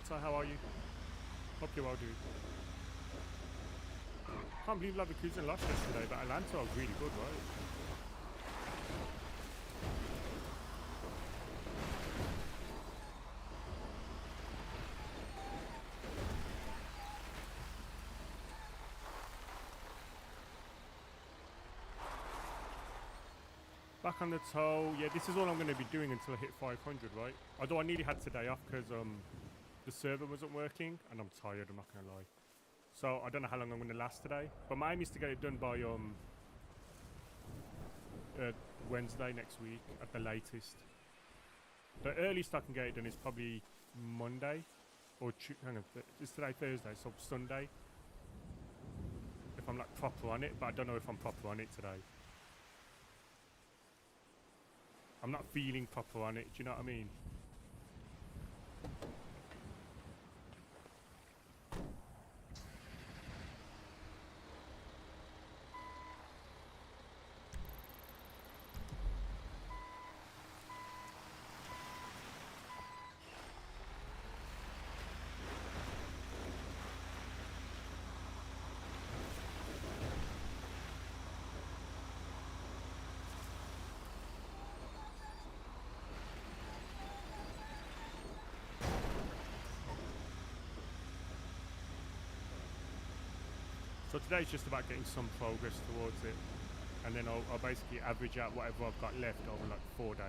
Atlanta, how are you? Hope you're well, dude. Can't believe Leverkusen lost yesterday, but Atlanta are really good, right? Back on the toe. Yeah, this is all I'm going to be doing until I hit 500, right? Although I nearly had today off because the server wasn't working, and I'm tired, I'm not going to lie. So I don't know how long I'm going to last today. But my aim is to get it done by Wednesday next week at the latest. The earliest I can get it done is probably Monday. Or, hang on, it's today Thursday, so Sunday. If I'm like proper on it, but I don't know if I'm proper on it today. I'm not feeling proper on it, do you know what I mean? So today's just about getting some progress towards it, and then I'll basically average out whatever I've got left over like 4 days.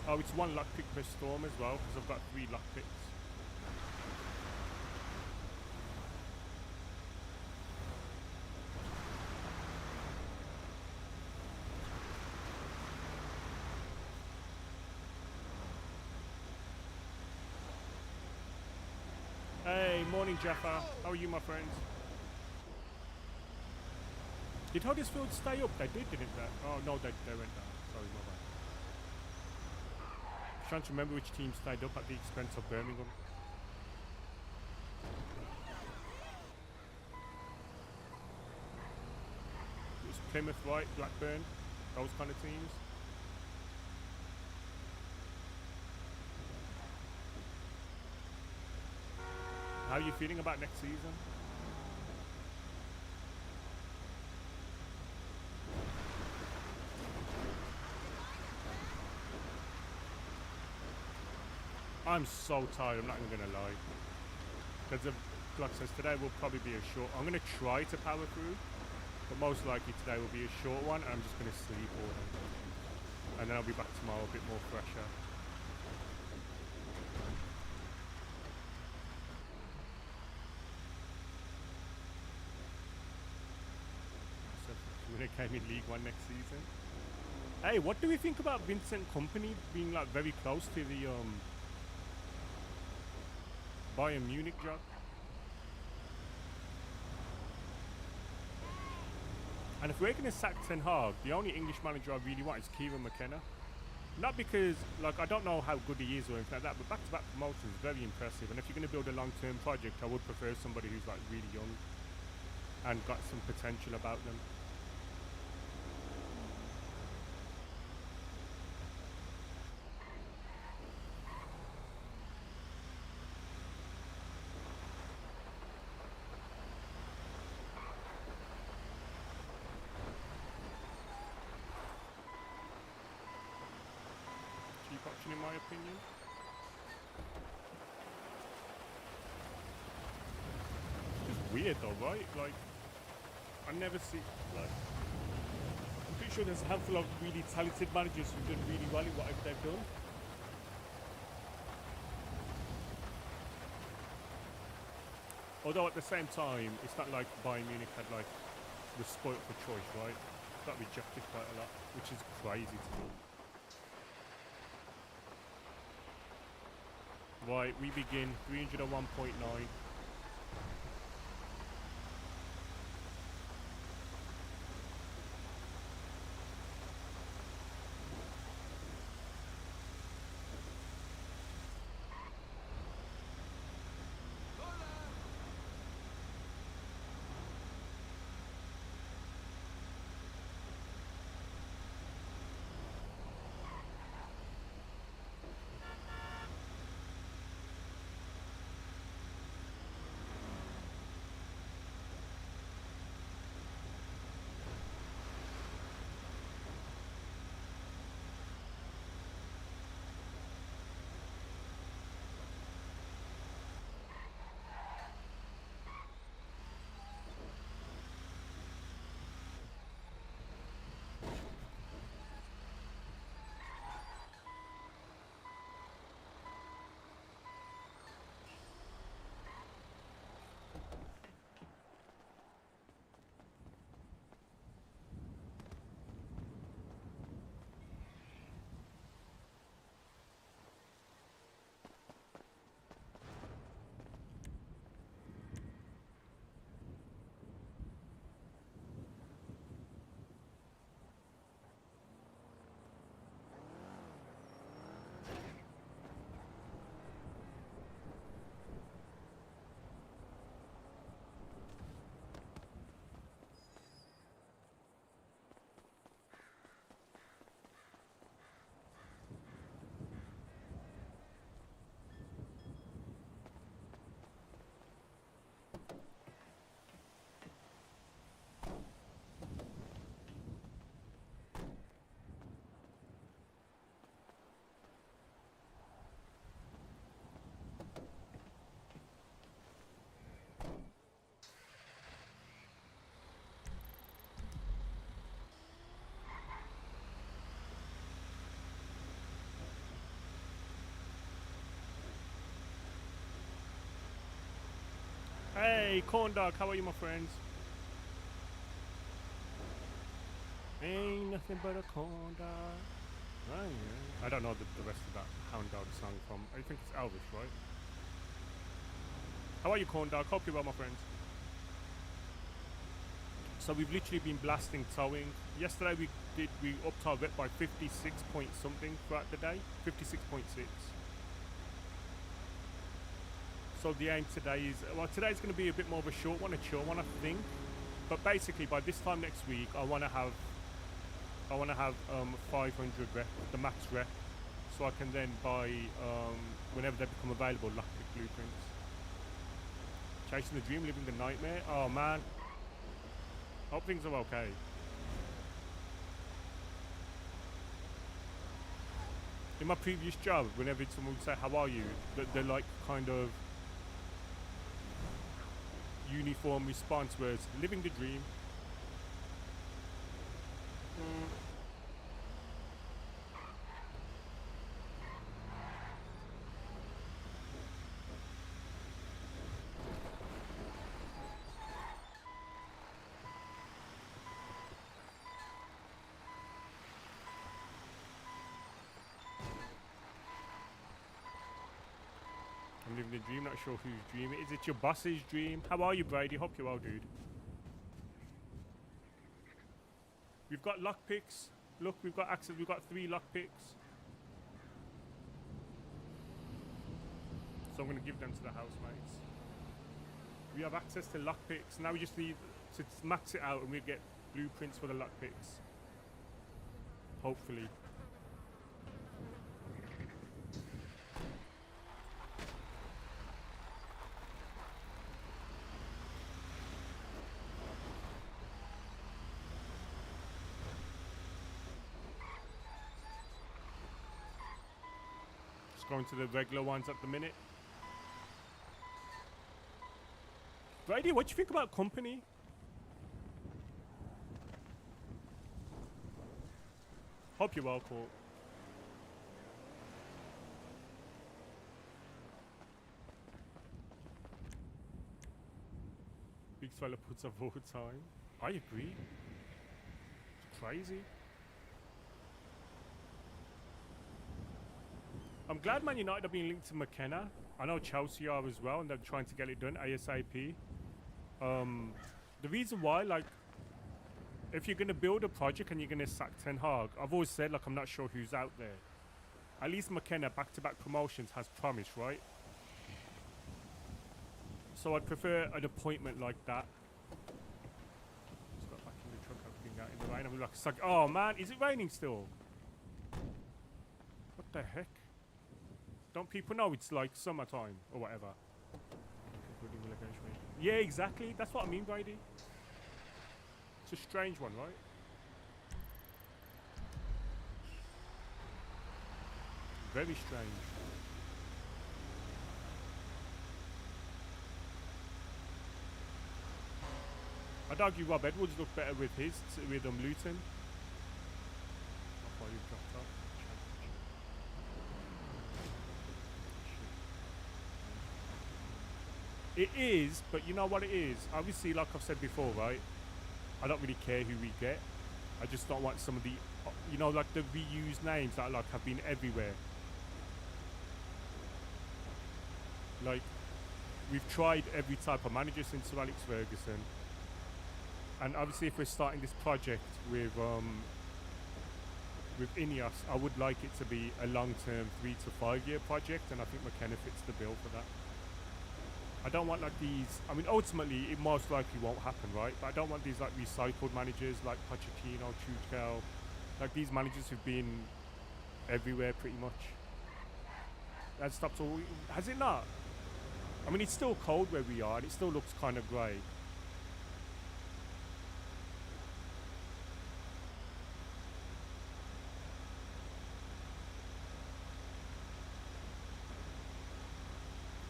Oh, it's 1 lockpick per storm as well, because I've got 3 lockpicks. Hey, morning Jaffa. How are you, my friends? Did Huddersfield stay up? They did, didn't they? Oh, no, they went down. Sorry, my bad. I'm trying to remember which team stayed up at the expense of Birmingham. It was Plymouth, right? Blackburn, those kind of teams. How are you feeling about next season? I'm so tired, I'm not even going to lie. Because like I said, today will probably be a short... I'm going to try to power through, but most likely today will be a short one, and I'm just going to sleep all day. And then I'll be back tomorrow a bit more fresher. So when it came in League One next season. Hey, what do we think about Vincent Kompany being like very close to the Bayern Munich job? And if we're going to sack Ten Hag, the only English manager I really want is Kieran McKenna. Not because, like, I don't know how good he is or anything like that, but back-to-back promotions is very impressive. And if you're going to build a long-term project, I would prefer somebody who's like really young and got some potential about them. Cheap option in my opinion. It's just weird though, right? Like, I never see, like, I'm pretty sure there's a handful of really talented managers who've done really well in whatever they've done. Although at the same time, it's not like Bayern Munich had like was spoilt for choice, right? Got rejected quite a lot, which is crazy to me. Right, we begin 301.9. Hey, corn dog, how are you, my friends? Ain't nothing but a corn dog. Oh, yeah. I don't know the rest of that hound dog song from. I think it's Elvis, right? How are you, corn dog? Hope you're well, my friends. So we've literally been blasting towing. Yesterday we upped our rep by 56 point something throughout the day. 56.6. So the aim today is, well, today's going to be a bit more of a short one, a chill one, I think. But basically, by this time next week, I want to have 500 rep, the max rep, so I can then buy whenever they become available, lockpick blueprints. Chasing the dream, living the nightmare. Oh man, hope things are okay. In my previous job, whenever someone would say, "How are you?" they're like kind of uniform response was living the dream. I'm living the dream, not sure whose dream it is. It's your boss's dream. How are you, Brady? Hope you're well, dude. We've got lockpicks. Look, we've got access. We've got 3 lockpicks. So I'm going to give them to the housemates. We have access to lockpicks. Now we just need to max it out and we get blueprints for the lockpicks. Hopefully. Just going to the regular ones at the minute. Brady, what do you think about company? Hope you're well, Court. Big fella puts up all the time. I agree. It's crazy. I'm glad Man United are being linked to McKenna. I know Chelsea are as well, and they're trying to get it done ASAP. The reason why, like, if you're going to build a project and you're going to sack Ten Hag, I've always said, like, I'm not sure who's out there. At least McKenna, back-to-back promotions, has promise, right? So I'd prefer an appointment like that. Just got back in the truck, everything out in the rain. I'm like, suck. Oh man, is it raining still? What the heck? Don't people know it's like summertime or whatever? Yeah, exactly. That's what I mean, Brady. It's a strange one, right? Very strange. I'd argue Rob Edwards looked better with his, with Luton. Before you dropped off. It is, but you know what it is? Obviously, like I've said before, right? I don't really care who we get. I just don't want some of the, you know, like the reused names that like have been everywhere. Like, we've tried every type of manager since Sir Alex Ferguson. And obviously, if we're starting this project with Ineos, I would like it to be a long-term 3 to 5 year project, and I think McKenna fits the bill for that. I don't want like these, I mean ultimately it most likely won't happen, right? But I don't want these like recycled managers like Pochettino, Tuchel, like these managers who've been everywhere pretty much. That stopped all, has it not? I mean it's still cold where we are and it still looks kind of grey.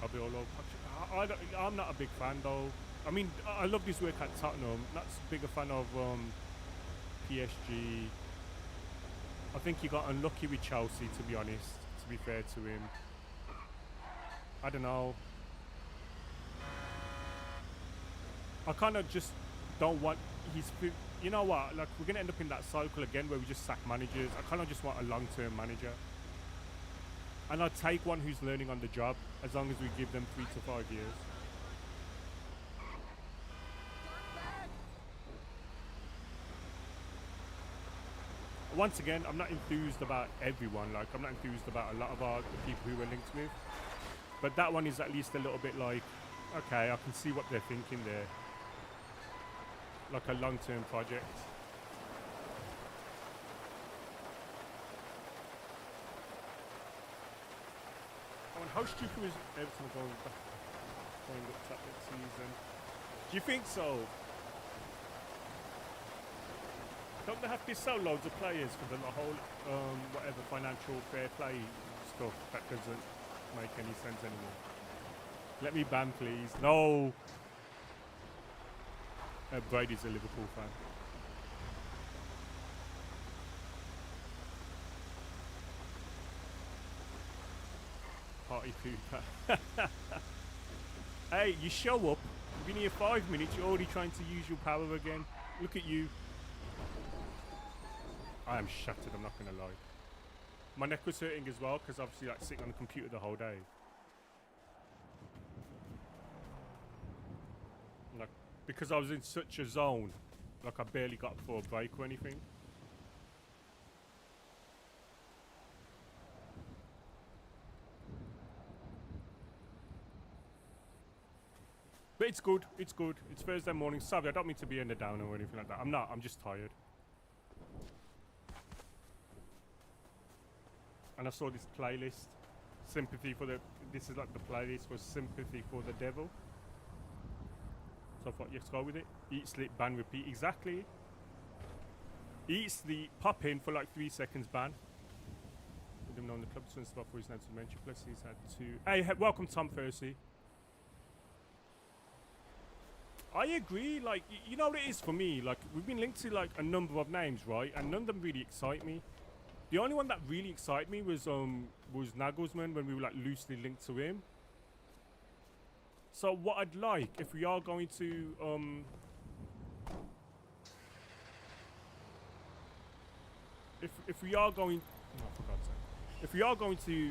I'll be all over. I'm not a big fan though. I mean, I love his work at Tottenham. Not as big a fan of PSG. I think he got unlucky with Chelsea, to be honest, to be fair to him. I don't know. I kind of just don't want his. You know what? Like we're gonna end up in that cycle again where we just sack managers. I kind of just want a long-term manager, and I'd take one who's learning on the job as long as we give them 3 to 5 years. Once again, I'm not enthused about everyone. Like I'm not enthused about a lot of the people who we're linked with, but that one is at least a little bit like, okay, I can see what they're thinking there. Like a long-term project. Oh, and how stupid was Everton going up that next season? Do you think so? Don't they have to sell loads of players for the whole, whatever financial fair play stuff that doesn't make any sense anymore? Let me ban, please. No! Brady's a Liverpool fan. Party pooper. Hey, you show up, you've been here 5 minutes, you're already trying to use your power again. Look at you. I am shattered, I'm not going to lie. My neck was hurting as well, because obviously like sitting on the computer the whole day. Like, because I was in such a zone, like I barely got for a break or anything. But it's good, it's good. It's Thursday morning. Sorry, I don't mean to be in the downer or anything like that. I'm not, I'm just tired. And I saw this playlist, sympathy for the, this is like the playlist was sympathy for the devil. So I thought, let's go with it. Eat, sleep, ban, repeat. Exactly. Eat, sleep, pop in for like 3 seconds, ban. With him known the club to spot for his name to mention. Plus he's had 2. Hey, welcome Tom Percy. I agree, like, you know what it is for me? Like, we've been linked to like a number of names, right? And none of them really excite me. The only one that really excited me was Nagelsmann when we were like loosely linked to him. So what I'd like, if we are going to if we are going, oh, for God's sake, if we are going to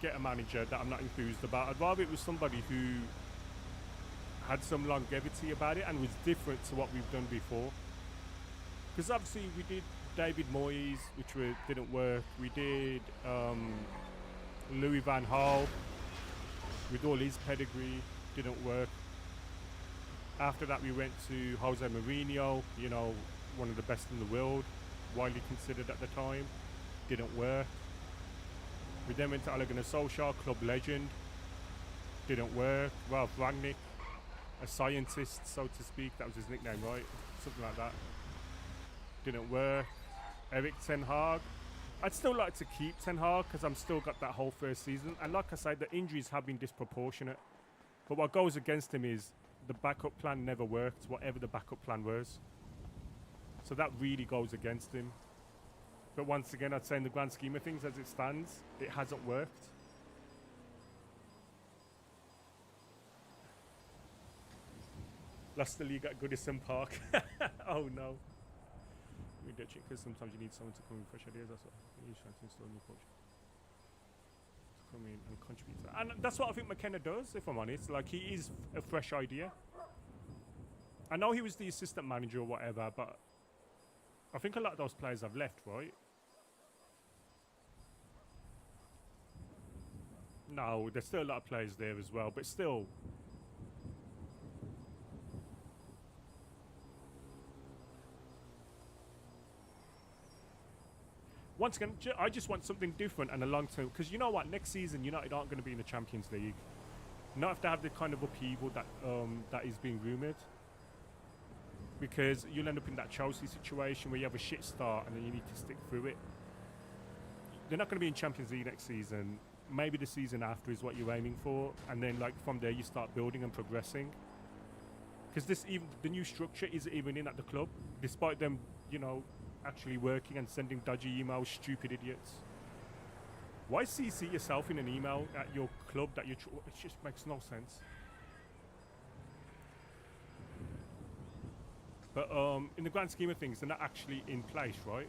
get a manager that I'm not enthused about, I'd rather it was somebody who had some longevity about it and was different to what we've done before. Because obviously we did David Moyes, which didn't work. We did Louis van Gaal with all his pedigree, didn't work. After that we went to Jose Mourinho, you know, one of the best in the world, widely considered at the time, didn't work. We then went to Ole Gunnar Solskjaer, club legend, didn't work. Ralph Rangnick, a scientist, so to speak, that was his nickname, right? Something like that. Didn't work. Erik Ten Hag. I'd still like to keep Ten Hag because I'm still got that whole first season. And like I said, the injuries have been disproportionate. But what goes against him is the backup plan never worked, whatever the backup plan was. So that really goes against him. But once again, I'd say in the grand scheme of things, as it stands, it hasn't worked. Lost the league at Goodison Park. Oh no. We ditch it because sometimes you need someone to come with fresh ideas. That's what he's trying to install a new coach to come in and contribute to that. And that's what I think McKenna does, if I'm honest. Like, he is a fresh idea. I know he was the assistant manager or whatever, but I think a lot of those players have left, right? No, there's still a lot of players there as well, but still. Once again, I just want something different and a long term. Because you know what? Next season, United aren't going to be in the Champions League. Not if they have the kind of upheaval that that is being rumoured. Because you'll end up in that Chelsea situation where you have a shit start and then you need to stick through it. They're not going to be in Champions League next season. Maybe the season after is what you're aiming for. And then like from there you start building and progressing. Because the new structure isn't even in at the club. Despite them, you know, actually working and sending dodgy emails, stupid idiots. Why CC yourself in an email at your club that it just makes no sense. But in the grand scheme of things, they're not actually in place, right?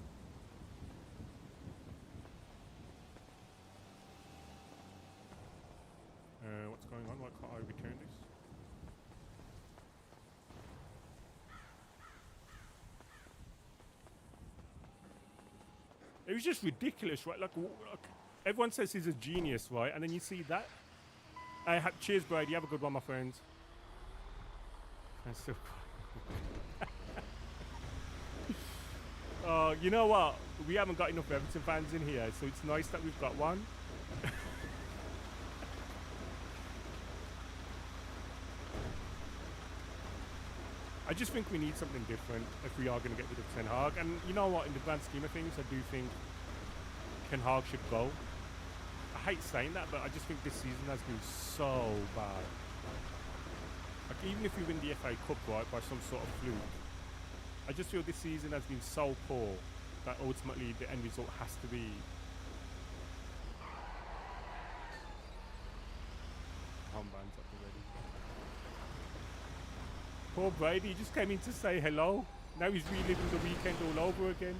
What's going on? Why can't I return this? It was just ridiculous, right? Like everyone says he's a genius, right? And then you see that. Cheers, Brady. Have a good one, my friends. That's so cool. You know what? We haven't got enough Everton fans in here, so it's nice that we've got one. I just think we need something different if we are going to get rid of Ten Hag. And you know what? In the grand scheme of things, I do think Ten Hag should go. I hate saying that, but I just think this season has been so bad. Like, even if we win the FA Cup, right, by some sort of fluke, I just feel this season has been so poor that ultimately the end result has to be... Armbands up already. Poor Brady, he just came in to say hello. Now he's reliving the weekend all over again.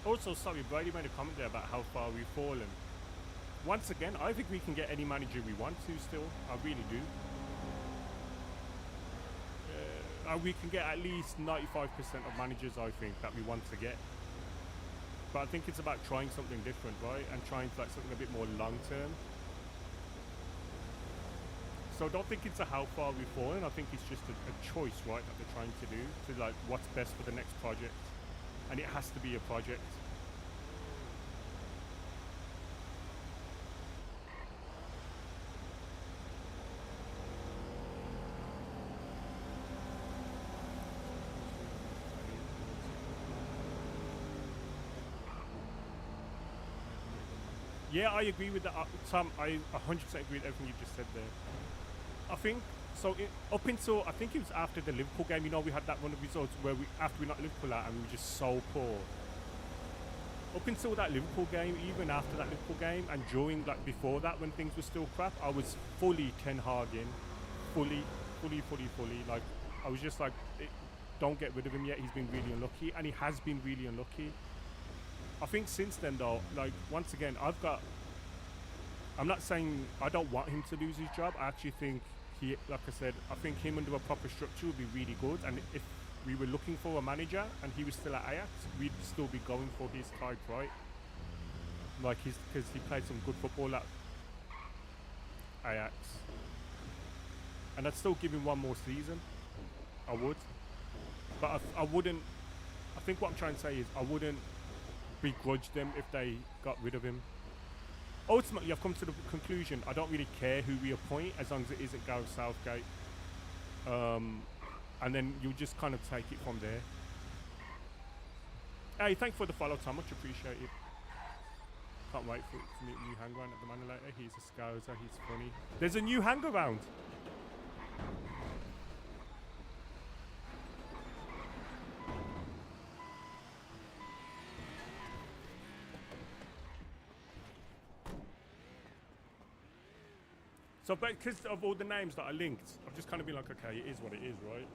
Also, sorry, Brady made a comment there about how far we've fallen. Once again, I think we can get any manager we want to still. I really do. We can get at least 95% of managers, I think, that we want to get. But I think it's about trying something different, right? And trying like something a bit more long-term. So I don't think it's a how far we've fallen. I think it's just a choice, right, that they're trying to do to like what's best for the next project. And it has to be a project. Yeah, I agree with that, Tom. I 100% agree with everything you just said there. I think so. Up until I think it was after the Liverpool game, you know, we had that run of results where after we knocked Liverpool out and we were just so poor. Up until that Liverpool game, even after that Liverpool game, and during like before that when things were still crap, I was fully Ten Hag in, fully. Like I was just like, don't get rid of him yet. He's been really unlucky, and he has been really unlucky. I think since then though, like once again, I'm not saying I don't want him to lose his job. I actually think like I said, I think him under a proper structure would be really good. And if we were looking for a manager and he was still at Ajax, we'd still be going for his type, right? Like because he played some good football at Ajax. And I'd still give him one more season. I would. But I wouldn't, I think what I'm trying to say is I wouldn't begrudge them if they got rid of him. Ultimately, I've come to the conclusion I don't really care who we appoint as long as it isn't Gareth Southgate. And then you'll just kind of take it from there. Hey, thanks for the follow, Tom. Much appreciated. Can't wait for to meet a new hang-around at the Manor later. He's a scouser. He's funny. There's a new hang-around. So, but because of all the names that I linked, I've just kind of been like, okay, it is what it is, right?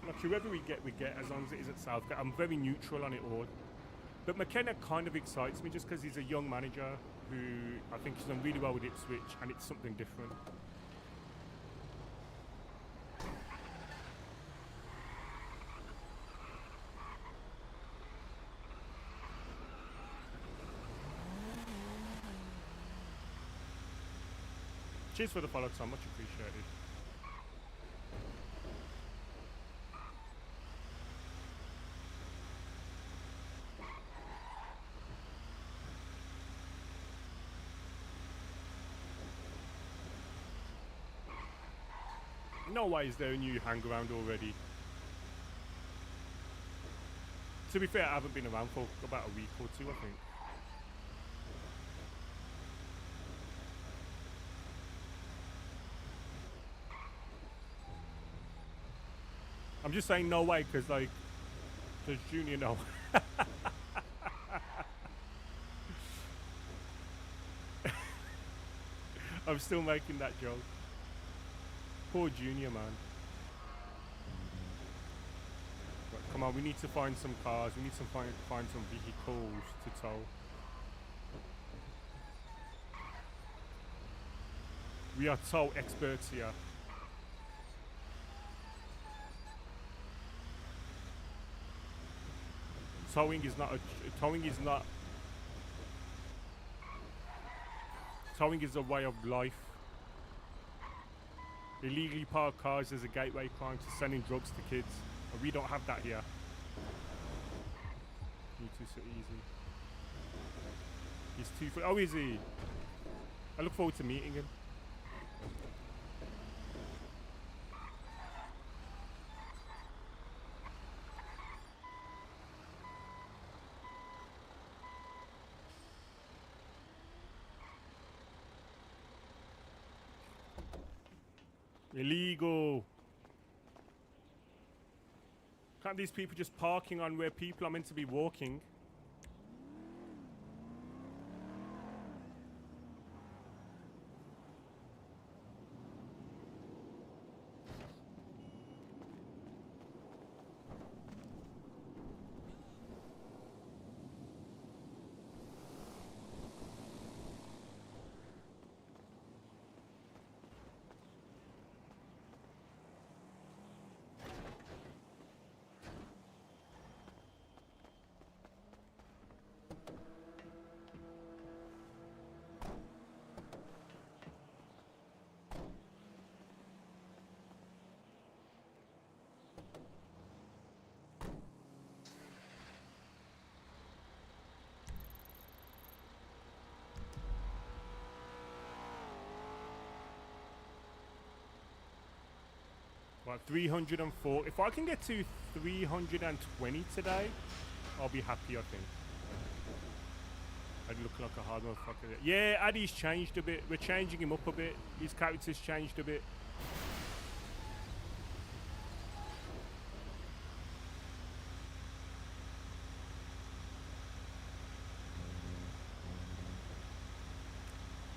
Like, whoever we get, as long as it is at Southgate. I'm very neutral on it all. But McKenna kind of excites me just because he's a young manager who I think he's done really well with Ipswich, and it's something different. Cheers for the follow, Tom. Much appreciated. no way is there a new hang around already. To be fair, I haven't been around for about a week or two, I think. I'm just saying no way, because like, does Junior know? I'm still making that joke. Poor Junior, man. Right, come on, we need to find some cars. We need to find some vehicles to tow. We are tow experts here. Towing is not towing is a way of life. Illegally parked cars is a gateway crime to selling drugs to kids, and we don't have that here. He's too so easy. He's too. Oh, is he? I look forward to meeting him. Illegal. Can't these people just parking on where people are meant to be walking? Right, 304. If I can get to 320 today, I'll be happy, I think. I'd look like a hard motherfucker. Yeah, Adey's changed a bit. We're changing him up a bit. His character's changed a bit.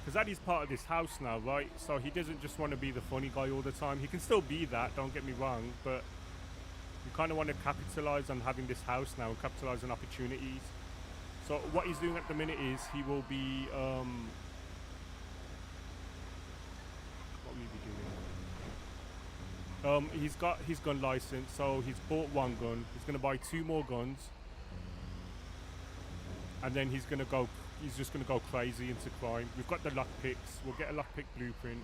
Because Adey's part of this house now, right? So he doesn't just want to be the funny guy all the time. He can still be that, don't get me wrong, but you kind of want to capitalize on having this house now and capitalize on opportunities. So what he's doing at the minute is he will be, what will he be doing? He's got his gun license, so he's bought one gun. He's going to buy 2 more guns. And then he's just going to go crazy into crime. We've got the lockpicks. We'll get a lockpick blueprint.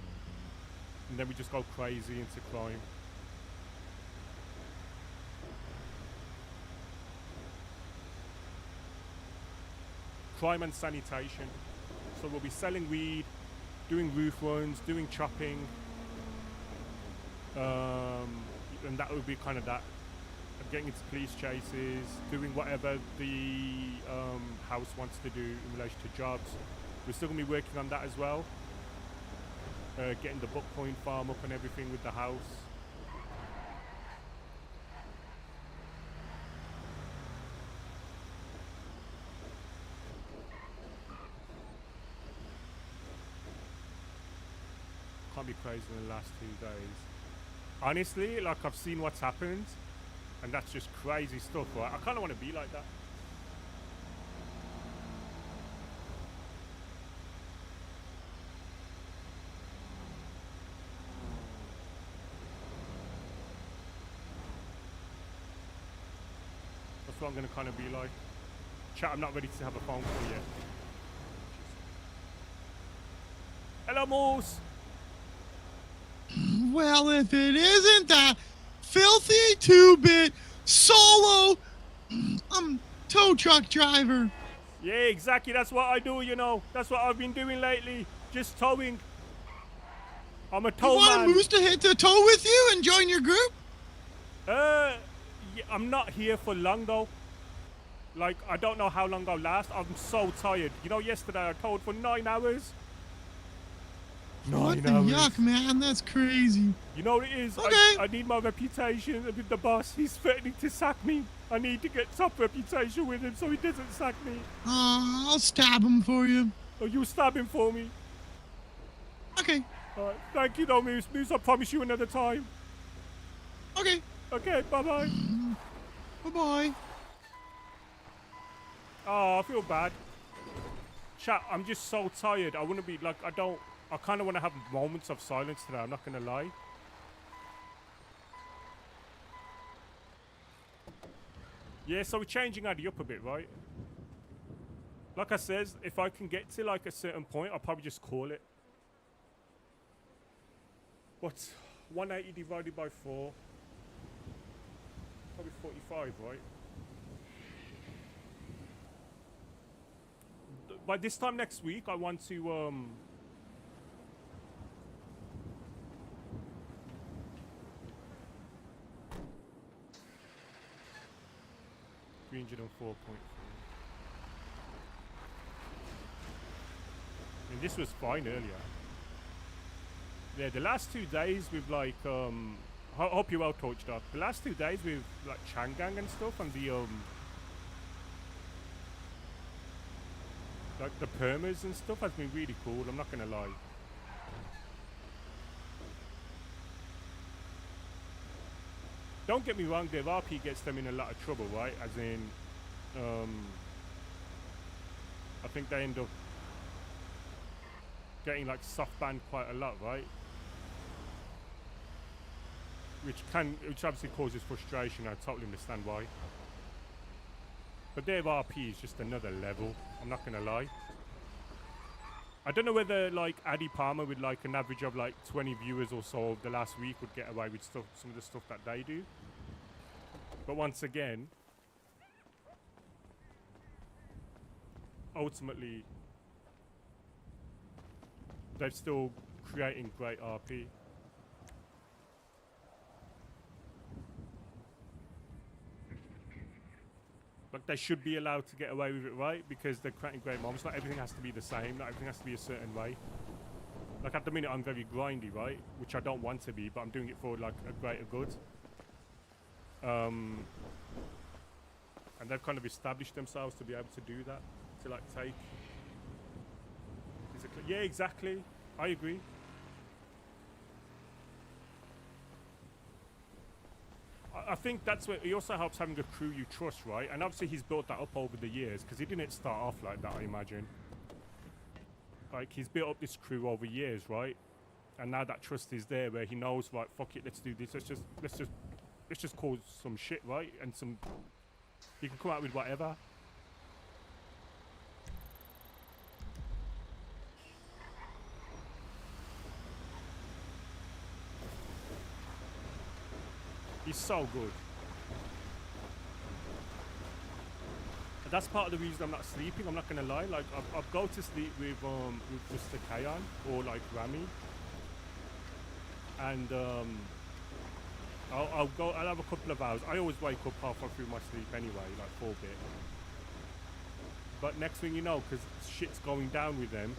And then we just go crazy into crime. Crime and sanitation. So we'll be selling weed, doing roof runs, doing chopping. And that would be kind of that. Getting into police chases, doing whatever the house wants to do in relation to jobs. We're still going to be working on that as well. Getting the book point farm up and everything with the house. Can't be crazy in the last 2 days. Honestly, like I've seen what's happened. And that's just crazy stuff, right? I kind of want to be like that. That's what I'm going to kind of be like. Chat, I'm not ready to have a phone call yet. Hello, Moose! Well, if it isn't that filthy 2-bit solo tow truck driver. Yeah, exactly. That's what I do, you know. That's what I've been doing lately. Just towing. I'm a You tow want a man. moose to hit the toe with you and join your group? Yeah, I'm not here for long though. Like, I don't know how long I'll last. I'm so tired. You know, yesterday I towed for 9 hours. What 9 the hours. yuck, man? That's crazy. You know what it is? Okay. I need my reputation with the boss. He's threatening to sack me. I need to get top reputation with him so he doesn't sack me. I'll stab him for you. Oh, you stab him for me. Okay. Alright, thank you though, Moose. Moose, I promise you another time. Okay. Okay, bye-bye. Bye-bye. Oh, I feel bad. Chat, I'm just so tired. I want to be like, I kind of want to have moments of silence today. I'm not going to lie. Yeah, so we're changing Adey up a bit, right? Like I says, if I can get to like a certain point, I'll probably just call it. What's 180 divided by 4? Probably 45, right? By this time next week, I want to 304.4. And this was fine earlier. Yeah, the last 2 days with like I hope you're well torched up. The last 2 days with like Changang and stuff and the like the permas and stuff has been really cool, I'm not gonna lie. Don't get me wrong, their RP gets them in a lot of trouble, right? As in I think they end up getting like soft banned quite a lot, right? Which obviously causes frustration. I totally understand why. But their RP is just another level. I'm not gonna lie. I don't know whether like Adey Palmer with like an average of like 20 viewers or so over the last week would get away with stuff, some of the stuff that they do. But once again, ultimately, they're still creating great RP. Like they should be allowed to get away with it, right? Because they're creating great moments. Not everything has to be the same. Not everything has to be a certain way. Like at the minute, I'm very grindy, right? Which I don't want to be, but I'm doing it for like a greater good. And they've kind of established themselves to be able to do that. To like take. Yeah, exactly. I agree. I think that's where it also helps having a crew you trust, right? And obviously he's built that up over the years because he didn't start off like that, I imagine. Like he's built up this crew over years, right? And now that trust is there where he knows, right, fuck it, let's do this. Let's just cause some shit, right? And some, you can come out with whatever. He's so good. And that's part of the reason I'm not sleeping. I'm not gonna lie. Like I'll go to sleep with just a Kayan or like Rami, and I'll have a couple of hours. I always wake up halfway through my sleep anyway, like for a bit. But next thing you know, because shit's going down with them,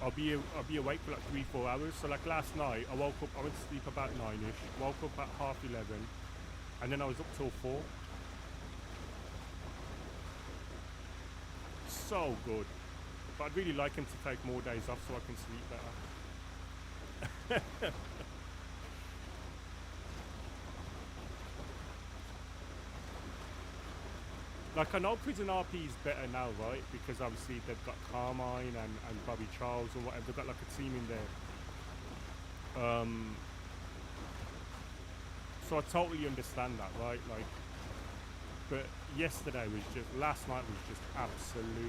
I'll be awake for like 3-4 hours. So like last night, I woke up. I went to sleep about 9ish. Woke up at 11:30, and then I was up till 4. So good. But I'd really like him to take more days off so I can sleep better. Like I know Prison RP is better now, right? Because obviously they've got Carmine and Bobby Charles or whatever. They've got like a team in there. So I totally understand that, right? Like, but last night was just absolutely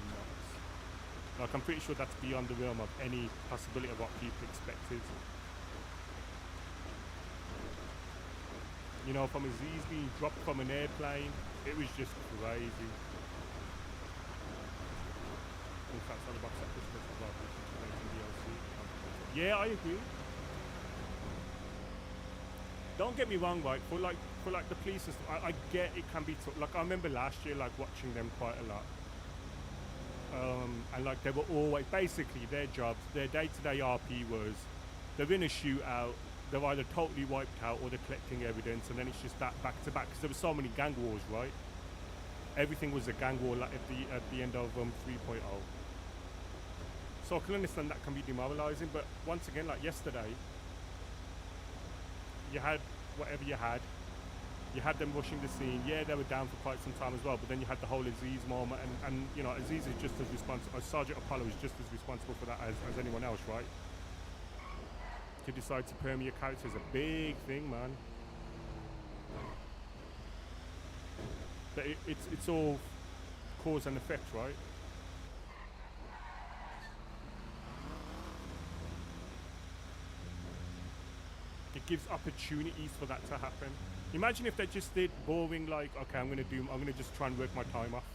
nuts. Like I'm pretty sure that's beyond the realm of any possibility of what people expected. You know, from Aziz being dropped from an airplane, it was just crazy. In fact, on the box at Christmas as well, making DLC. Yeah, I agree. Don't get me wrong, right? For like the police and stuff, I get it can be tough. Like I remember last year, like watching them quite a lot. And like they were always basically their jobs, their day-to-day RP was they're in a shootout, they're either totally wiped out or they're collecting evidence, and then it's just that back to back because there were so many gang wars, right? Everything was a gang war like at the end of 3.0. So I can understand that can be demoralizing, but once again, like yesterday, you had whatever you had. You had them rushing the scene. Yeah, they were down for quite some time as well, but then you had the whole Aziz moment, and you know, Aziz is just as responsible, Sergeant Apollo is just as responsible for that as anyone else, right? To decide to perm your character is a big thing, man. But it's all cause and effect, right? It gives opportunities for that to happen. Imagine if they just did boring, like, okay, I'm gonna just try and work my time off.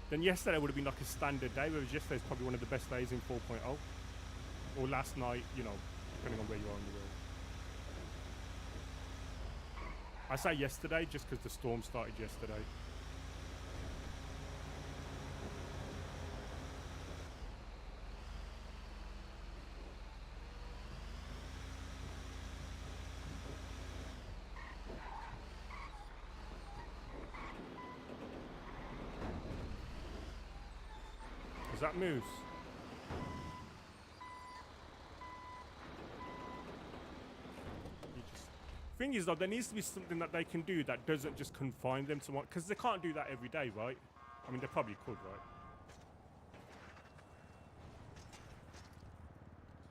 Then yesterday would have been like a standard day, whereas yesterday's probably one of the best days in 4.0. Or last night, you know, depending on where you are in the world. I say yesterday just because the storm started yesterday. Is that Moose? Thing is though, there needs to be something that they can do that doesn't just confine them to one, because they can't do that every day, right? I mean, they probably could, right?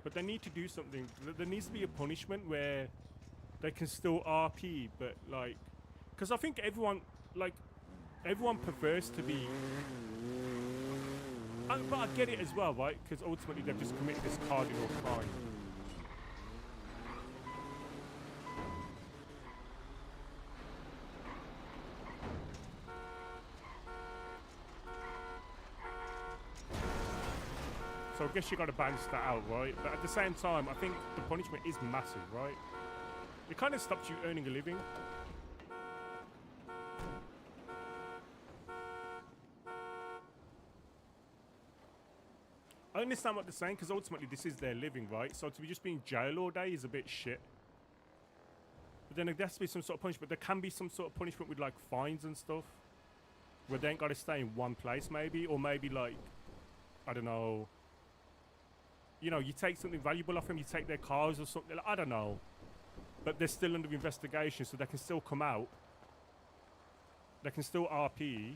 But they need to do something. There needs to be a punishment where they can still RP, but like, because I think everyone prefers to be. But I get it as well, right? Because ultimately they've just committed this cardinal crime. So I guess you got to balance that out, right? But at the same time, I think the punishment is massive, right? It kind of stops you earning a living. I understand what they're saying, because ultimately this is their living, right? So to be just being jailed all day is a bit shit. But then there has to be some sort of punishment. There can be some sort of punishment with like fines and stuff, where they ain't got to stay in one place maybe, or maybe like, I don't know, you know, you take something valuable off them, you take their cars or something, like, I don't know. But they're still under investigation, so they can still come out. They can still RP,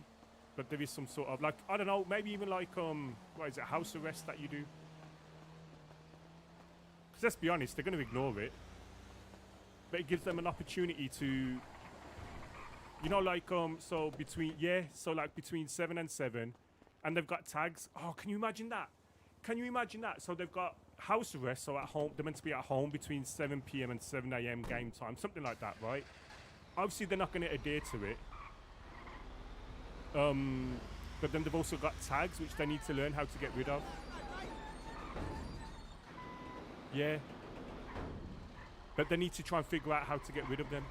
but there is some sort of, like, I don't know, maybe even like, what is it, house arrest that you do? Because let's be honest, they're going to ignore it. But it gives them an opportunity to, you know, like, so like between 7 and 7, and they've got tags. Oh, can you imagine that? Can you imagine that? So they've got house arrest, so at home, they're meant to be at home between 7 p.m. and 7 a.m. game time, something like that, right? Obviously, they're not going to adhere to it. But then they've also got tags, which they need to learn how to get rid of. Yeah. But they need to try and figure out how to get rid of them.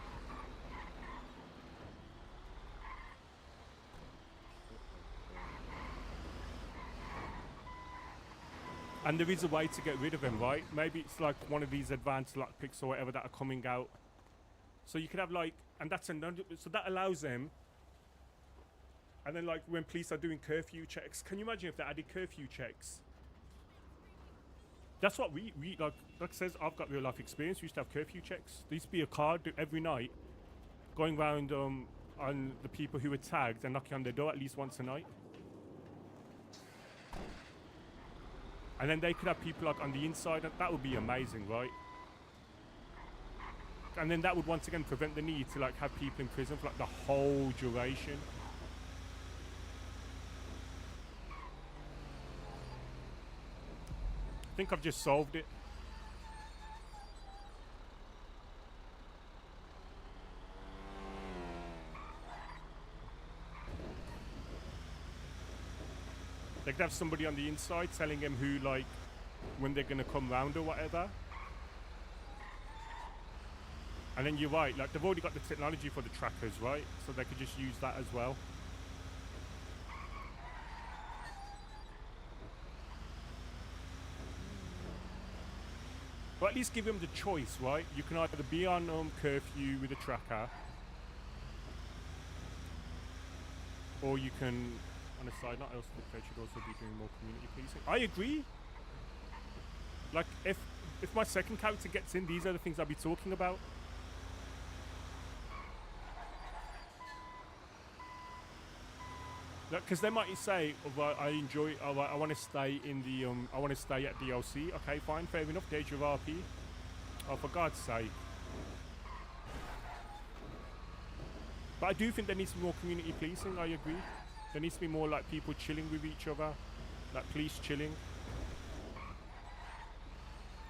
And there is a way to get rid of them, right? Maybe it's like one of these advanced lockpicks or whatever that are coming out. So you could have like, and that's another, so that allows them. And then like when police are doing curfew checks, can you imagine if they added curfew checks? That's what we like says, I've got real life experience. We used to have curfew checks. There used to be a card every night going around on the people who were tagged and knocking on their door at least once a night. And then they could have people like on the inside. That would be amazing, right? And then that would once again prevent the need to like have people in prison for like the whole duration. I think I've just solved it. They could have somebody on the inside telling him who like when they're gonna come round or whatever. And then you're right, like they've already got the technology for the trackers, right? So they could just use that as well. But at least give them the choice, right? You can either be on curfew with a tracker, or you can, on a side note, else the should also be doing more community policing. I agree. Like if my second character gets in, these are the things I'll be talking about. Because they might say, oh, right, I enjoy, oh, right, I want to stay in the, I want to stay at DLC. Okay, fine, fair enough. There's your RP. Oh, for God's sake. But I do think there needs to be more community policing. I agree. There needs to be more like people chilling with each other, like police chilling.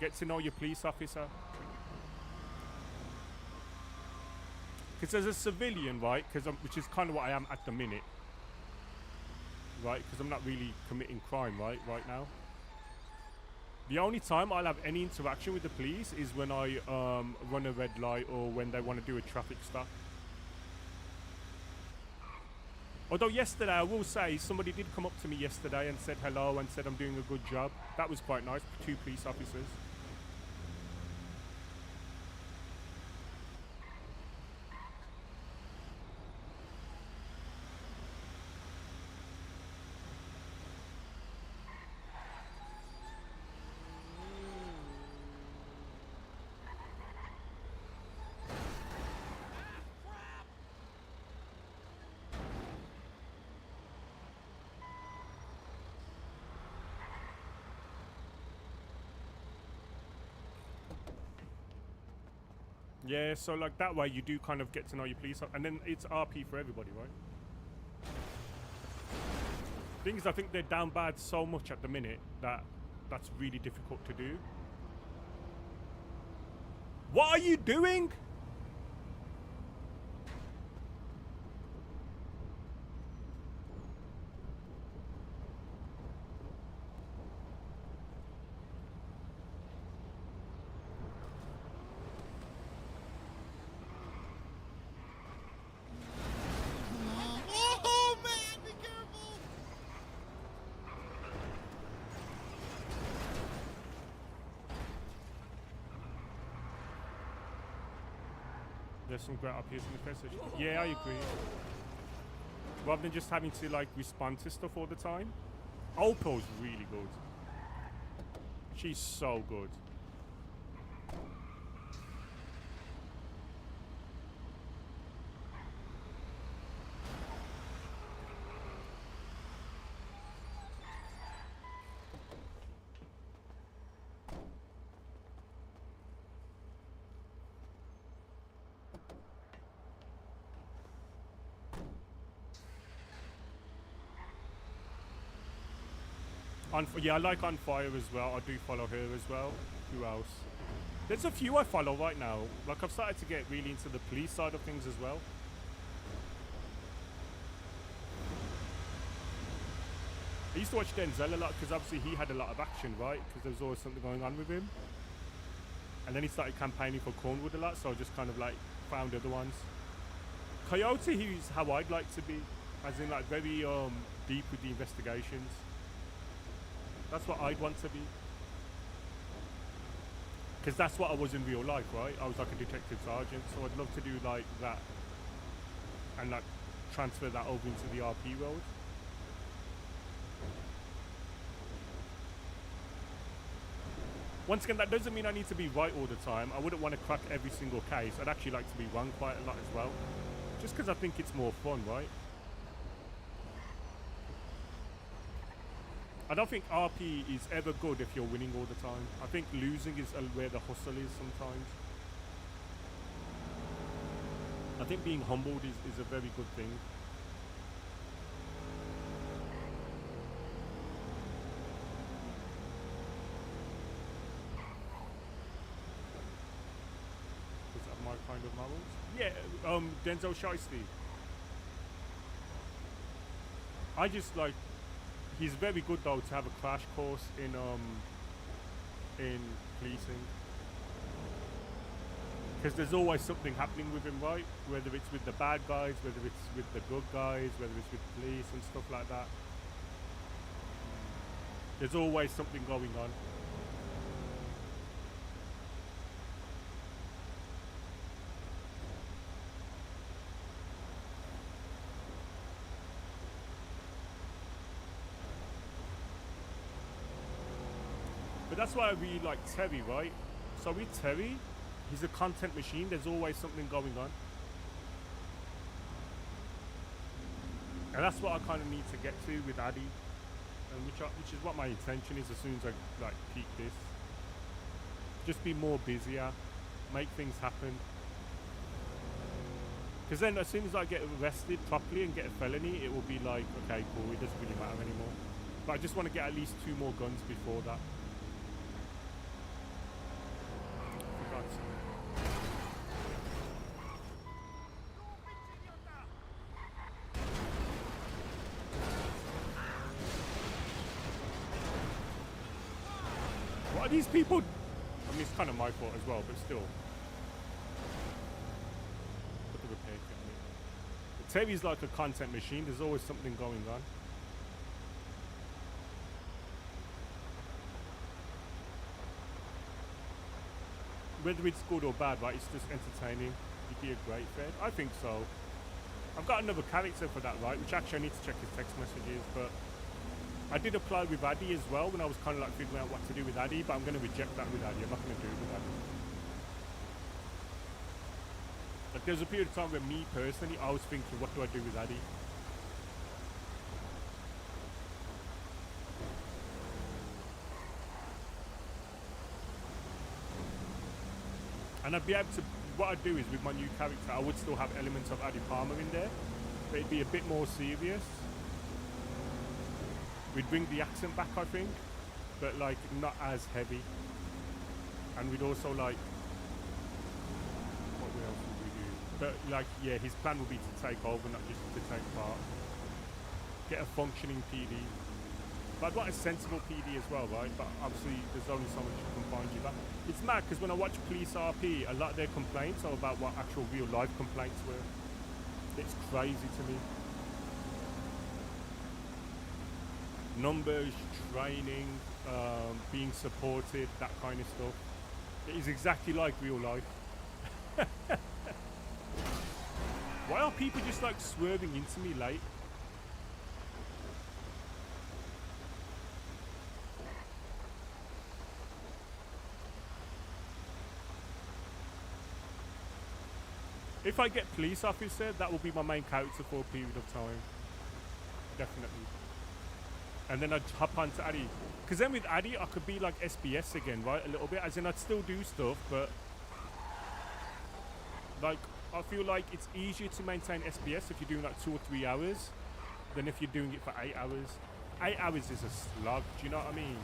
Get to know your police officer. Because as a civilian, right? Which is kind of what I am at the minute. Right, because I'm not really committing crime right now. The only time I'll have any interaction with the police is when I run a red light or when they want to do a traffic stop. Although yesterday, I will say, somebody did come up to me yesterday and said hello and said I'm doing a good job. That was quite nice, 2 police officers. Yeah, so like that way you do kind of get to know your police, and then it's RP for everybody, right? Thing is, I think they're down bad so much at the minute that that's really difficult to do. What are you doing? Oh, man, be careful. There's some great RPs in the message. Yeah, I agree. Rather than just having to like respond to stuff all the time. Opal's really good. She's so good. Yeah, I like On Fire as well. I do follow her as well. Who else? There's a few I follow right now. Like I've started to get really into the police side of things as well. I used to watch Denzel a lot because obviously he had a lot of action, right? Because there was always something going on with him. And then he started campaigning for Cornwood a lot, so I just kind of like found other ones. Coyote, he's how I'd like to be. As in like very deep with the investigations. That's what I'd want to be. Because that's what I was in real life, right? I was like a detective sergeant, so I'd love to do like that. And like transfer that over into the RP world. Once again, that doesn't mean I need to be right all the time. I wouldn't want to crack every single case. I'd actually like to be wrong quite a lot as well. Just because I think it's more fun, right? I don't think RP is ever good if you're winning all the time. I think losing is where the hustle is sometimes. I think being humbled is a very good thing. Is that my kind of morals? Yeah, Denzel Shiesty. I just like... He's very good though to have a crash course in in policing. Because there's always something happening with him, right? Whether it's with the bad guys, whether it's with the good guys, whether it's with police and stuff like that. There's always something going on. But that's why I really like Terry, right? So with Terry, he's a content machine. There's always something going on. And that's what I kind of need to get to with Adey. And which is what my intention is as soon as I like peak this. Just be more busier, make things happen. Because then as soon as I get arrested properly and get a felony, it will be like, okay, cool, it doesn't really matter anymore. But I just want to get at least 2 more guns before that. For God's sake. What are these people? I mean, it's kind of my fault as well, but still. Put the repair kit on it. Terry's like a content machine. There's always something going on. Whether it's good or bad, right? It's just entertaining. He'd be a great Fed. I think so. I've got another character for that, right? Which actually I need to check his text messages, but I did apply with Adey as well when I was kind of like figuring out what to do with Adey, but I'm going to reject that with Adey. I'm not going to do it with Adey. Like there was a period of time where me personally, I was thinking, what do I do with Adey? And I'd be able to, what I'd do is with my new character, I would still have elements of Adey Palmer in there, but it'd be a bit more serious. We'd bring the accent back, I think, but like not as heavy. And we'd also like, what else would we do? But like, yeah, his plan would be to take over, not just to take part. Get a functioning PD. But I'd want a sensible PD as well, right? But obviously there's only so much you can find you that. It's mad because when I watch Police RP, a lot of their complaints are about what actual real life complaints were. It's crazy to me. Numbers, training, being supported, that kind of stuff. It is exactly like real life. Why are people just like swerving into me late? If I get police officer, that will be my main character for a period of time. Definitely. And then I'd hop onto Adey. Because then with Adey, I could be like SBS again, right? A little bit. As in, I'd still do stuff, but like, I feel like it's easier to maintain SBS if you're doing like 2 or 3 hours than if you're doing it for 8 hours. 8 hours is a slog, do you know what I mean?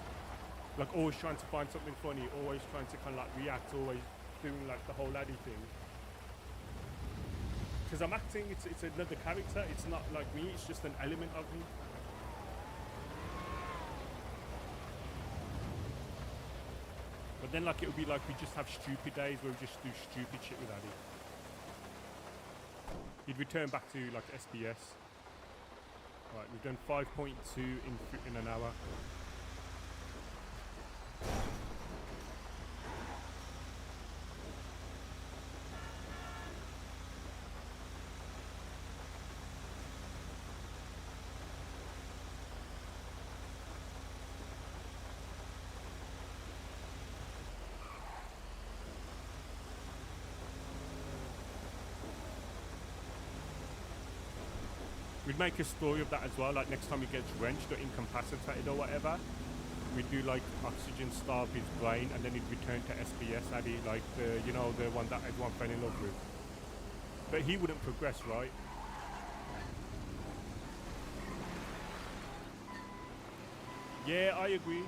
Like, always trying to find something funny, always trying to kind of like react, always doing like the whole Adey thing. Because I'm acting, it's another character, it's not like me, it's just an element of me. But then like it would be like we just have stupid days where we just do stupid shit with Adey. He'd return back to like SBS. Right, we've done 5.2 in an hour. We'd make a story of that as well, like next time he gets wrenched or incapacitated or whatever, we'd do like oxygen starve his brain and then he'd return to SBS Adey, like the, you know, the one that everyone fell in love with. But he wouldn't progress, right? Yeah, I agree.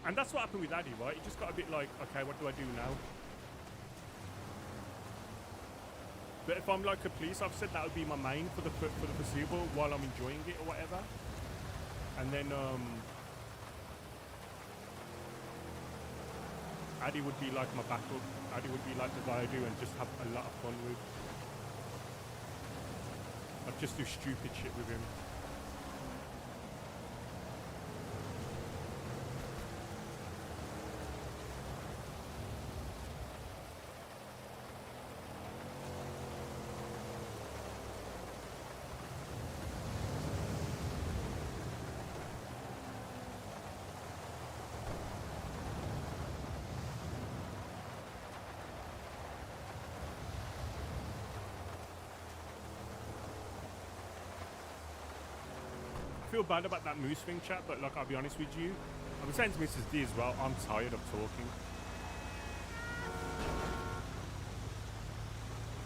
And that's what happened with Adey, right? He just got a bit like, okay, what do I do now? But if I'm like a police officer, that would be my main for the foreseeable while I'm enjoying it or whatever. And then Adey would be like my backup. Adey would be like the guy I do and just have a lot of fun with. I'd just do stupid shit with him. I feel bad about that moose thing, chat, but like, I'll be honest with you. I've been saying to Mrs. D as well, I'm tired of talking.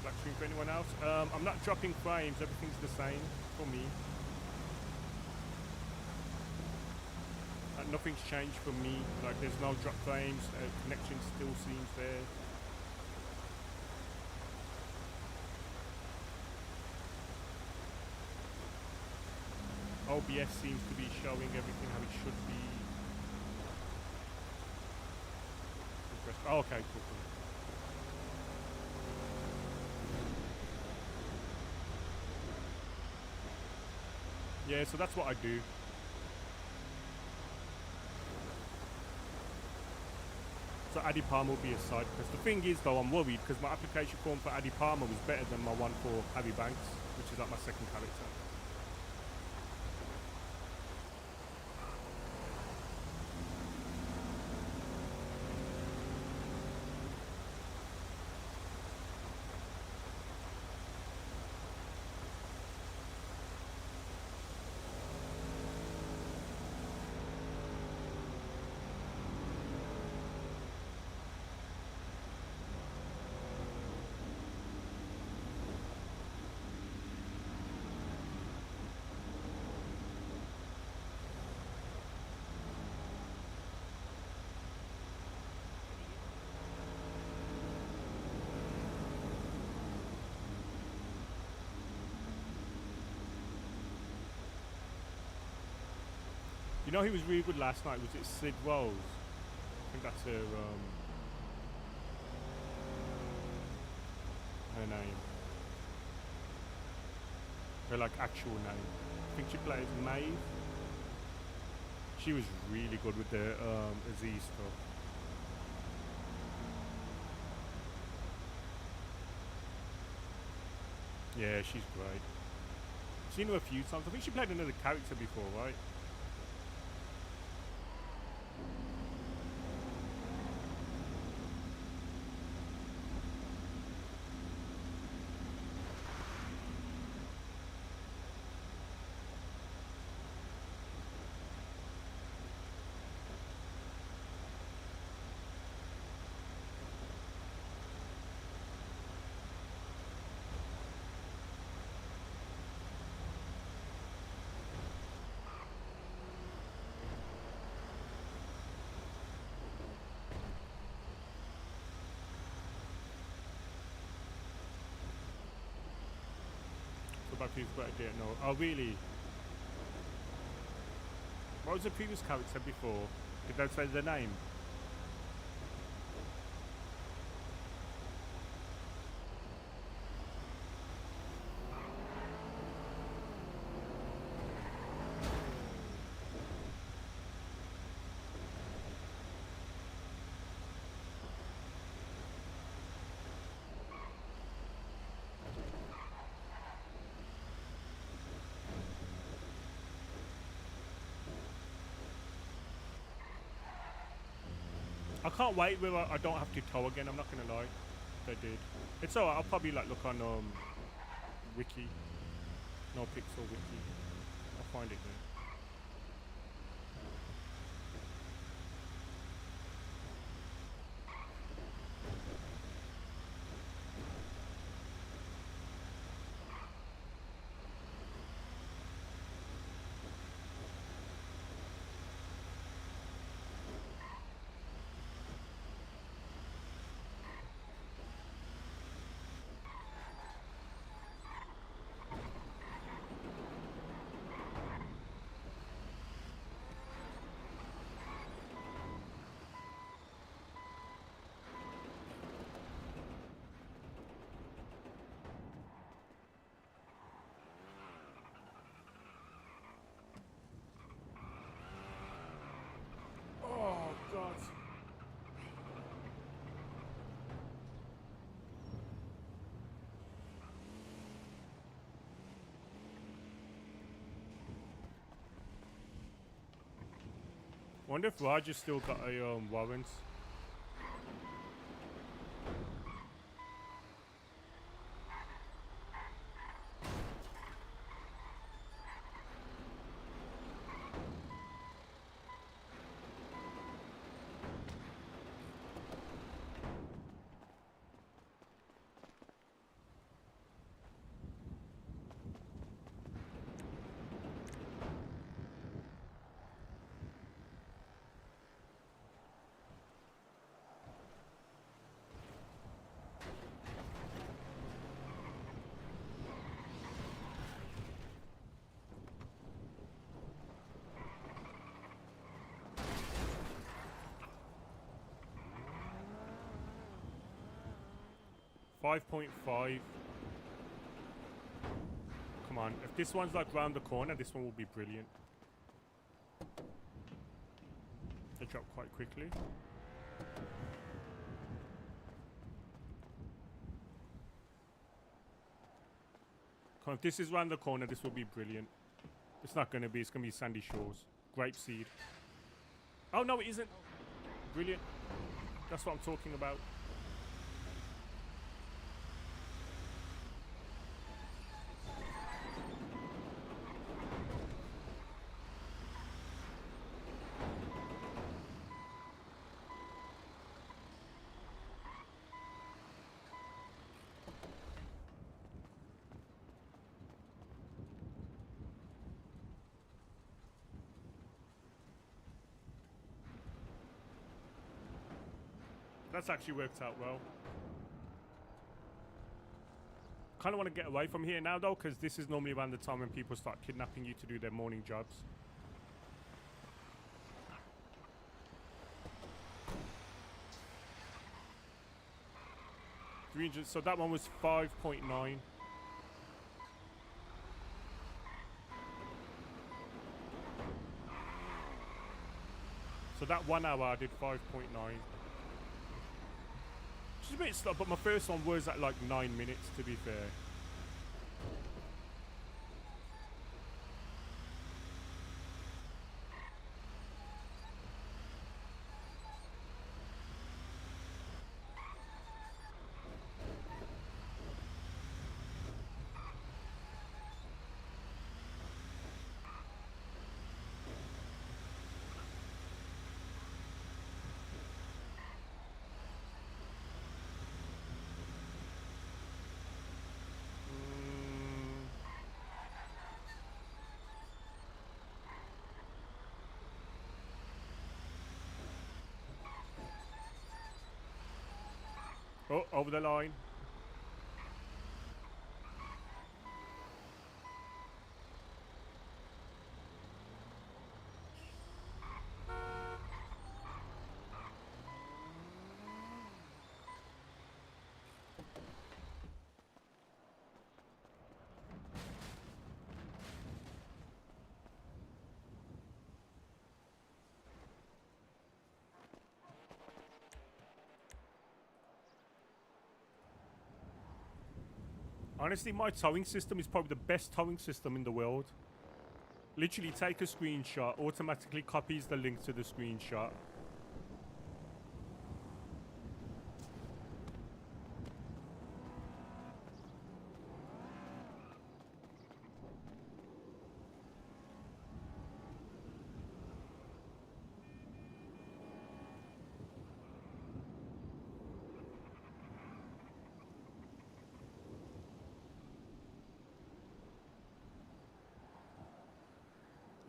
Black screen for anyone else? I'm not dropping frames, everything's the same for me. Nothing's changed for me, like there's no drop frames, connection still seems there. OBS seems to be showing everything how it should be. Oh, okay, cool, cool. Yeah, so that's what I do. So Adey Palmer will be a side quest. The thing is though, I'm worried because my application form for Adey Palmer was better than my one for Harry Banks, which is like my second character. You know, he was really good last night. Was it Sid Rose? I think that's her name. Her like actual name. I think she plays Maeve. She was really good with the Aziz stuff. Yeah, she's great. Seen her a few times. I think she played another character before, right? About people that I didn't know. Oh, really? What was the previous character before? Did they say the name? I can't wait where I don't have to tow again, I'm not gonna lie. They did. It's alright, I'll probably like look on wiki. NoPixel wiki. I'll find it there. Wonder if Raj has still got a warrant. .5. Come on, if this one's like round the corner, this one will be brilliant. They drop quite quickly. Come on, if this is round the corner, this will be brilliant. It's not going to be, it's going to be Sandy Shores. Grapeseed. Oh no, it isn't. Brilliant. That's what I'm talking about. That's actually worked out well. Kind of want to get away from here now though, because this is normally around the time when people start kidnapping you to do their morning jobs. So that one was 5.9. So that 1 hour I did 5.9. Which is a bit slow, but my first one was at like 9 minutes, to be fair. Oh, over the line. Honestly, my towing system is probably the best towing system in the world. Literally take a screenshot, automatically copies the link to the screenshot.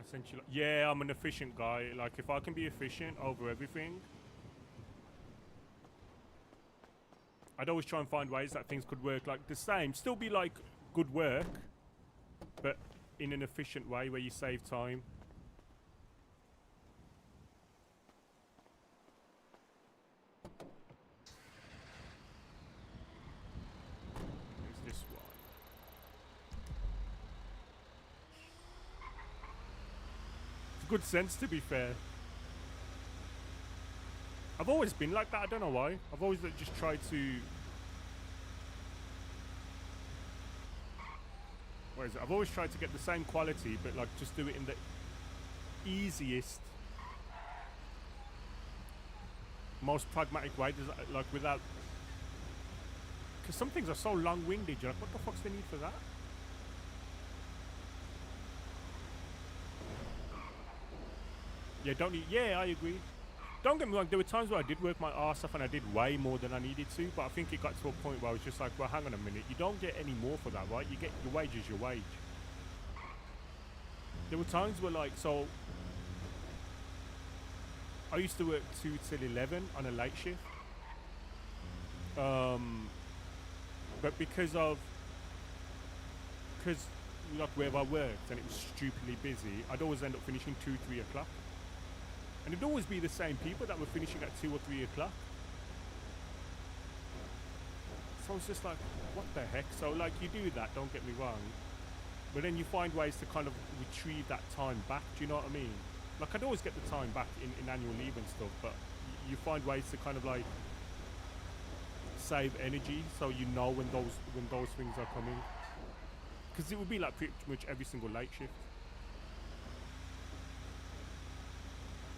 Essentially, yeah, I'm an efficient guy. Like, if I can be efficient over everything, I'd always try and find ways that things could work like the same. Still be like good work, but in an efficient way where you save time. There's this one. Good sense, to be fair. I've always been like that. I don't know why. I've always just tried to. What is it? I've always tried to get the same quality, but like just do it in the easiest most pragmatic way, does like without, because some things are so long-winded. You're like, what the fuck's the need for that? Yeah, don't need. Yeah, I agree. Don't get me wrong. There were times where I did work my arse off and I did way more than I needed to. But I think it got to a point where I was just like, well, hang on a minute. You don't get any more for that, right? You get your wage is your wage. There were times where like, so I used to work 2 till 11 on a late shift. But because like where I worked and it was stupidly busy, I'd always end up finishing 2, 3 o'clock. And it'd always be the same people that were finishing at 2 or 3 o'clock. So I was just like, what the heck? So like you do that, don't get me wrong. But then you find ways to kind of retrieve that time back, do you know what I mean? Like I'd always get the time back in annual leave and stuff, but you find ways to kind of like save energy so you know when those things are coming. Because it would be like pretty much every single late shift.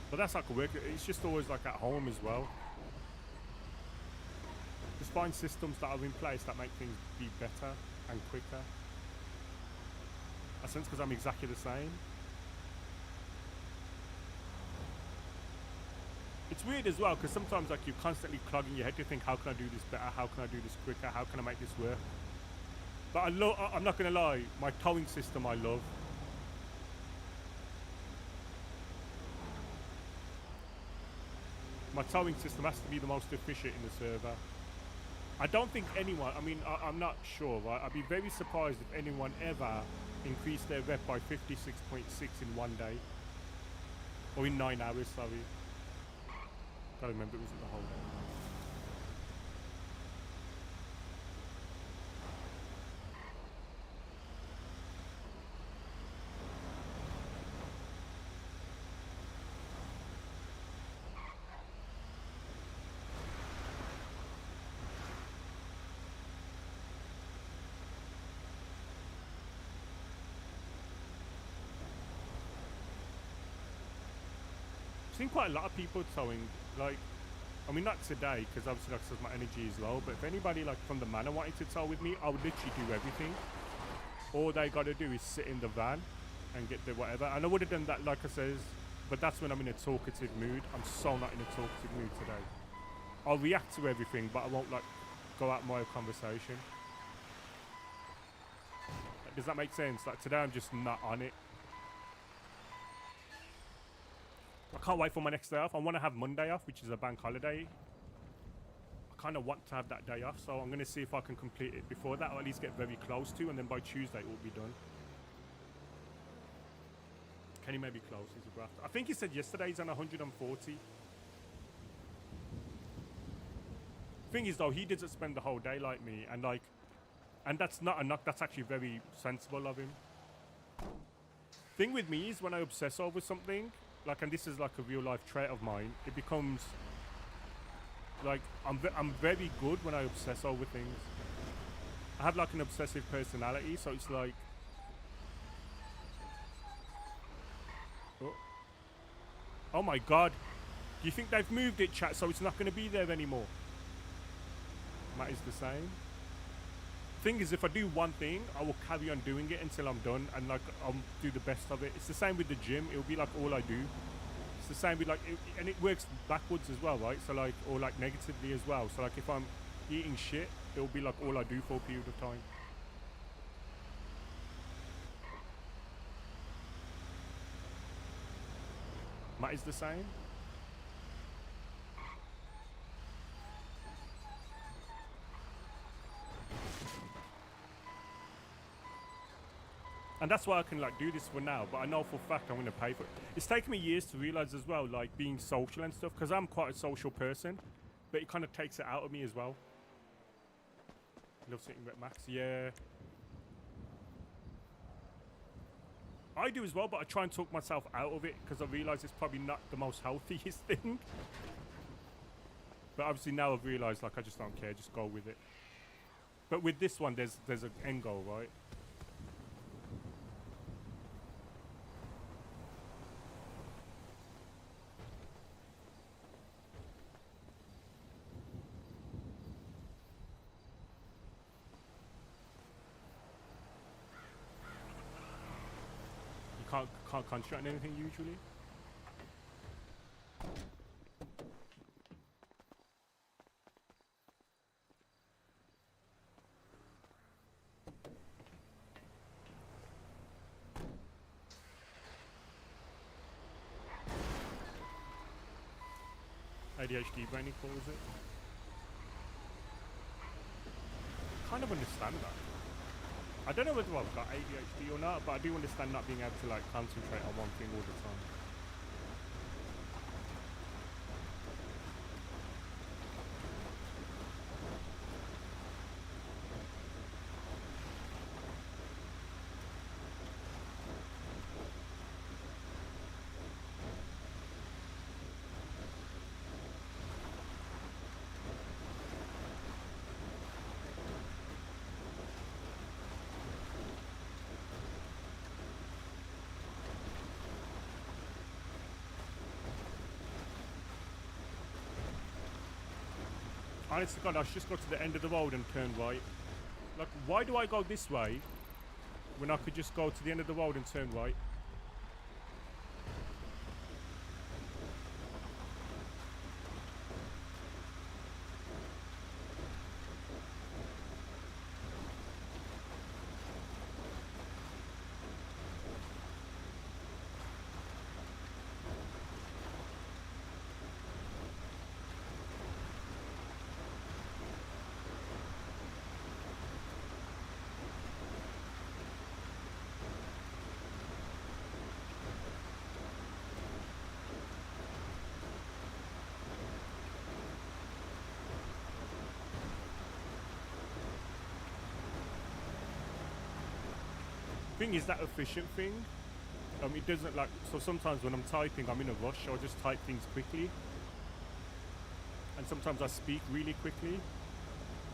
But that's like a work, it's just always like at home as well. Just find systems that are in place that make things be better and quicker. I sense because I'm exactly the same. It's weird as well because sometimes like you're constantly clogging your head to think, how can I do this better? How can I do this quicker? How can I make this work? But I'm not gonna lie, my towing system I love. My towing system has to be the most efficient in the server. I don't think anyone, I mean, I'm not sure, right? I'd be very surprised if anyone ever increased their rep by 56.6 in one day. Or in 9 hours, sorry. Gotta remember it wasn't the whole day. I've seen quite a lot of people towing, like, I mean not today because obviously like says my energy is low, but if anybody like from the Manor wanted to tow with me, I would literally do everything. All they gotta do is sit in the van and get the whatever. And I would have done that like I says, but that's when I'm in a talkative mood. I'm so not in a talkative mood today. I'll react to everything, but I won't like go out my conversation. Does that make sense? Like today I'm just not on it. I can't wait for my next day off. I want to have Monday off, which is a bank holiday. I kind of want to have that day off, so I'm going to see if I can complete it before that, or at least get very close to, and then by Tuesday it will be done. Can he maybe close? He's a grafter. I think he said yesterday he's on 140. Thing is though, he doesn't spend the whole day like me, and that's not a knock. That's actually very sensible of him. Thing with me is when I obsess over something, like, and this is like a real life trait of mine, it becomes like I'm very good when I obsess over things. I have like an obsessive personality, so it's like, oh my god, do you think they've moved it, chat, so it's not going to be there anymore? That is the same. Thing is, if I do one thing, I will carry on doing it until I'm done, and like I'll do the best of it. It's the same with the gym. It'll be like all I do. It's the same with like, and it works backwards as well, right? So like, or like negatively as well. So like if I'm eating shit, it'll be like all I do for a period of time. Matt is the same. And that's why I can like do this for now, but I know for a fact I'm going to pay for it. It's taken me years to realize as well, like being social and stuff, because I'm quite a social person, but it kind of takes it out of me as well. Love sitting at max, yeah. I do as well, but I try and talk myself out of it because I realize it's probably not the most healthiest thing. But obviously now I've realized like I just don't care, just go with it. But with this one, there's an end goal, right? can't concentrate on anything usually. ADHD brain, he calls it. Kind of understand that. I don't know whether I've got ADHD or not, but I do understand not being able to like concentrate on one thing all the time. Honest to God, I should just go to the end of the road and turn right. Like, why do I go this way when I could just go to the end of the road and turn right? Thing is, that efficient thing, it doesn't like, so sometimes when I'm typing I'm in a rush, so I just type things quickly, and sometimes I speak really quickly.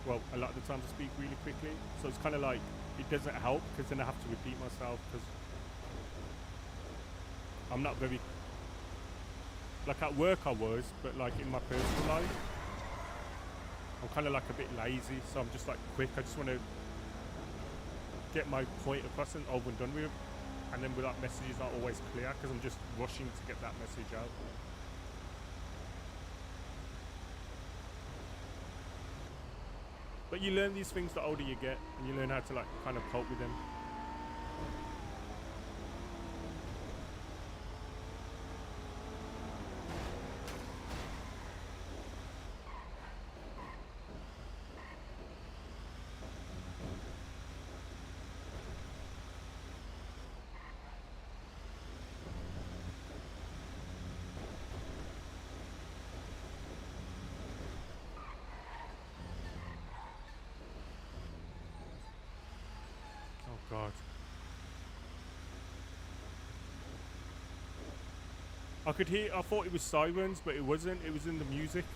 Well, a lot of the times I speak really quickly, so it's kind of like it doesn't help because then I have to repeat myself because I'm not very, like at work I was, but like in my personal life I'm kind of like a bit lazy, so I'm just like quick. I just want to get my point across and over and done with, and then without messages not always clear because I'm just rushing to get that message out. But you learn these things the older you get, and you learn how to like kind of cope with them. God. I could hear, I thought it was sirens, but it wasn't. It was in the music.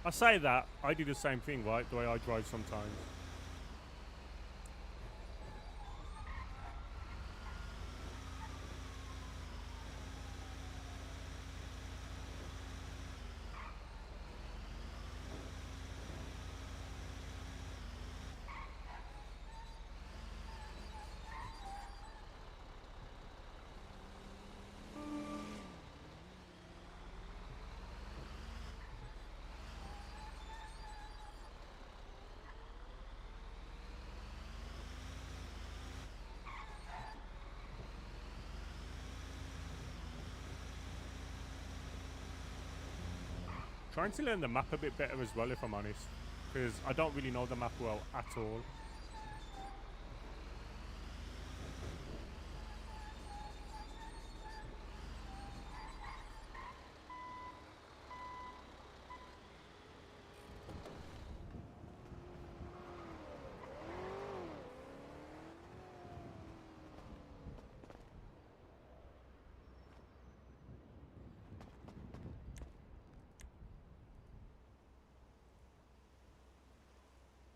I say that, I do the same thing, right? The way I drive sometimes. trying to learn the map a bit better as well, if I'm honest, because I don't really know the map well at all.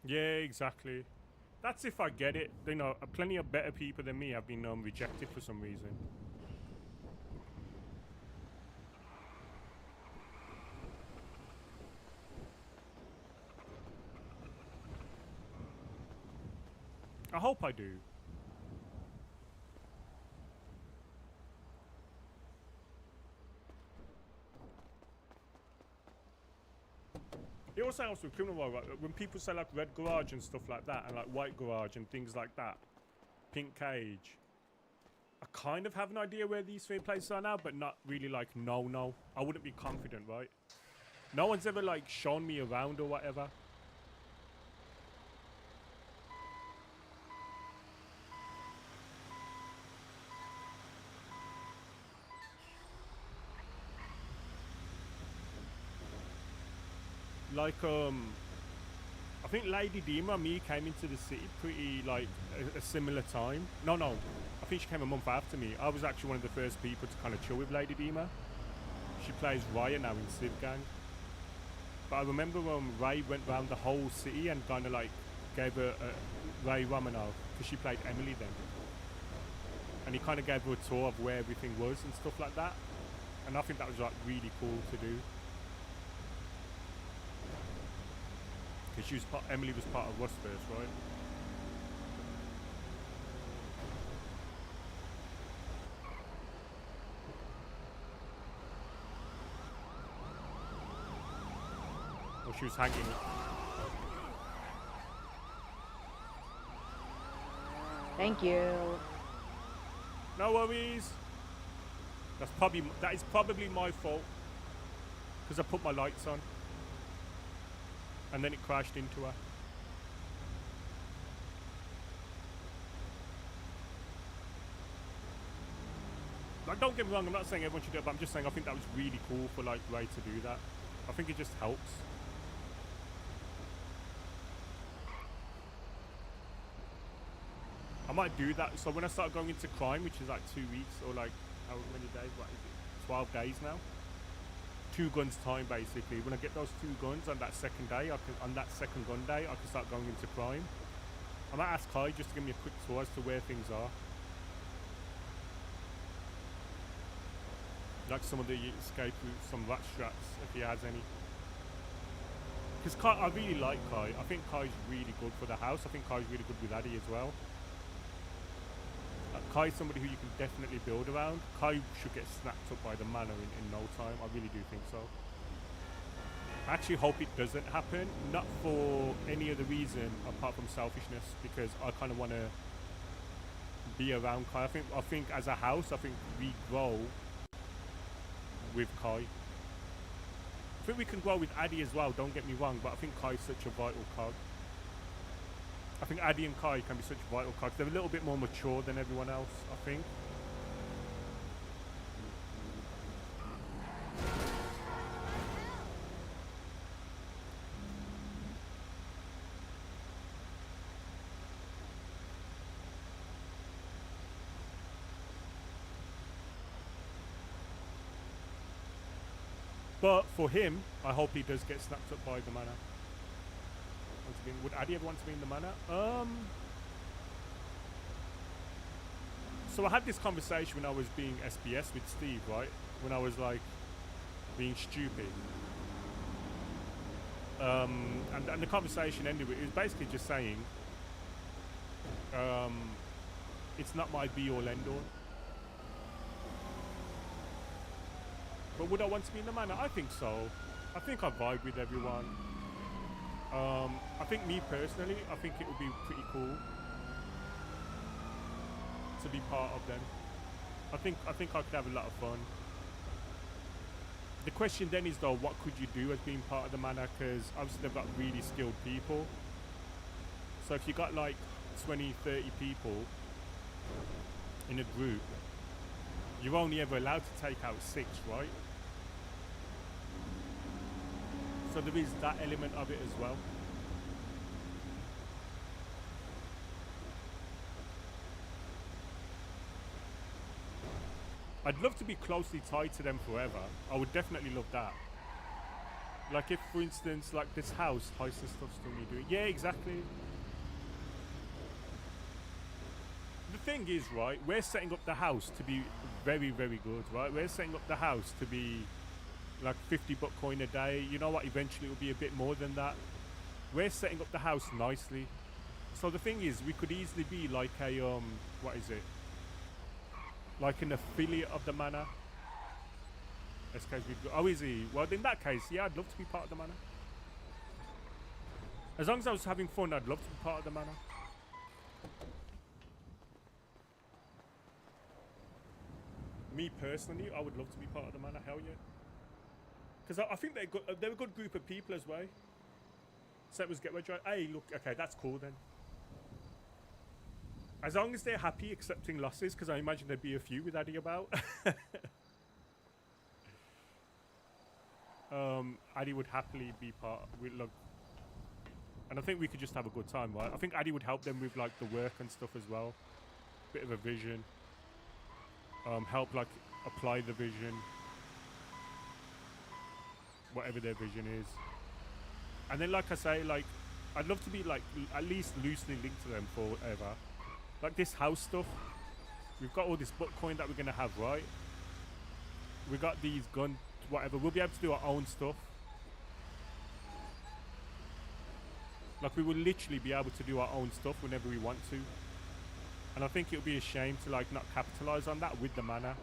Yeah, exactly. That's if I get it. You know, plenty of better people than me have been rejected for some reason. I hope I do. It also helps with criminal world, right? When people say like red garage and stuff like that, and like white garage and things like that, pink cage, I kind of have an idea where these three places are now, but not really like no. I wouldn't be confident, right? No one's ever like shown me around or whatever. Like I think Lady Dima and me came into the city pretty like a similar time. No, I think she came a month after me. I was actually one of the first people to kind of chill with Lady Dima. She plays Raya now in Civ Gang. But I remember when Ray went around the whole city and kind of like gave her Ray Romanov, because she played Emily then. And he kind of gave her a tour of where everything was and stuff like that. And I think that was like really cool to do. Because she was Emily was part of Rust first, right? Or she was hanging. Thank you. No worries. That is probably my fault. Because I put my lights on. And then it crashed into her. Like, don't get me wrong, I'm not saying everyone should do it, but I'm just saying I think that was really cool for like Ray to do that. I think it just helps. I might do that. So when I start going into crime, which is like 2 weeks or like how many days? What is it? 12 days now. 2 guns time basically. When I get those 2 guns on that second day, on that second gun day, I can start going into crime. I might ask Kai just to give me a quick tour as to where things are. Like some of the escape routes, some rat strats, if he has any. Because Kai, I really like Kai. I think Kai's really good for the house. I think Kai's really good with Adey as well. Kai's somebody who you can definitely build around. Kai should get snapped up by the Manor in no time. I really do think so. I actually hope it doesn't happen. Not for any other reason apart from selfishness, because I kind of want to be around Kai. I think as a house, I think we grow with Kai. I think we can grow with Adey as well, don't get me wrong, but I think Kai's such a vital cog. I think Adey and Kai can be such vital cogs. They're a little bit more mature than everyone else, I think. But for him, I hope he does get snapped up by the Manor. Would Adey ever want to be in the Manor? So I had this conversation when I was being SBS with Steve, right? When I was like being stupid. And the conversation ended with, it was basically just saying, it's not my be all end all. But would I want to be in the Manor? I think so. I think I vibe with everyone. I think me personally, I think it would be pretty cool to be part of them. I think I could have a lot of fun. The question then is though, what could you do as being part of the manor? Because obviously they've got really skilled people. So if you got like 20, 30 people in a group, you're only ever allowed to take out 6, right? So there is that element of it as well. I'd love to be closely tied to them forever. I would definitely love that. Like if, for instance, like this house, heist and stuff still need doing. Yeah, exactly. The thing is, right, we're setting up the house to be very, very good, right? We're setting up the house to be like 50 Bitcoin a day. You know what? Eventually it will be a bit more than that. We're setting up the house nicely. So the thing is, we could easily be like a, what is it? Like an affiliate of the manor. Oh, is he? Well, in that case, yeah, I'd love to be part of the manor. As long as I was having fun, I'd love to be part of the manor. Me personally, I would love to be part of the manor. Hell yeah. Because I think they're a good group of people as well. Settlers get right. Hey, look, okay, that's cool then. As long as they're happy accepting losses, because I imagine there'd be a few with Adey about. Adey would happily be part. Look, and I think we could just have a good time, right? I think Adey would help them with like the work and stuff as well. Bit of a vision. Help like apply the vision, whatever their vision is. And then, like I say, like I'd love to be like at least loosely linked to them forever. Like this house stuff, we've got all this Bitcoin that we're gonna have, right? We got these guns, whatever. We'll be able to do our own stuff. Like we will literally be able to do our own stuff whenever we want to. And I think it would be a shame to like not capitalize on that with the manor.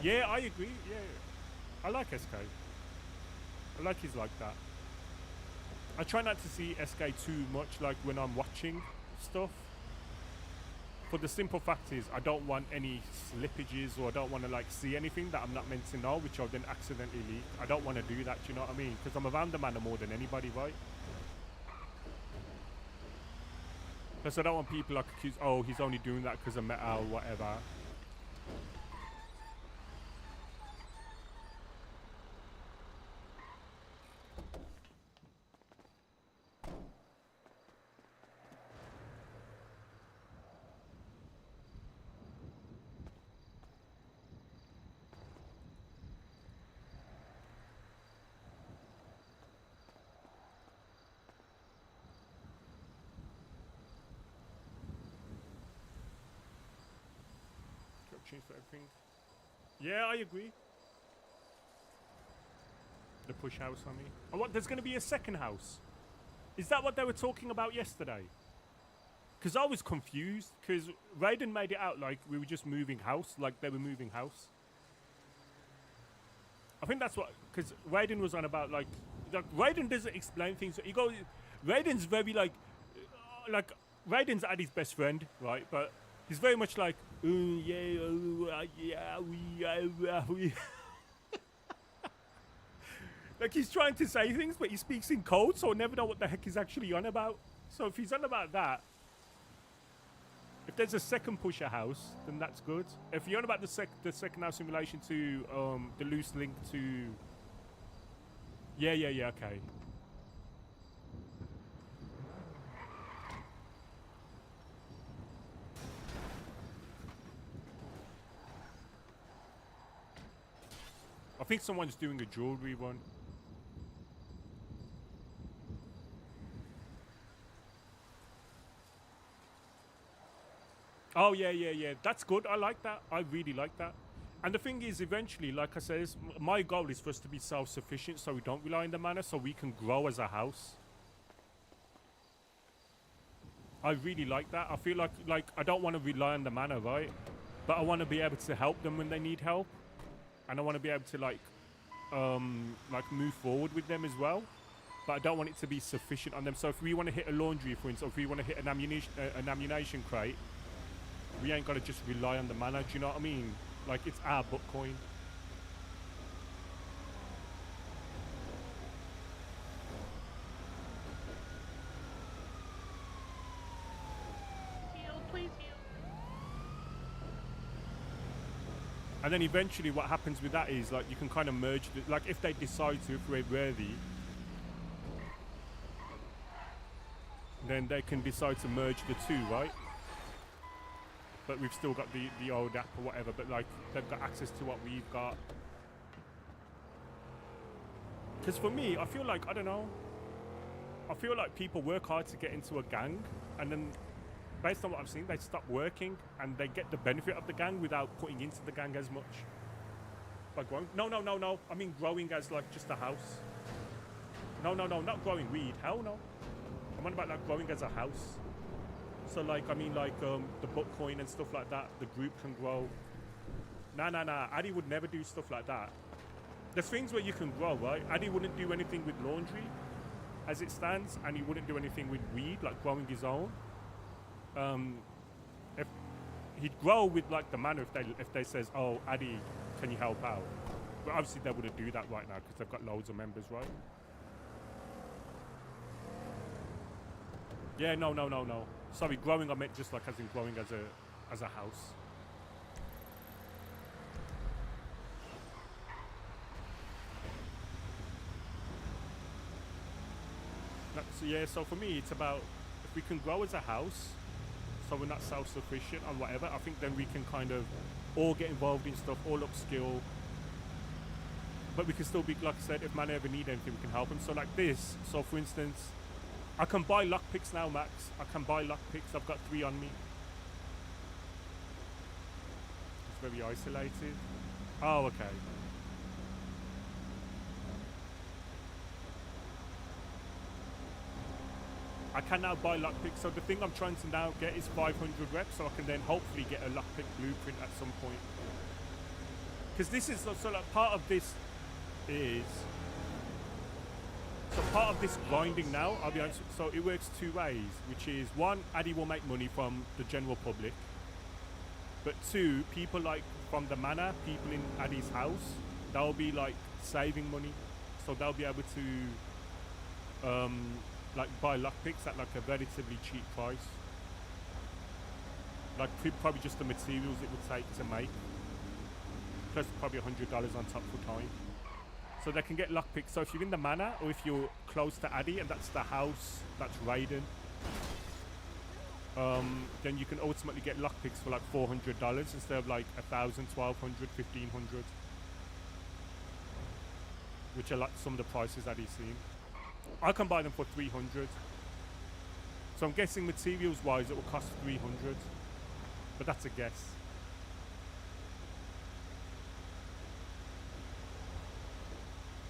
Yeah, I agree. Yeah, I like SK. I like he's like that. I try not to see SK too much like when I'm watching stuff. For the simple fact is I don't want any slippages, or I don't want to like see anything that I'm not meant to know, which I'll then accidentally leak. I don't want to do that, you know what I mean? Because I'm around the manor more than anybody, right? Plus I don't want people like accused, oh, he's only doing that because of meta or whatever. Change for everything. Yeah, I agree. The push house on me. Oh, what? There's going to be a second house? Is that what they were talking about yesterday? Because I was confused. Because Raiden made it out like we were just moving house. Like they were moving house. I think that's what... Because Raiden was on about like... Raiden doesn't explain things. He goes... Raiden's very like... Raiden's Adey's best friend, right? But he's very much like... Like he's trying to say things, but he speaks in code, so I never know what the heck he's actually on about. So if he's on about that, if there's a second pusher house, then that's good. If you're on about the second house in relation to the loose link to, yeah, okay. I think someone's doing a jewelry one. Oh, yeah. That's good. I like that. I really like that. And the thing is, eventually, like I said, my goal is for us to be self-sufficient so we don't rely on the manor, so we can grow as a house. I really like that. I feel like I don't want to rely on the manor, right? But I want to be able to help them when they need help. And I want to be able to like move forward with them as well, but I don't want it to be sufficient on them. So if we want to hit a laundry, for instance, or if we want to hit an ammunition crate, we ain't gotta just rely on the mana. Do you know what I mean? Like, it's our book coin. Heal, please heal. And then eventually what happens with that is, like, you can kind of merge, like, if they decide to, if we're worthy, then they can decide to merge the two, right? But we've still got the old app or whatever, but, like, they've got access to what we've got. Because for me, I feel like, I don't know, I feel like people work hard to get into a gang, and then based on what I've seen, they stop working and they get the benefit of the gang without putting into the gang as much. By growing? No. I mean growing as like just a house. No, not growing weed. Hell no. I'm on about like growing as a house. So like, I mean like the book coin and stuff like that, the group can grow. Nah. Adey would never do stuff like that. There's things where you can grow, right? Adey wouldn't do anything with laundry as it stands, and he wouldn't do anything with weed, like growing his own. If he'd grow with like the Manor if they says, oh, Adey, can you help out? But obviously they wouldn't do that right now because they've got loads of members, right? Yeah, no. Sorry, growing I meant just like as in growing as a house. So yeah, so for me it's about if we can grow as a house, so we're not self-sufficient or whatever, I think then we can kind of all get involved in stuff, all upskill. But we can still be, like I said, if man ever need anything, we can help them. So like this, so for instance, I can buy lockpicks now, Max. I can buy lockpicks. I've got 3 on me. It's very isolated. Oh, okay. I can now buy lockpicks. So the thing I'm trying to now get is 500 reps, so I can then hopefully get a lockpick blueprint at some point. Because this is so like part of this is. So part of this grinding now, I'll be honest, so it works 2 ways, which is 1, Adey will make money from the general public, but 2, people like from the Manor, people in Adey's house, they'll be like saving money, so they'll be able to like buy lockpicks at like a relatively cheap price, like probably just the materials it would take to make, plus probably $100 on top for time. So they can get lockpicks. So if you're in the Manor, or if you're close to Adey, and that's the house that's raiding, then you can ultimately get lockpicks for like $400 instead of like $1,000, $1,200, $1,500, which are like some of the prices Adey's seen. I can buy them for $300. So I'm guessing materials-wise, it will cost $300, but that's a guess.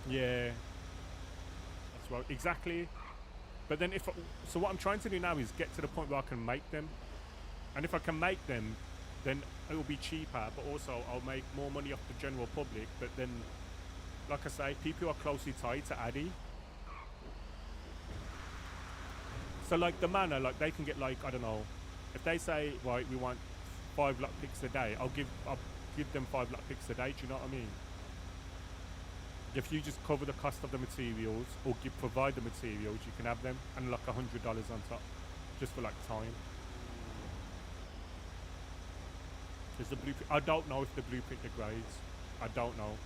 Yeah, that's right, exactly. But then so what I'm trying to do now is get to the point where I can make them, and if I can make them, then it will be cheaper, but also I'll make more money off the general public. But then, like I say, people who are closely tied to Adey, so like the Manor, like they can get like, I don't know, if they say, right, we want 5 lockpicks a day, I'll give them 5 lockpicks a day. Do you know what I mean? If you just cover the cost of the materials or provide the materials, you can have them, and like $100 on top, just for like time. Is the blueprint? I don't know if the blueprint degrades. I don't know.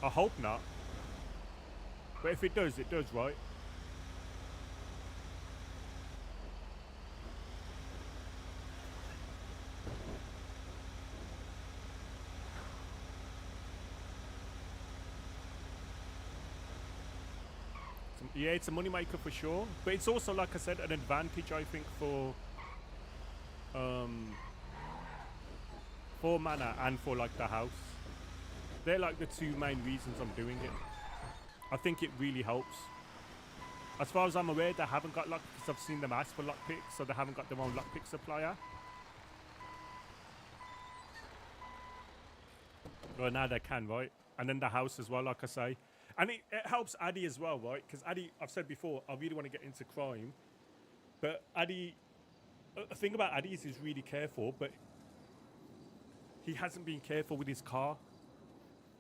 I hope not. But if it does, right? Yeah, it's a money maker for sure, but it's also, like I said, an advantage I think for Manor and for like the house. They're like the 2 main reasons I'm doing it. I think it really helps. As far as I'm aware, they haven't got because I've seen them ask for lockpicks, so they haven't got their own lockpick supplier. Well, now they can, right? And then the house as well, like I say. And it helps Adey as well, right? Because Adey, I've said before, I really want to get into crime. But Adey, the thing about Adey is he's really careful, but he hasn't been careful with his car.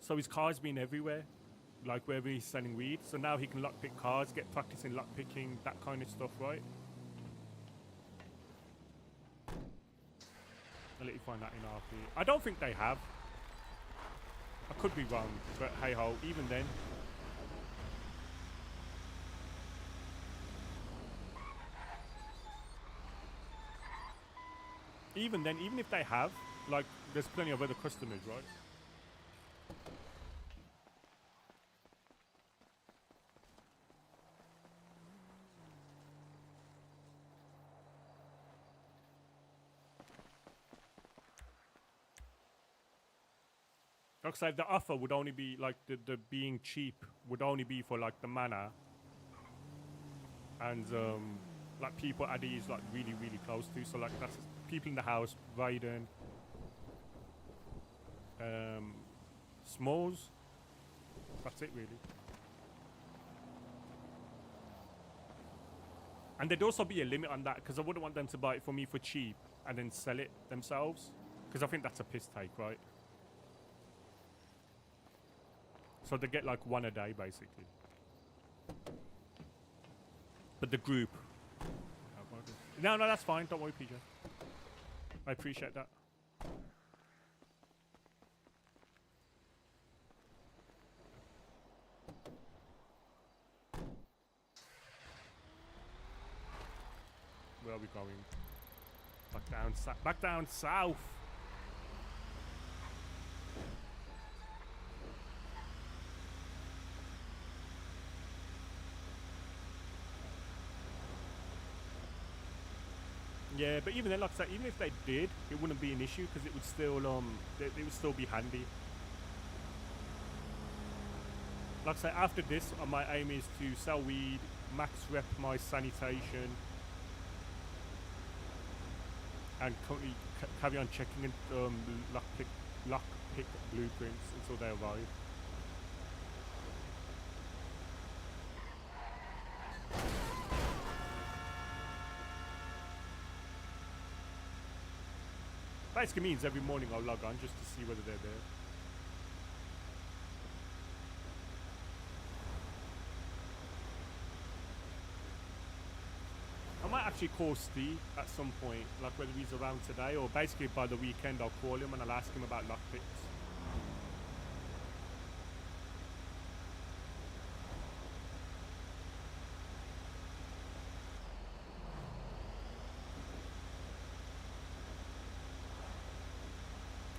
So his car's been everywhere, like wherever he's selling weed. So now he can lockpick cars, get practice in lockpicking, that kind of stuff, right? I'll let you find that in RP. I don't think they have. I could be wrong, but hey ho, even then. Even then, even if they have, like, there's plenty of other customers, right? Like I said, the offer would only be, like, the being cheap would only be for, like, the Manor. And, like, people Adey is, like, really, really close to. So, like, that's people in the house, Raiden, Smalls. That's it, really. And there'd also be a limit on that, because I wouldn't want them to buy it for me for cheap and then sell it themselves. Because I think that's a piss take, right? So they get like one a day, basically. But the group... No, that's fine. Don't worry, PJ. I appreciate that. Where are we going? Back down south. Yeah, but even then, like I said, even if they did, it wouldn't be an issue because it would still it would still be handy. Like I say, after this, my aim is to sell weed, max rep my sanitation, and carry on checking lockpick blueprints until they arrive. Basically means every morning I'll log on just to see whether they're there. I might actually call Steve at some point, like whether he's around today or basically by the weekend I'll call him and I'll ask him about lockpicks.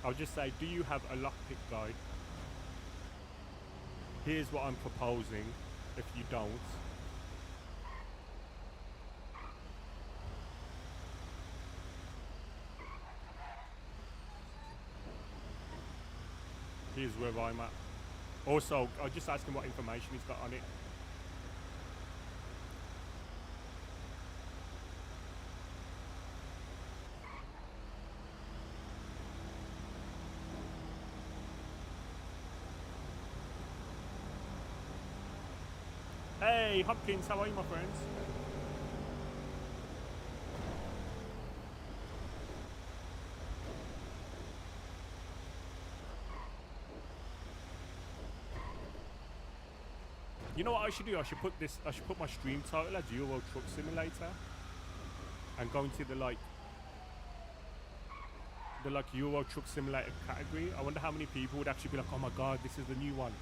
I'll just say, do you have a lockpick guide? Here's what I'm proposing if you don't. Here's where I'm at. Also, I'll just ask him what information he's got on it. Hey, Hopkins, how are you, my friends? You know what I should do? I should put my stream title as Euro Truck Simulator and go into the Euro Truck Simulator category. I wonder how many people would actually be like, oh my god, this is the new one.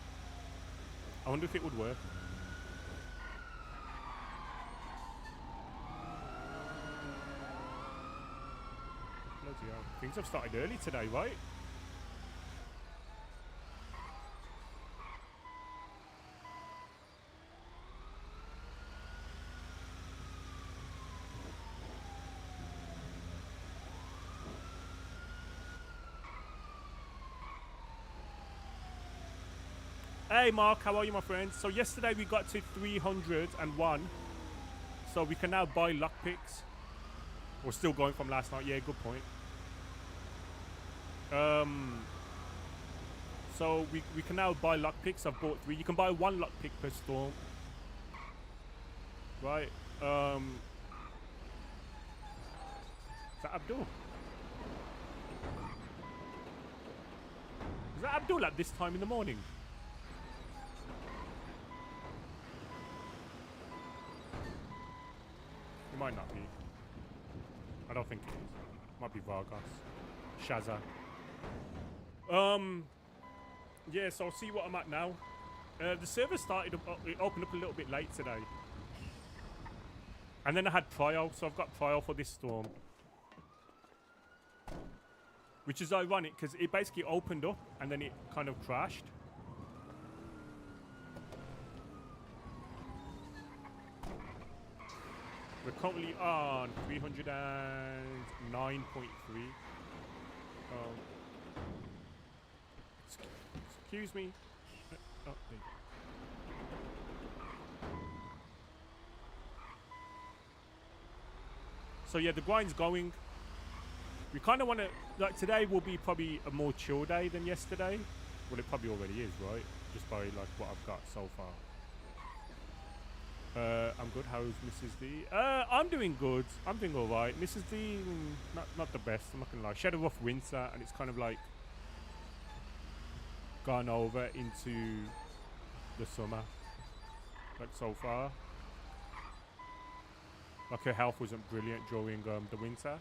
I wonder if it would work. Bloody hell. Things have started early today, right? Hey Mark, how are you, my friend? So yesterday we got to 301, so we can now buy lockpicks. We're still going from last night. Yeah, good point. So we can now buy lockpicks. I've bought 3. You can buy 1 lockpick per storm. Right. Is that Abdul? Is that Abdul at this time in the morning? It might not be. I don't think it is. Might be Vargas. Shazza. Yeah, so I'll see what I'm at now. The server started it opened up a little bit late today. And then I had trial, so I've got trial for this storm. Which is ironic, because it basically opened up and then it kind of crashed. We're currently on 309.3. Excuse me. Oh, there you go. So yeah, the grind's going. We kind of want to, like, today will be probably a more chill day than yesterday. Well, it probably already is, right? Just by like what I've got so far. I'm good. How's Mrs. D? I'm doing good. I'm doing all right. Mrs. D, not the best. I'm not gonna lie. She had a rough winter, and it's kind of like gone over into the summer, like so far. Like her health wasn't brilliant during the winter,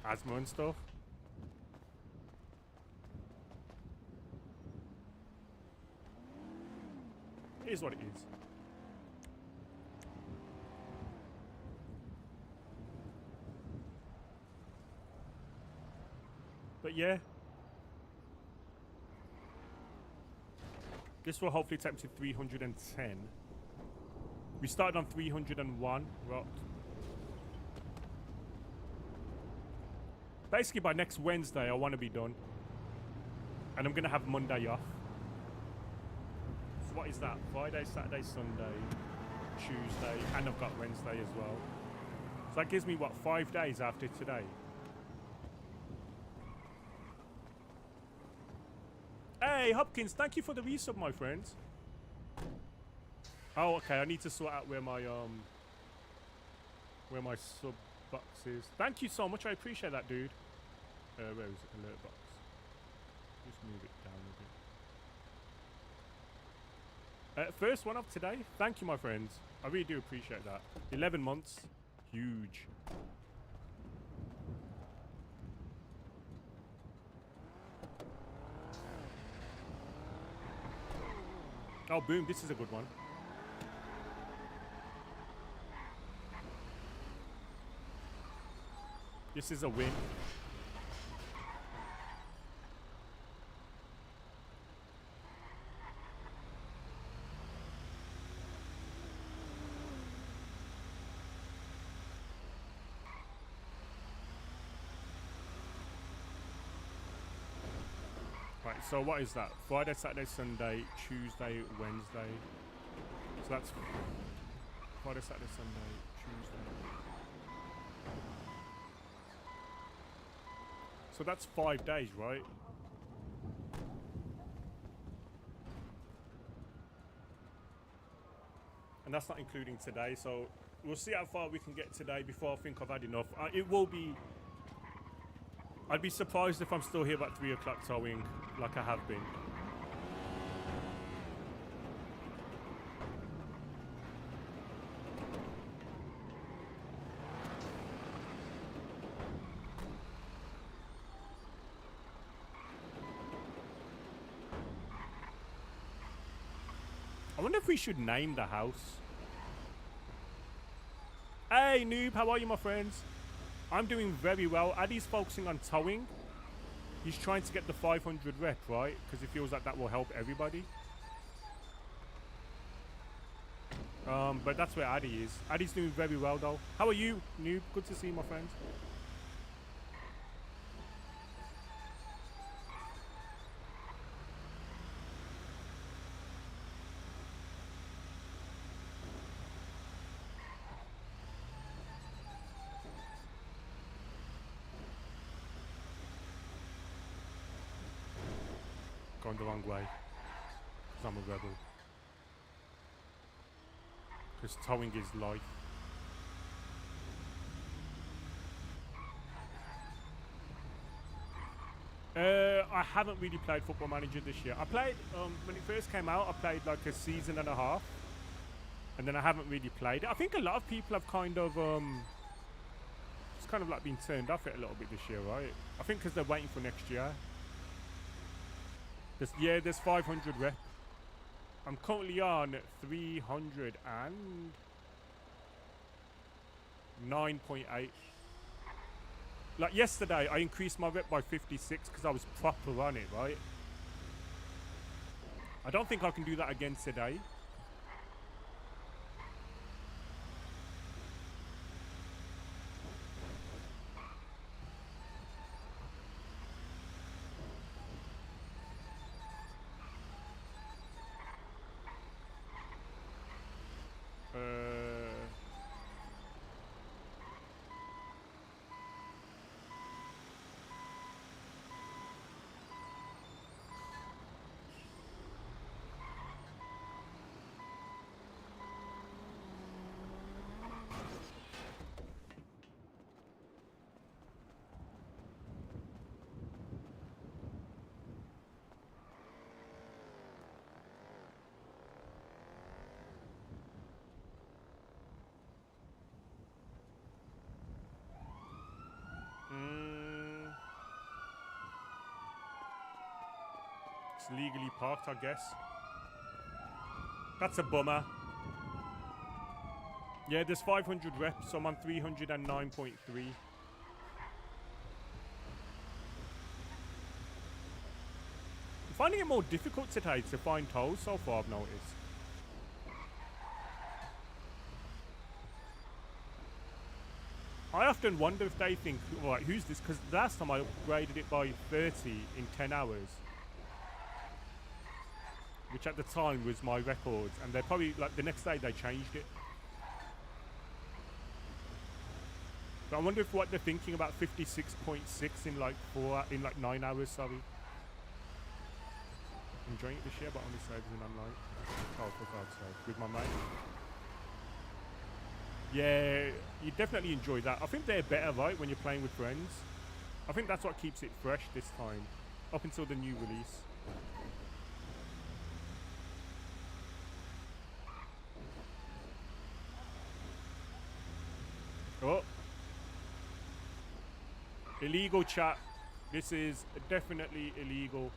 asthma and stuff. It is what it is. But yeah, this will hopefully take me to 310. We started on 301. Rocked. Basically, by next Wednesday, I want to be done. And I'm going to have Monday off. So what is that? Friday, Saturday, Sunday, Tuesday, and I've got Wednesday as well. So that gives me, what, 5 days after today? Hey, Hopkins, thank you for the resub, my friends. Oh, okay, I need to sort out where my sub box is. Thank you so much, I appreciate that, dude. Where is it? Alert box. Just move it down a bit. First one of today. Thank you, my friends. I really do appreciate that. 11 months. Huge. Oh, boom. This is a good one. This is a win. Right, so what is that? Friday, Saturday, Sunday, Tuesday, Wednesday. So that's Friday, Saturday, Sunday, Tuesday. So that's 5 days, right? And that's not including today, so we'll see how far we can get today before I think I've had enough. It will be... I'd be surprised if I'm still here about 3 o'clock towing like I have been. I wonder if we should name the house. Hey, Noob, how are you, my friends? I'm doing very well. Addy's focusing on towing. He's trying to get the 500 rep, right? Because he feels like that will help everybody. But that's where Adey is. Addy's doing very well, though. How are you, Noob? Good to see you, my friend. going the wrong way. Because I'm a rebel. Because towing is life. I haven't really played Football Manager this year. I played, when it first came out, I played like a season and a half. And then I haven't really played it. I think a lot of people have kind of, it's kind of like been turned off it a little bit this year, right? I think because they're waiting for next year. There's 500 rep. I'm currently on 309.8. Like yesterday, I increased my rep by 56 because I was proper on it, right? I don't think I can do that again today. It's legally parked, I guess. That's a bummer. Yeah, there's 500 reps, so I'm on 309.3. I'm finding it more difficult today to find tolls so far, I've noticed. I often wonder if they think, right, who's this? Because last time I upgraded it by 30 in 10 hours. Which at the time was my record. And they're probably, like, the next day they changed it. But I wonder if what they're thinking about 56.6 in like 9 hours, sorry. Enjoying it this year, but only saves in online. Oh, for God's sake. With my mate. Yeah, you definitely enjoy that. I think they're better, right, when you're playing with friends. I think that's what keeps it fresh this time. Up until the new release. Oh. Illegal chat. This is definitely illegal.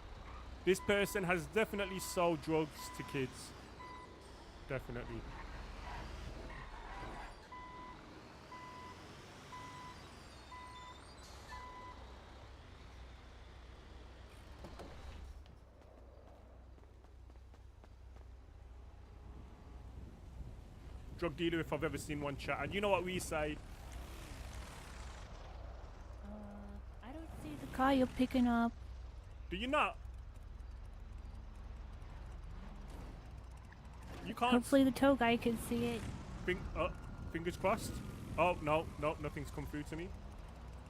This person has definitely sold drugs to kids. Definitely. Drug dealer if I've ever seen one, chat. And you know what we say? I don't see the car you're picking up. Do you not? You can't. Hopefully the tow guy can see it. Fingers crossed. Oh, no, nothing's come through to me.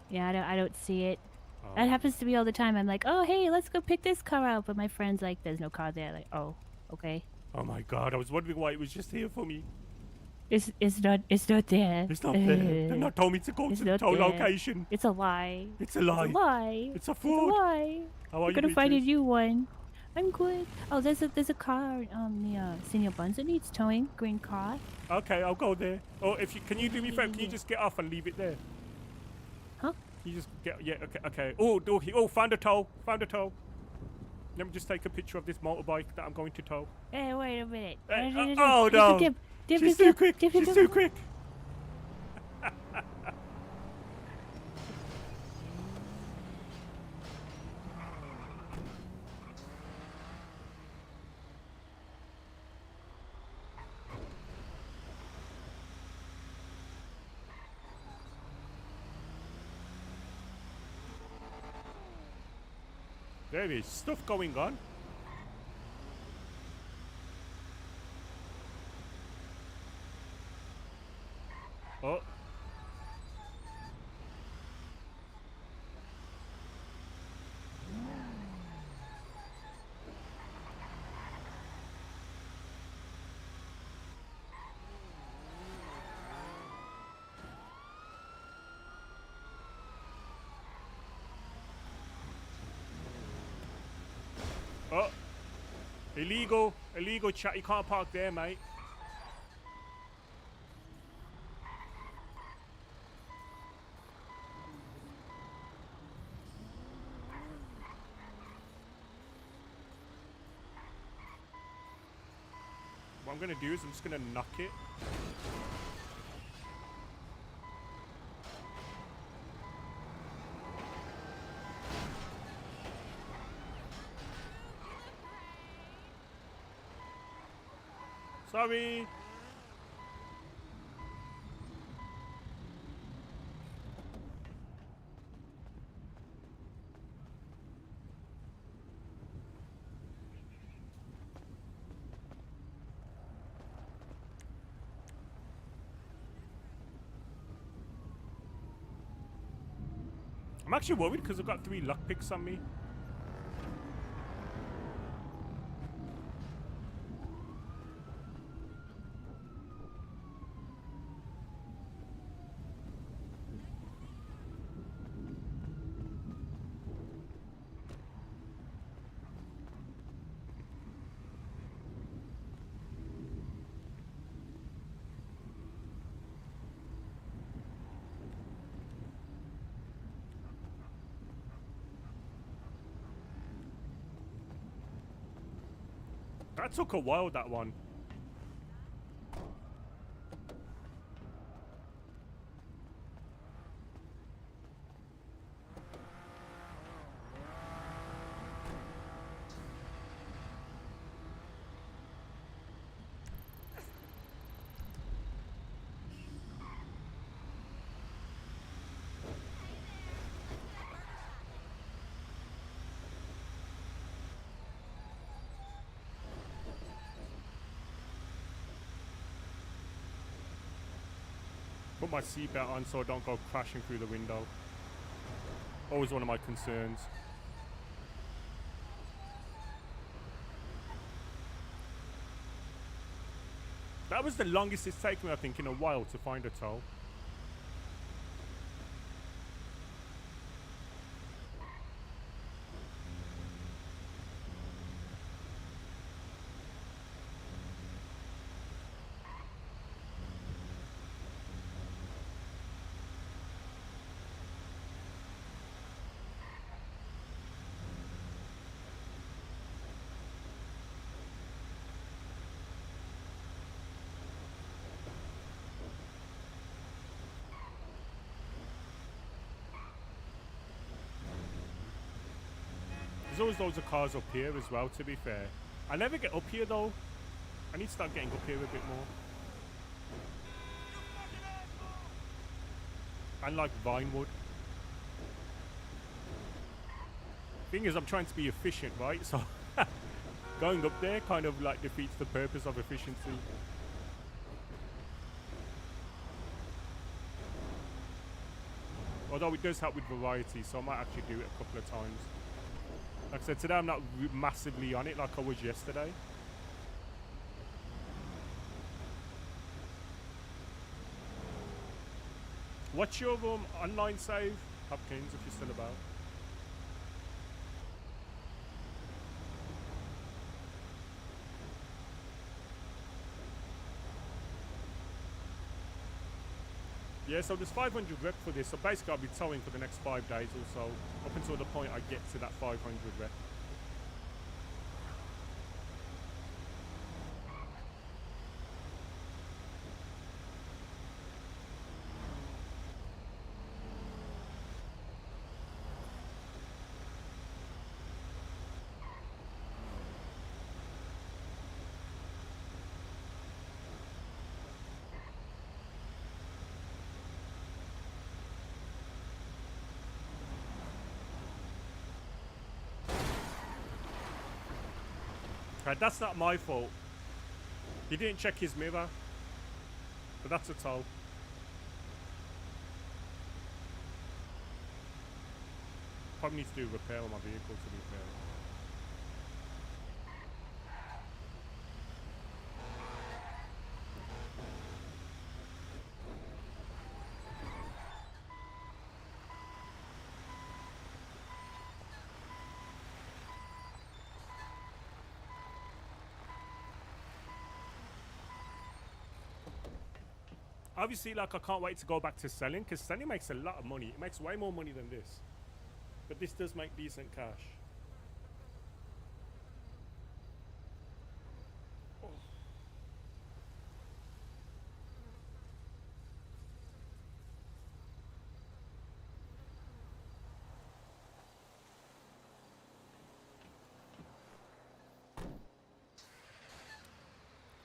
Yeah, I don't see it. Oh. That happens to me all the time. I'm like, oh, hey, let's go pick this car up. But my friend's like, there's no car there. Like, oh, okay. Oh my God, I was wondering why it was just here for me. It's not there. It's not there. They're not told me to go to the tow location. It's a lie. It's a lie. It's a lie. It's a fraud. It's a lie. How are We're you, gonna find a bitches? new one. I'm good. Oh, there's a car near Senior Buns that needs towing. Green car. Okay, I'll go there. Oh, can you do me a favor? Can you just get off and leave it there? Huh? Can you just get? Yeah. Okay. Oh, found a tow. Found a tow. Let me just take a picture of this motorbike that I'm going to tow. Hey, wait a minute. Oh no! She's too quick. She's too quick. There is stuff going on. Oh. Oh, illegal chat. You can't park there, mate. What I'm gonna do is I'm just gonna knock it. Sorry. I'm actually worried because I've got 3 lockpicks on me. That took a while, that one. Put my seatbelt on so I don't go crashing through the window. Always one of my concerns. That was the longest it's taken me, I think, in a while to find a tow. There's always loads of cars up here as well, to be fair. I never get up here though. I need to start getting up here a bit more. And like Vinewood. Thing is, I'm trying to be efficient, right? So going up there kind of like defeats the purpose of efficiency. Although it does help with variety, so I might actually do it a couple of times. Like I said, today I'm not massively on it like I was yesterday. What's your online save, Hopkins, if you're still about? Yeah, so there's 500 rep for this, so basically I'll be towing for the next 5 days or so, up until the point I get to that 500 rep. Right, that's not my fault. He didn't check his mirror. But that's a toll. Probably need to do a repair on my vehicle, to be fair. Obviously, like, I can't wait to go back to selling, because selling makes a lot of money. It makes way more money than this. But this does make decent cash. Oh.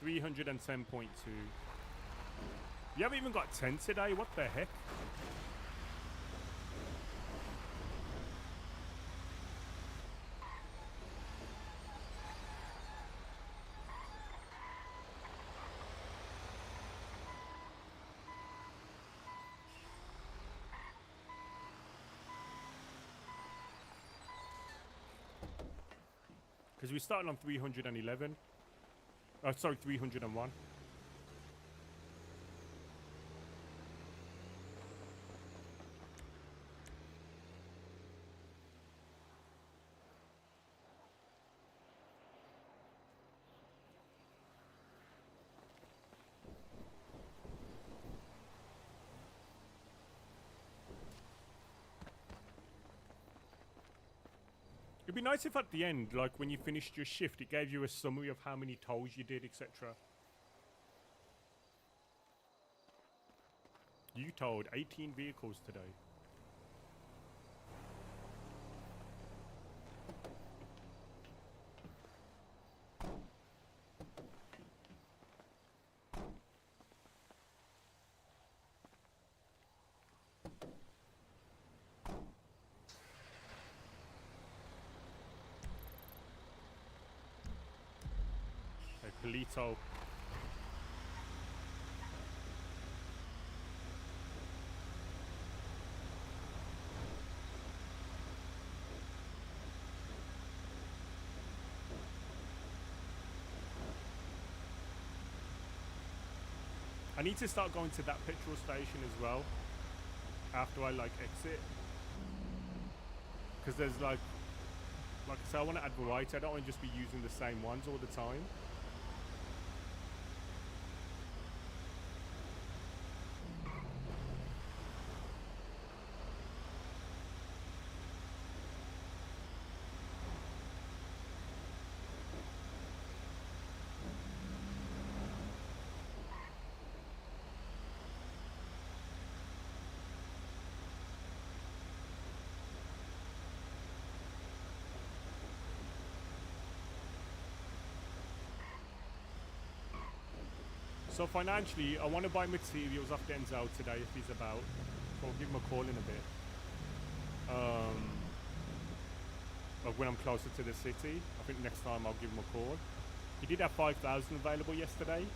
$310.2. You haven't even got 10 today. What the heck? Because we started on 311. Oh, sorry, 301. It'd be nice if at the end, like when you finished your shift, it gave you a summary of how many tolls you did, etc. You towed 18 vehicles today. Polito. I need to start going to that petrol station as well after I like exit, because there's like I said, I want to add variety. I don't want to just be using the same ones all the time. So financially, I want to buy materials off Denzel today if he's about. So I'll give him a call in a bit. Of when I'm closer to the city. I think next time I'll give him a call. He did have 5,000 available yesterday,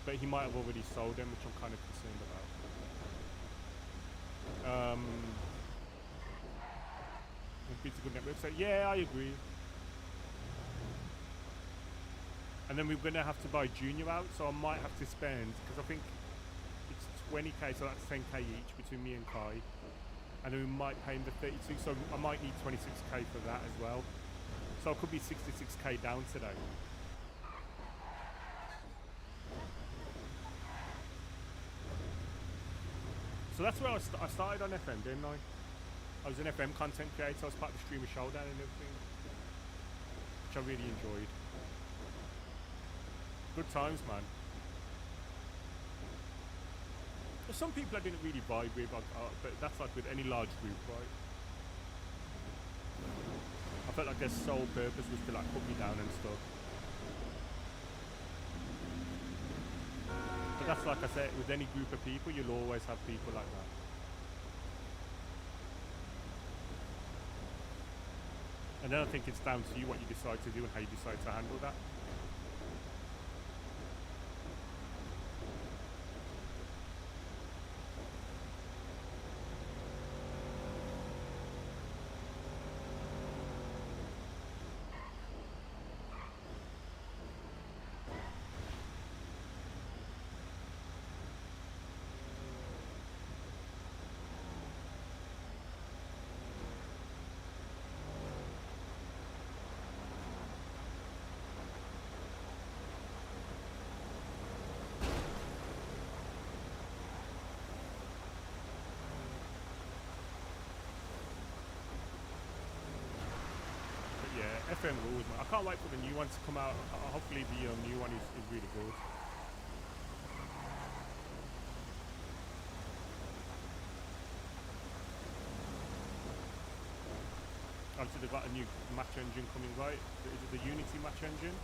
but he might have already sold them, which I'm kind of concerned about. It's a good network. So yeah, I agree. And then we're going to have to buy Junior out, so I might have to spend, because I think it's 20k, so that's 10k each between me and Kai. And then we might pay him the 32, so I might need 26k for that as well. So it could be 66k down today. So that's where I started on FM, didn't I? I was an FM content creator, I was part of the Streamer Showdown and everything, which I really enjoyed. Good times, man. There's some people I didn't really vibe with, but that's like with any large group, right? I felt like their sole purpose was to like put me down and stuff. But that's like I said, with any group of people, you'll always have people like that. And then I think it's down to you what you decide to do and how you decide to handle that. FM rules, man. I can't wait for the new one to come out. Hopefully the new one is really good. Obviously they've got a new match engine coming, right? Is it the Unity match engine?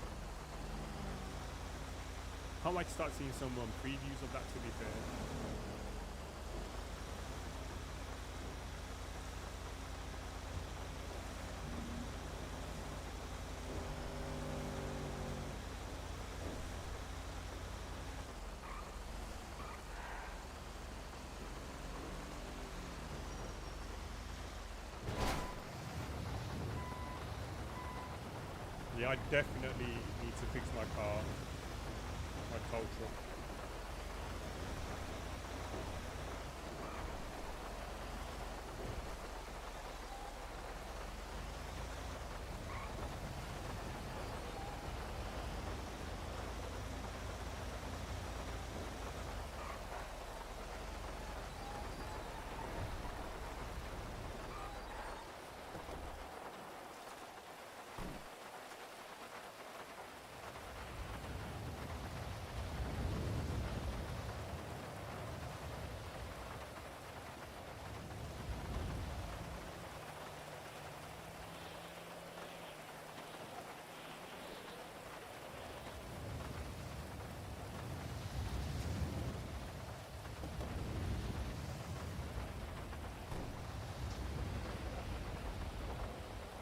Can't wait to start seeing some previews of that, to be fair. Yeah, I definitely need to fix my car, my tow truck.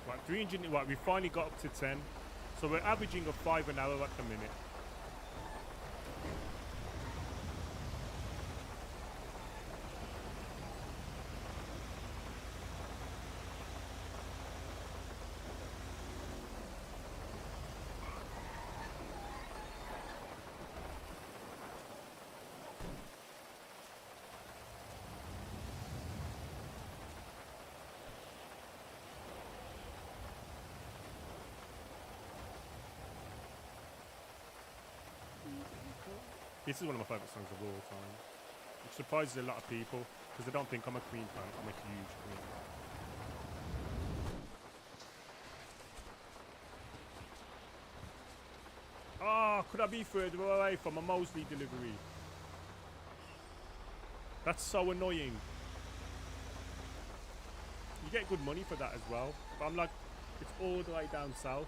Right, 300, right, we finally got up to 10. So we're averaging a 5 an hour at the minute. This is one of my favourite songs of all time. Which surprises a lot of people because they don't think I'm a Queen fan. I'm a huge Queen fan. Oh, could I be further away from a Mosley delivery? That's so annoying. You get good money for that as well. But I'm like, it's all the way down south.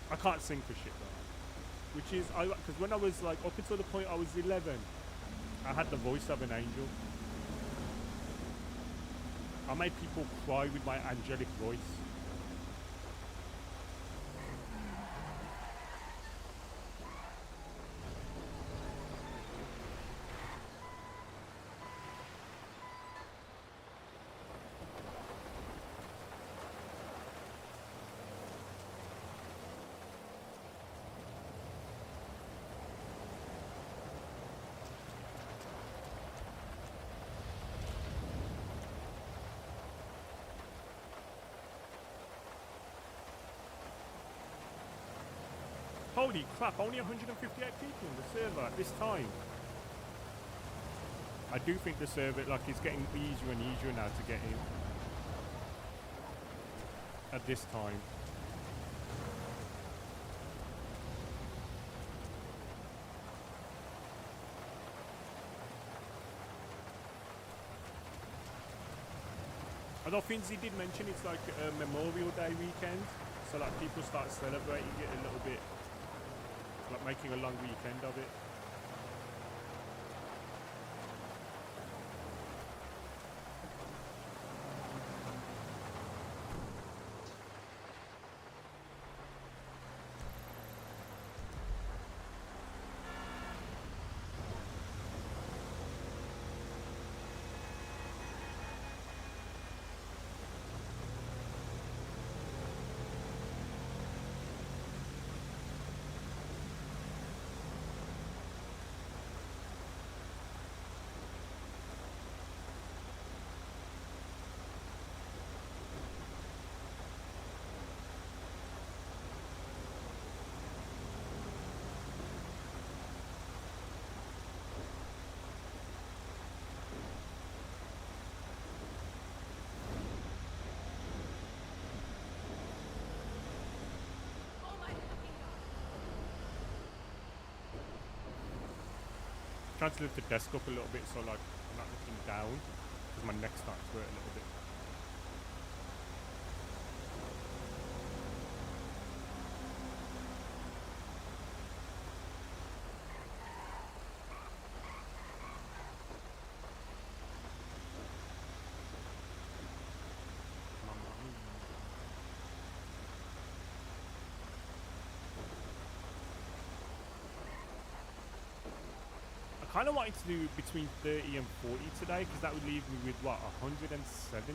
I can't sing for shit though. Which is, because when I was like, up until the point I was 11, I had the voice of an angel. I made people cry with my angelic voice. Holy crap, only 158 people in the server at this time. I do think the server, like, it's getting easier and easier now to get in. At this time. I know Finzi did mention it's like a Memorial Day weekend. So like people start celebrating it a little bit. Like making a long weekend of it. trying to lift the desk up a little bit so like I'm not looking down because my neck starts to hurt a little bit. I kind of wanted to do between 30 and 40 today because that would leave me with what, 170?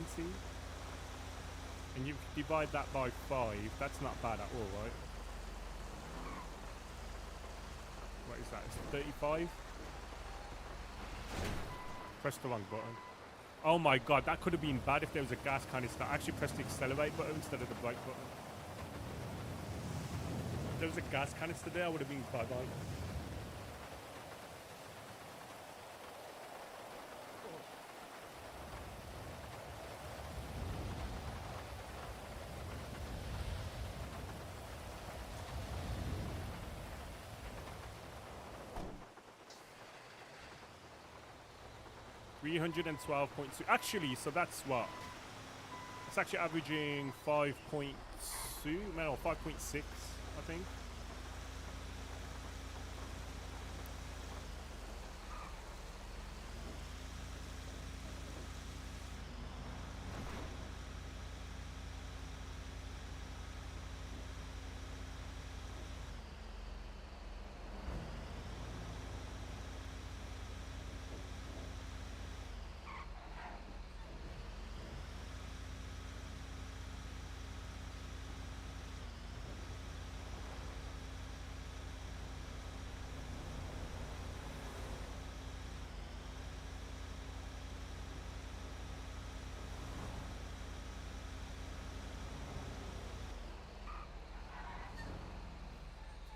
And you divide that by 5, that's not bad at all, right? What is that? It's 35? Press the wrong button. Oh my god, that could have been bad if there was a gas canister. I actually pressed the accelerate button instead of the brake button. If there was a gas canister there, I would have been bye-bye. $312.2. Actually, so that's what? It's actually averaging 5.2, no, 5.6, I think.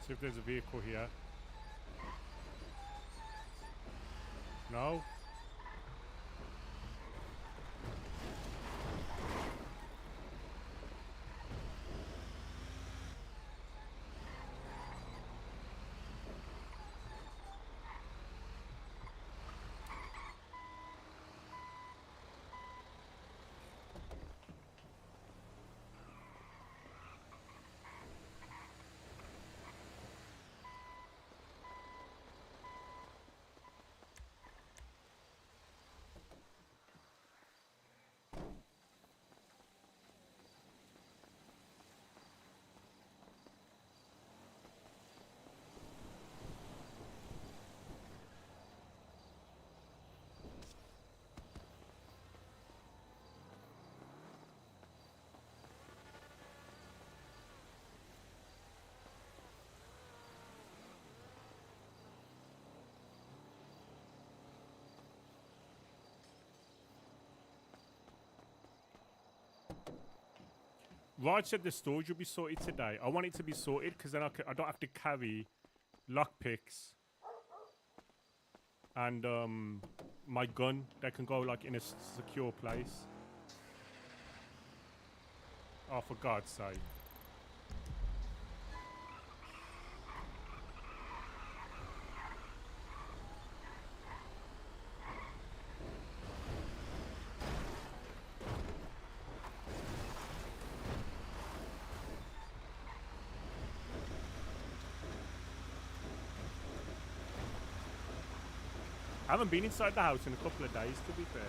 See if there's a vehicle here. No? Raj said the storage will be sorted today. I want it to be sorted because then I don't have to carry lockpicks and my gun that can go like in a secure place. Oh, for God's sake. I haven't been inside the house in a couple of days, to be fair.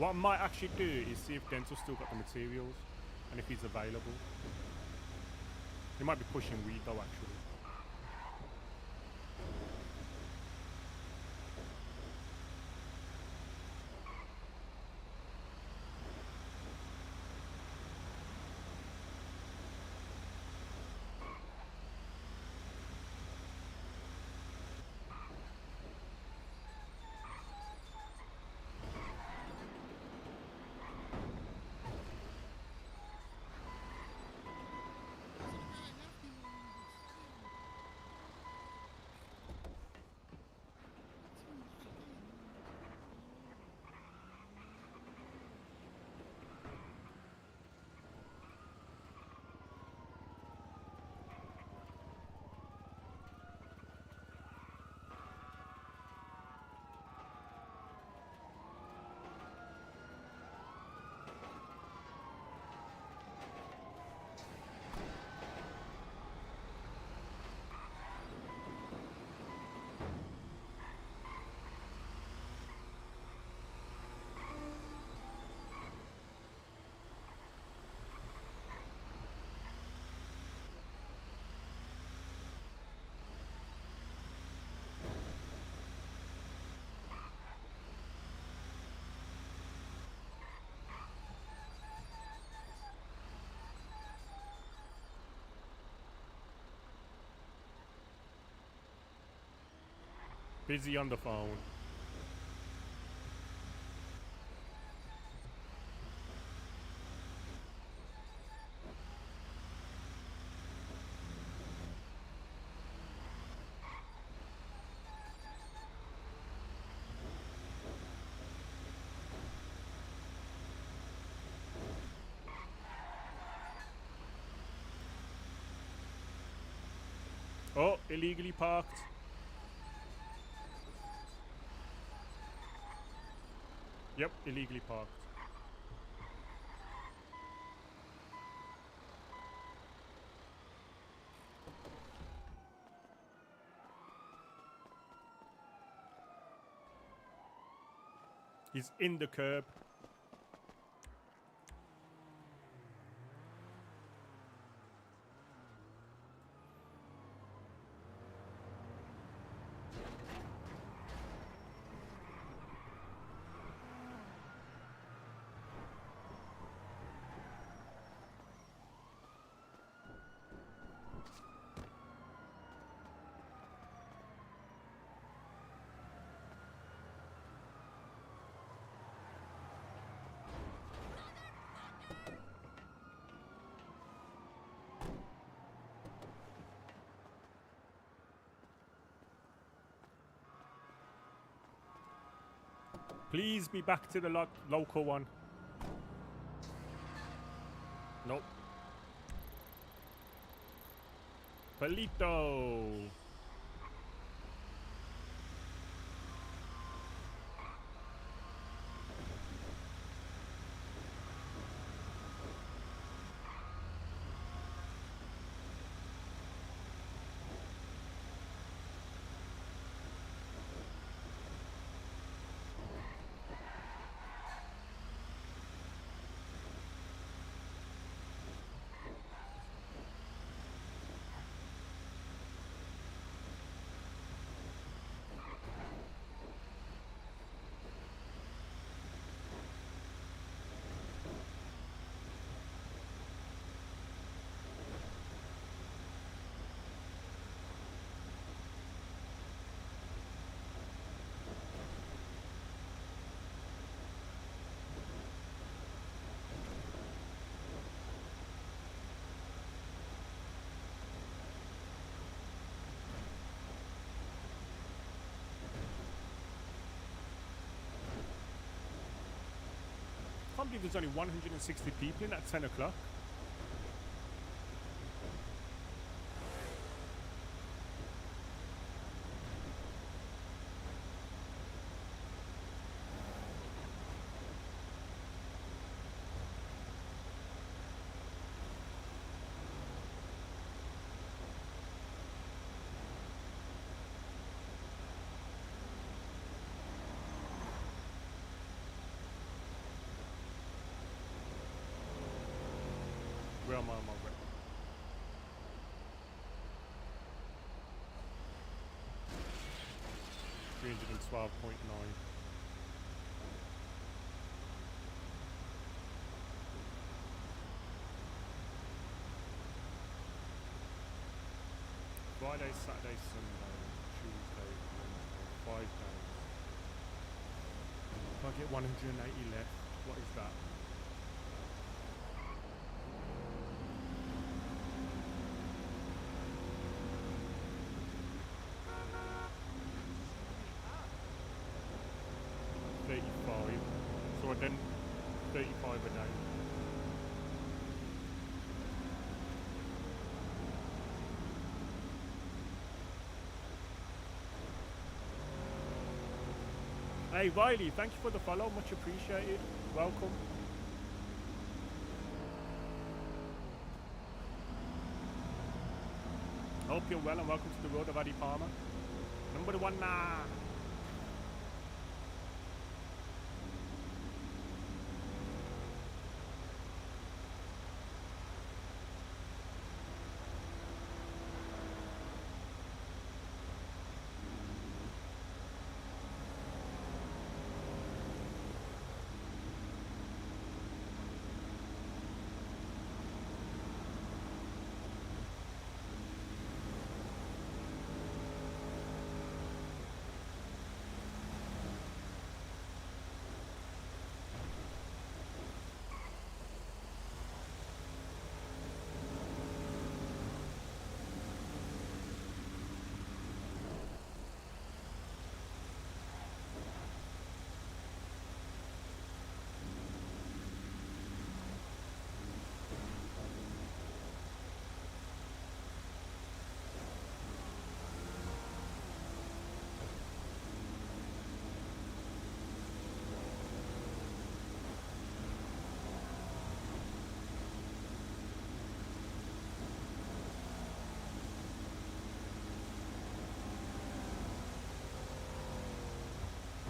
What I might actually do is see if Denzel's still got the materials and if he's available. He might be pushing weed though, actually. Busy on the phone. Oh, illegally parked. Yep, illegally parked. He's in the curb. Please be back to the local one. Nope. Palito. I can't believe there's only 160 people in at 10 o'clock. way, I'm on my way. $312.9. Friday, Saturday, Sunday, Tuesday, Wednesday, 5 days. If I get 180 left, what is that? So then 35 a day. Hey Riley, thank you for the follow, much appreciated. Welcome. Hope you're well and welcome to the road of Adey Palmer. Number one now.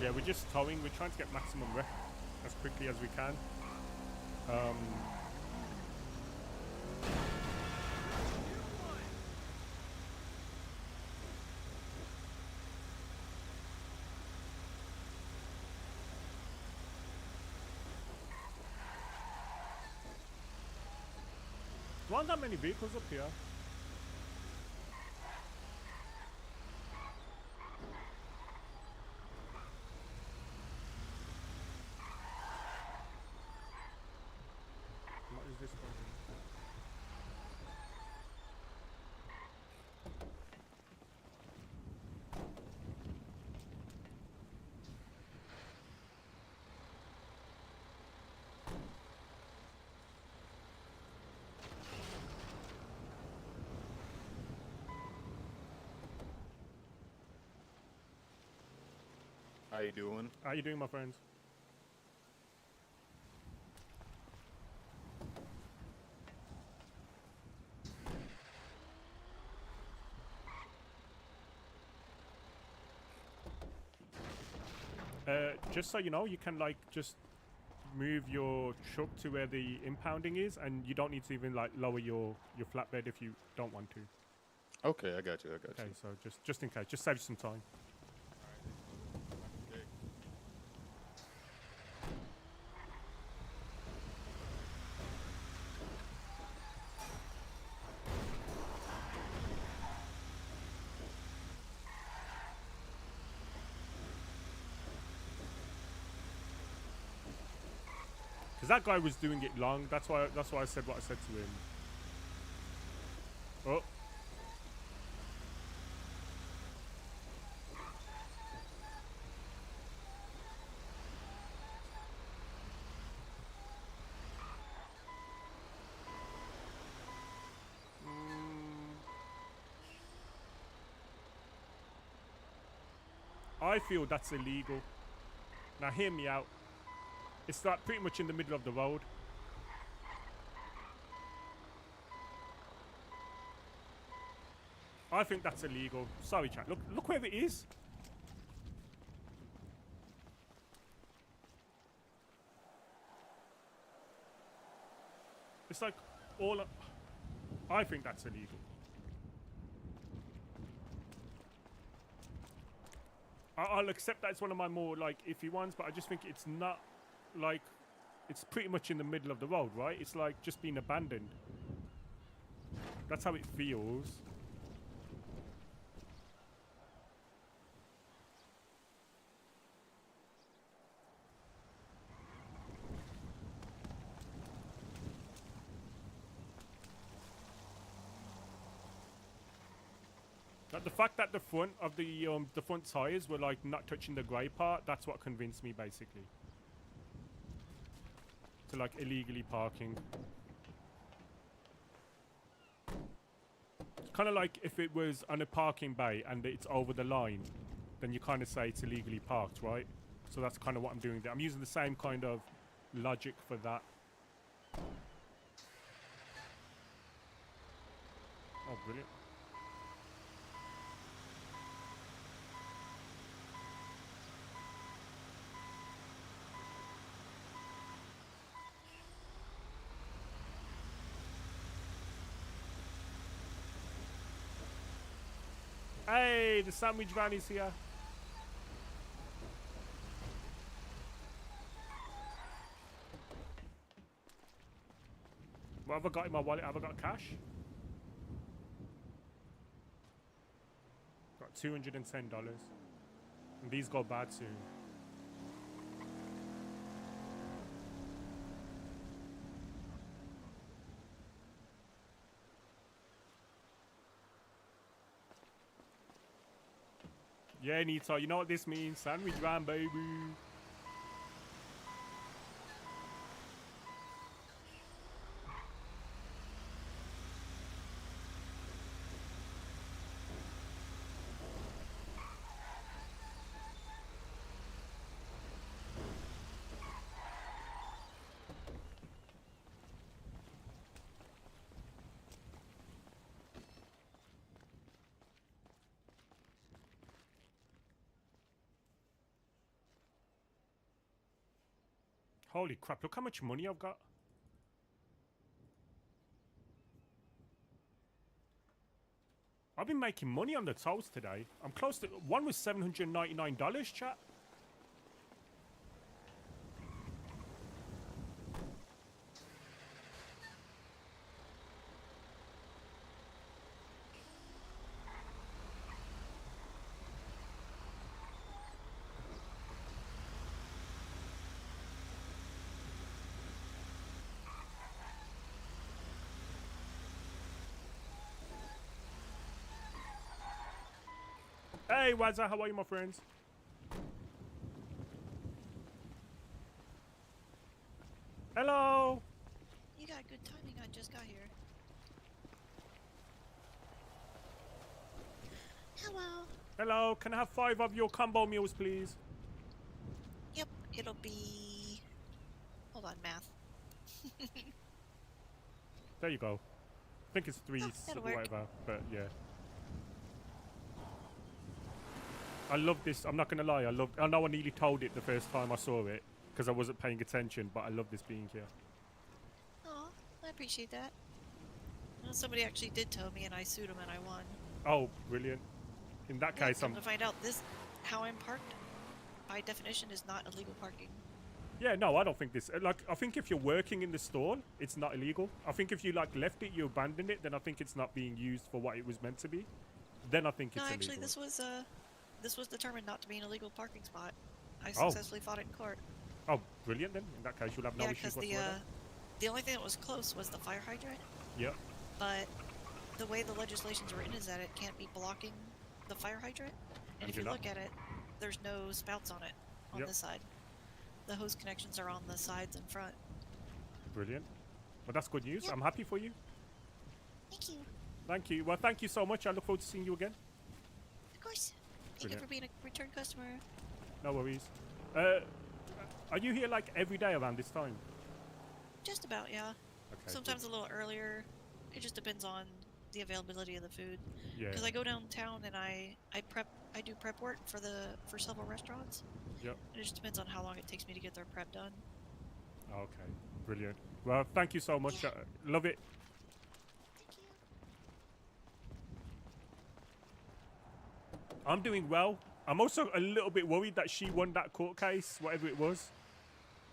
Yeah, we're just towing. We're trying to get maximum wreck as quickly as we can. There aren't that many vehicles up here. What is this one? How you doing? How you doing, my friends? Just so you know, you can like just move your truck to where the impounding is, and you don't need to even like lower your flatbed if you don't want to. Okay, I got you. I got Okay, you. so just in case, just save you some time. Okay. Because that guy was doing it long. That's why I said what I said to him. Oh. I feel that's illegal. Now hear me out. It's like pretty much in the middle of the road. I think that's illegal. Sorry, chat. Look where it is. It's like I think that's illegal. I'll accept that it's one of my more like iffy ones, but I just think it's not like it's pretty much in the middle of the road, right? It's like just being abandoned. That's how it feels. Like the fact that the front of the front tires were like not touching the grey part, that's what convinced me basically. To like illegally parking. It's kind of like if it was on a parking bay and it's over the line, then you kind of say it's illegally parked, right? So that's kind of what I'm doing there. I'm using the same kind of logic for that. Oh, brilliant. Hey, the sandwich van is here. What have I got in my wallet? Have I got cash? Got $210. And these go bad soon. Yeah, Nito, you know what this means? Sandwich van, baby. Holy crap, look how much money I've got. I've been making money on the tolls today. I'm close to... One was $799, chat. Hey, Wazza, how are you, my friends? Hello. You got good timing, I just got here. Hello. Hello, can I have 5 of your combo meals, please? Yep, it'll be... Hold on, math. There you go. I think it's 3, that'll whatever, work. but yeah. I love this. I'm not gonna lie. I know I nearly told it the first time I saw it because I wasn't paying attention, but I love this being here. Aw, I appreciate that. Well, somebody actually did tell me and I sued him and I won. Oh, brilliant! In that Yeah, case, come to find out, how I'm parked, by definition, is not illegal parking. Yeah, no, I don't think this. Like, I think if you're working in the store, it's not illegal. I think if you like left it, you abandoned it, then I think it's not being used for what it was meant to be. Then I think it's No, illegal. actually, this was determined not to be an illegal parking spot. I successfully fought it in court. Oh, brilliant then. In that case, you'll have no Yeah, issues because whatsoever. the only thing that was close was the fire hydrant. Yep. But the way the legislation's written is that it can't be blocking the fire hydrant. And if you look at it, there's no spouts on it on this side. The hose connections are on the sides and front. Brilliant. Well, that's good news. Yep. I'm happy for you. Thank you. Thank you. Well, thank you so much. I look forward to seeing you again. Of course. Thank you for being a return customer. No worries. Are you here like every day around this time? Just about, yeah. Okay. Sometimes a little earlier. It just depends on the availability of the food. Yeah. Because I go downtown and I do prep work for several restaurants. Yep. And it just depends on how long it takes me to get their prep done. Okay. Brilliant. Well, thank you so much. Love it. Thank you. I'm doing well. I'm also a little bit worried that she won that court case, whatever it was.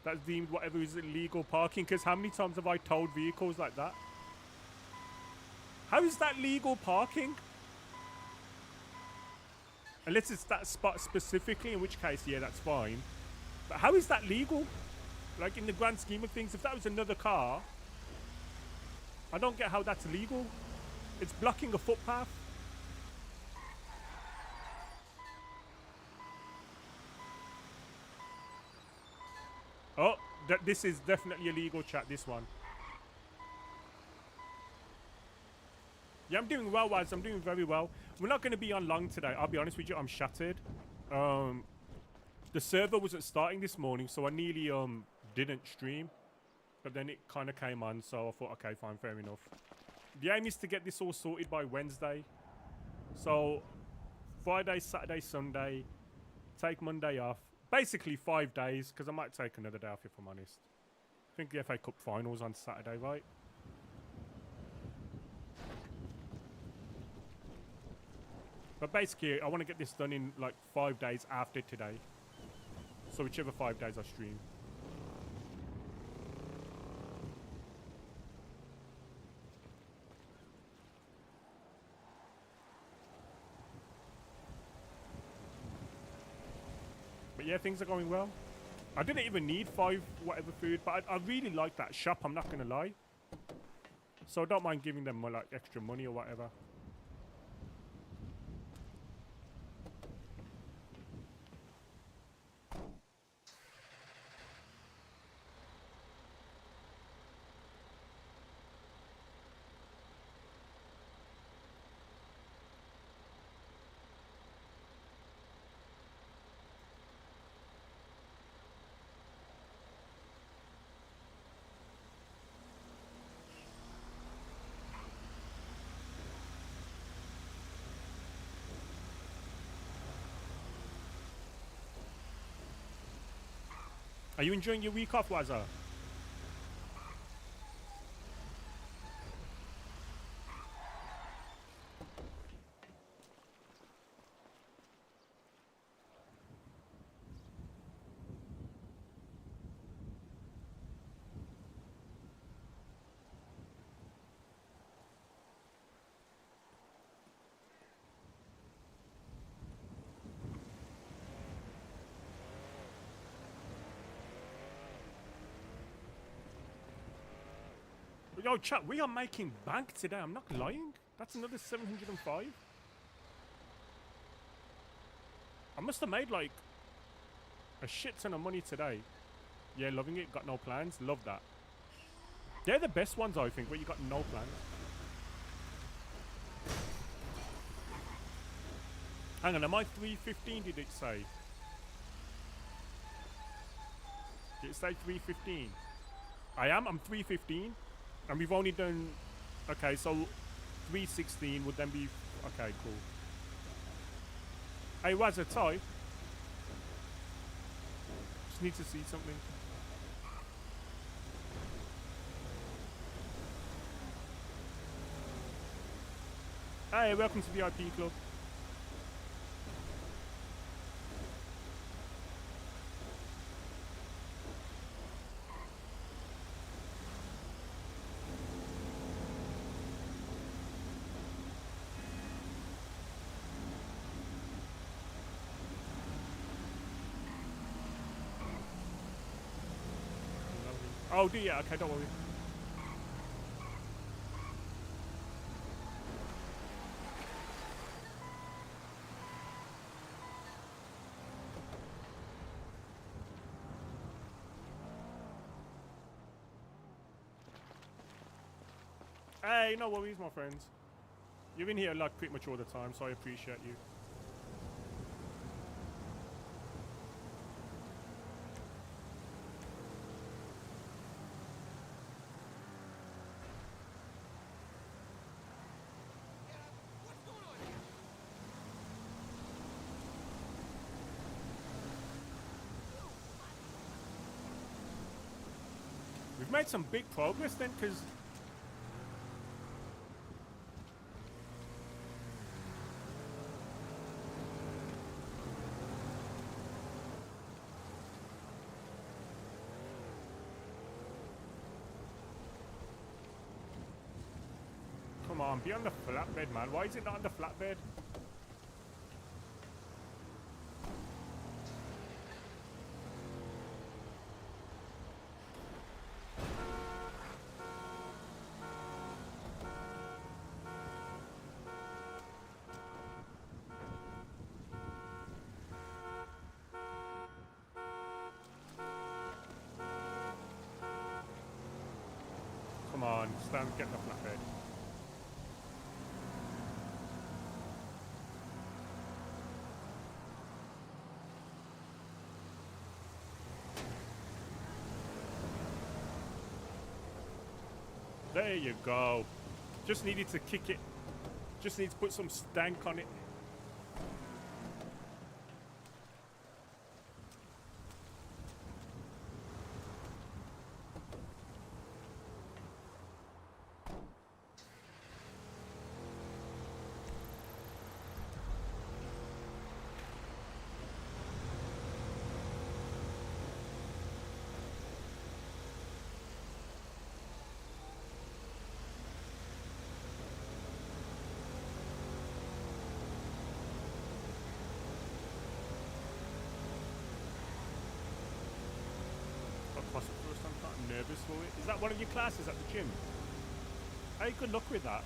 That's deemed whatever is illegal parking. Because how many times have I towed vehicles like that? How is that legal parking? Unless it's that spot specifically, in which case, yeah, that's fine. But how is that legal? Like, in the grand scheme of things, if that was another car, I don't get how that's legal. It's blocking a footpath. Oh, this is definitely illegal, chat, this one. Yeah, I'm doing well, Waz. I'm doing very well. We're not going to be on long today. I'll be honest with you, I'm shattered. The server wasn't starting this morning, so I nearly didn't stream. But then it kind of came on, so I thought, okay, fine, fair enough. The aim is to get this all sorted by Wednesday. So, Friday, Saturday, Sunday, take Monday off. Basically 5 days, because I might take another day off if I'm honest. I think the FA Cup finals on Saturday, right? But basically, I want to get this done in like 5 days after today. So whichever 5 days I stream. But yeah, things are going well. I didn't even need 5 whatever food, but I really like that shop, I'm not going to lie. So I don't mind giving them like extra money or whatever. Are you enjoying your week off, Wazza? Yo, chat, we are making bank today. I'm not lying. That's another 705. I must have made like a shit ton of money today. Yeah, loving it. Got no plans. Love that. They're the best ones, I think, where you got no plans. Hang on, am I 315, did it say? Did it say 315? I am. I'm 315. And we've only done... Okay, so 316 would then be... Okay, cool. Hey, what's a type? Just need to see something. Hey, welcome to VIP Club. Oh, do you? Okay, don't worry. Hey, no worries, my friends. You're in here like pretty much all the time, so I appreciate you. We've we've made some big progress then, because come on, be on the flatbed, man. Why is it not on the flatbed? Come on, stand, get the flatbed. There you go. Just needed to kick it. Just need to put some stank on it. I'm nervous for it. Is that one of your classes at the gym? Hey, good luck with that.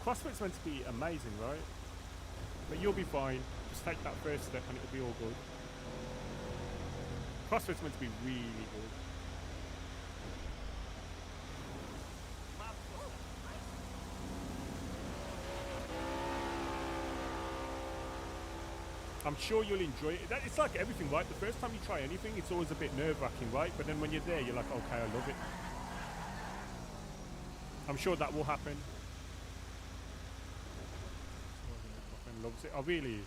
CrossFit's meant to be amazing, right? But you'll be fine. Just take that first step and it'll be all good. CrossFit's meant to be really good. I'm sure you'll enjoy it. It's like everything, right? The first time you try anything, it's always a bit nerve-wracking, right? But then when you're there, you're like, okay, I love it. I'm sure that will happen. My friend loves it. I really...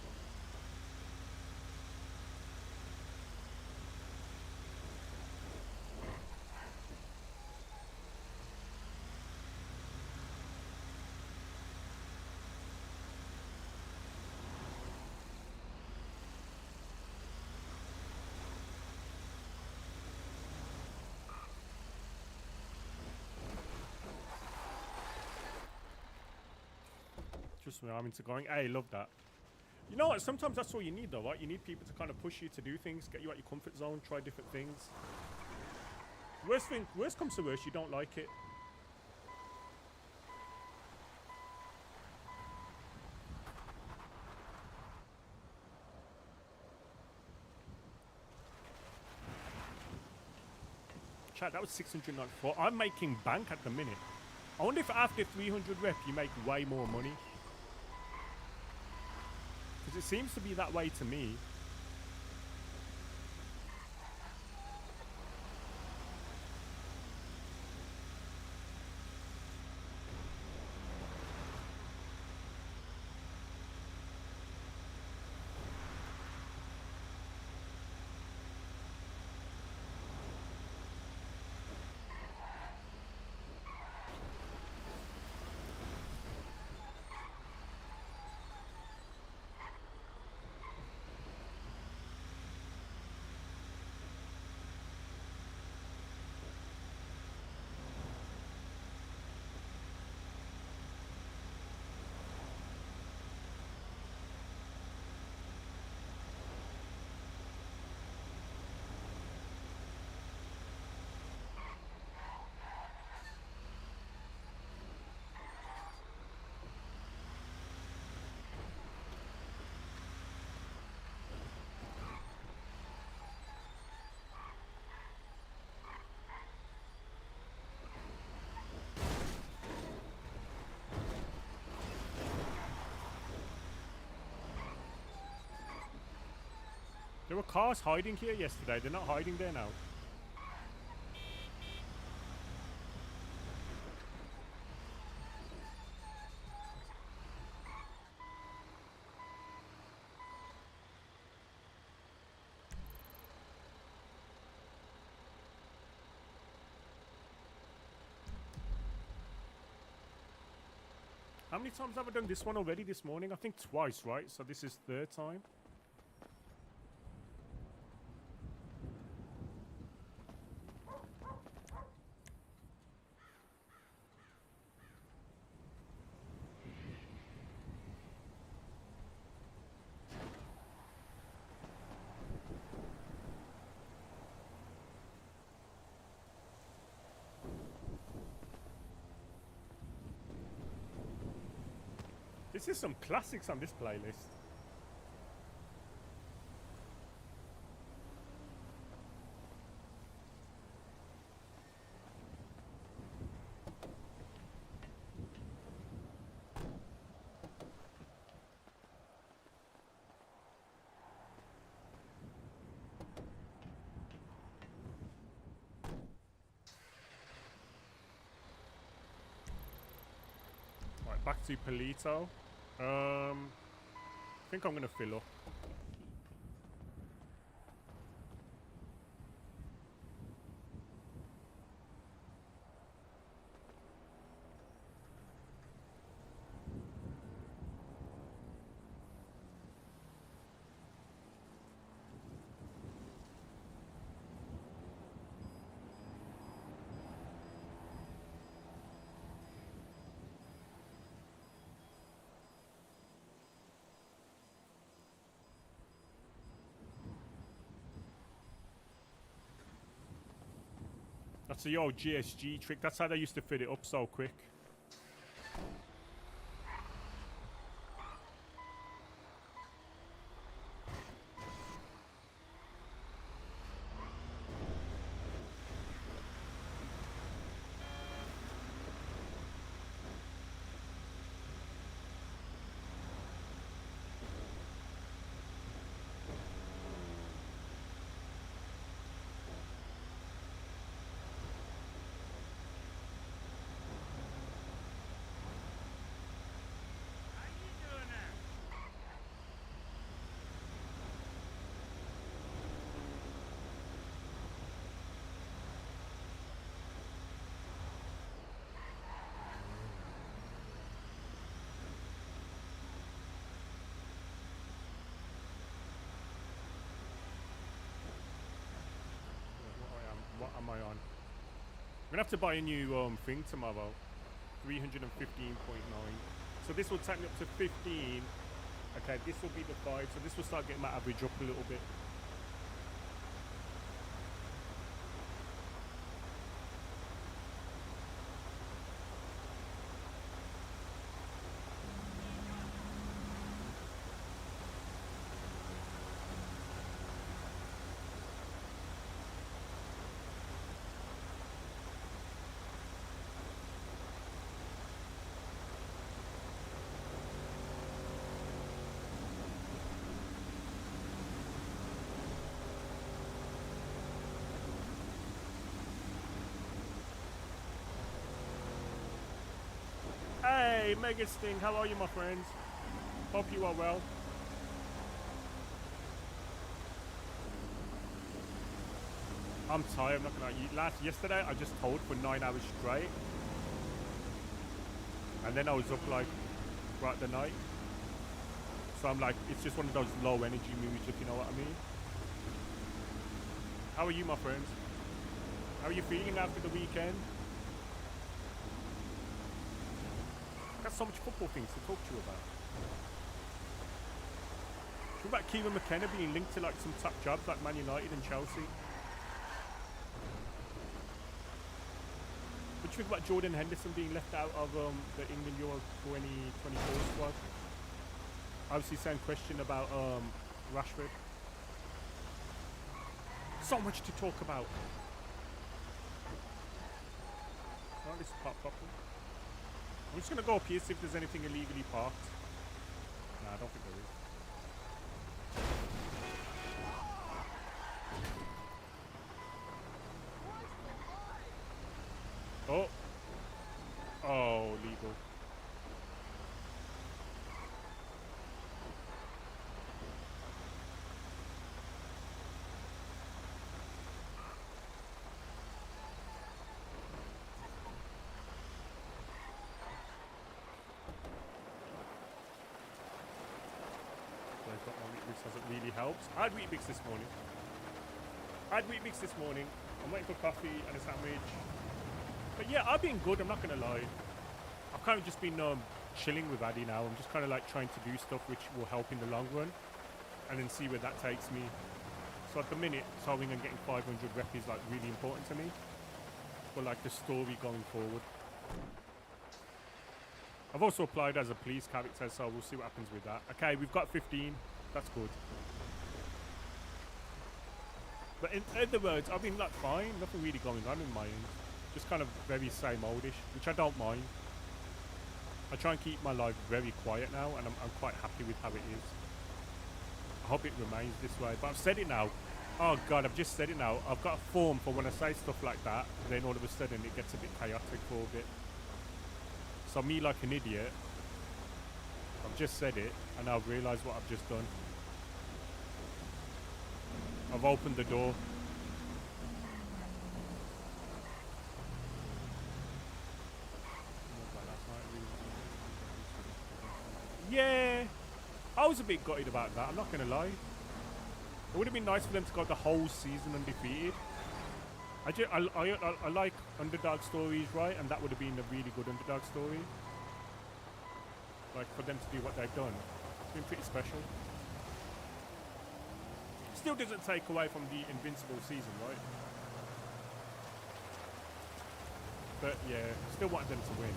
Just me, I'm into going. Hey, love that. You know what? Sometimes that's all you need, though, right? You need people to kind of push you to do things, get you out your comfort zone, try different things. Worst comes to worst, you don't like it. Chat, that was 694. I'm making bank at the minute. I wonder if after 300 rep you make way more money. Because it seems to be that way to me. There were cars hiding here yesterday. They're not hiding there now. How many times have I done this one already this morning? I think twice, right? So this is third time. This is some classics on this playlist. Right, back to Polito. I think I'm gonna fill up. That's the old GSG trick. That's how they used to fit it up so quick. What am I on? I'm gonna have to buy a new thing tomorrow. 315.9. So this will take me up to 15. Okay, this will be the 5. So this will start getting my average up a little bit. Hey, Mega Sting, how are you, my friends? Hope you are well. I'm tired, I'm not gonna lie. Yesterday, I just towed for 9 hours straight. And then I was up like throughout the night. So I'm like, it's just one of those low energy moods, if you know what I mean. How are you, my friends? How are you feeling after the weekend? Got so much football things to talk to you about. What about Kieran McKenna being linked to like some top jobs like Man United and Chelsea? What do you think about Jordan Henderson being left out of the England Euro 2024 squad? Obviously, same question about Rashford. So much to talk about. Oh, this is parked properly. I'm just gonna go up here, see if there's anything illegally parked. Nah, I don't think there is. Oh. Oh, legal. hasn't really helped. I had Weet-Bix this morning. I'm waiting for coffee and a sandwich. But yeah, I've been good, I'm not gonna lie. I've kind of just been chilling with Adey now. I'm just kind of like trying to do stuff which will help in the long run and then see where that takes me. So at the minute, solving and getting 500 rep is like really important to me for like the story going forward. I've also applied as a police character, so we'll see what happens with that. Okay, we've got 15. That's good. But in other words, I've been like fine. Nothing really going on in my end. Just kind of very same oldish, which I don't mind. I try and keep my life very quiet now, and I'm quite happy with how it is. I hope it remains this way. But I've said it now. Oh God, I've just said it now. I've got a form for when I say stuff like that, then all of a sudden it gets a bit chaotic for a bit. So me like an idiot, I've just said it, and I've realised what I've just done. I've opened the door. Yeah, I was a bit gutted about that, I'm not going to lie. It would have been nice for them to go the whole season undefeated. I like underdog stories, right? And that would have been a really good underdog story. Like, for them to do what they've done. It's been pretty special. Still doesn't take away from the invincible season, right? But yeah, still wanted them to win.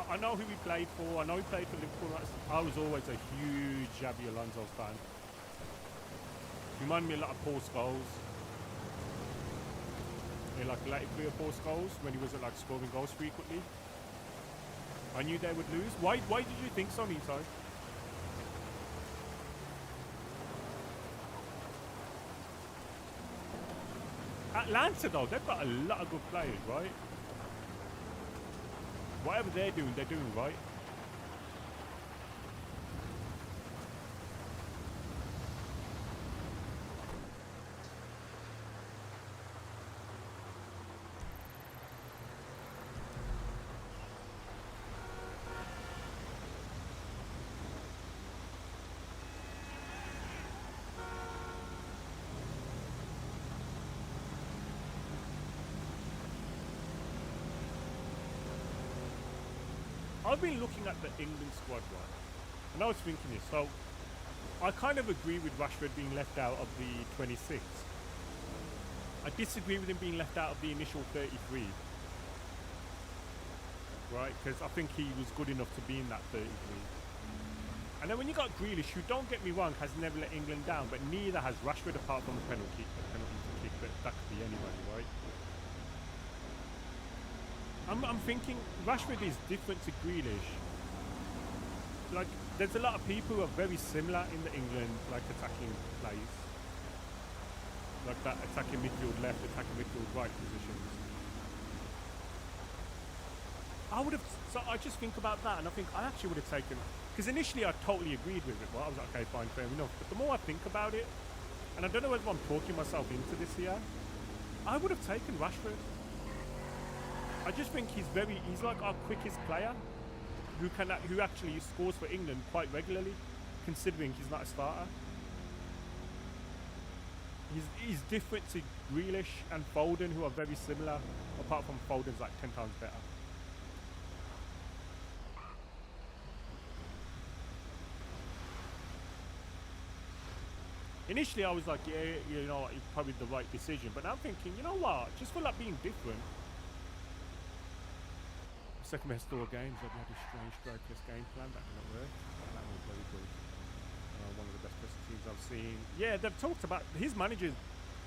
I know who he played for. I know he played for Liverpool. I was always a huge Xabi Alonso fan. He reminded me a lot of Paul Scholes. Yeah, like late career Paul Scholes when he was like scoring goals frequently. I knew they would lose. Why did you think so, Nito? Atlanta though, they've got a lot of good players, right? Whatever they're doing right. I've been looking at the England squad, right? And I was thinking this, so I kind of agree with Rashford being left out of the 26. I disagree with him being left out of the initial 33. Right? Because I think he was good enough to be in that 33. And then when you got Grealish, who, don't get me wrong, has never let England down, but neither has Rashford apart from the penalty kick, but that could be anybody, right? I'm thinking Rashford is different to Grealish. Like, there's a lot of people who are very similar in the England, like, attacking plays. Like that attacking midfield left, attacking midfield right positions. So I just think about that, and I think I actually would have taken, because initially I totally agreed with it, well, I was like, okay, fine, fair enough. But the more I think about it, and I don't know whether I'm talking myself into this here, I would have taken Rashford. I just think he's like our quickest player who actually scores for England quite regularly, considering he's not a starter. He's different to Grealish and Foden, who are very similar, apart from Foden's like 10 times better. Initially I was like, yeah, you know, it's probably the right decision, but now I'm thinking, you know what, just for like being different. Second best door games, that we had a strange strikerless game plan, that didn't work. That was very good. One of the best teams I've seen. Yeah, they've talked about his managers.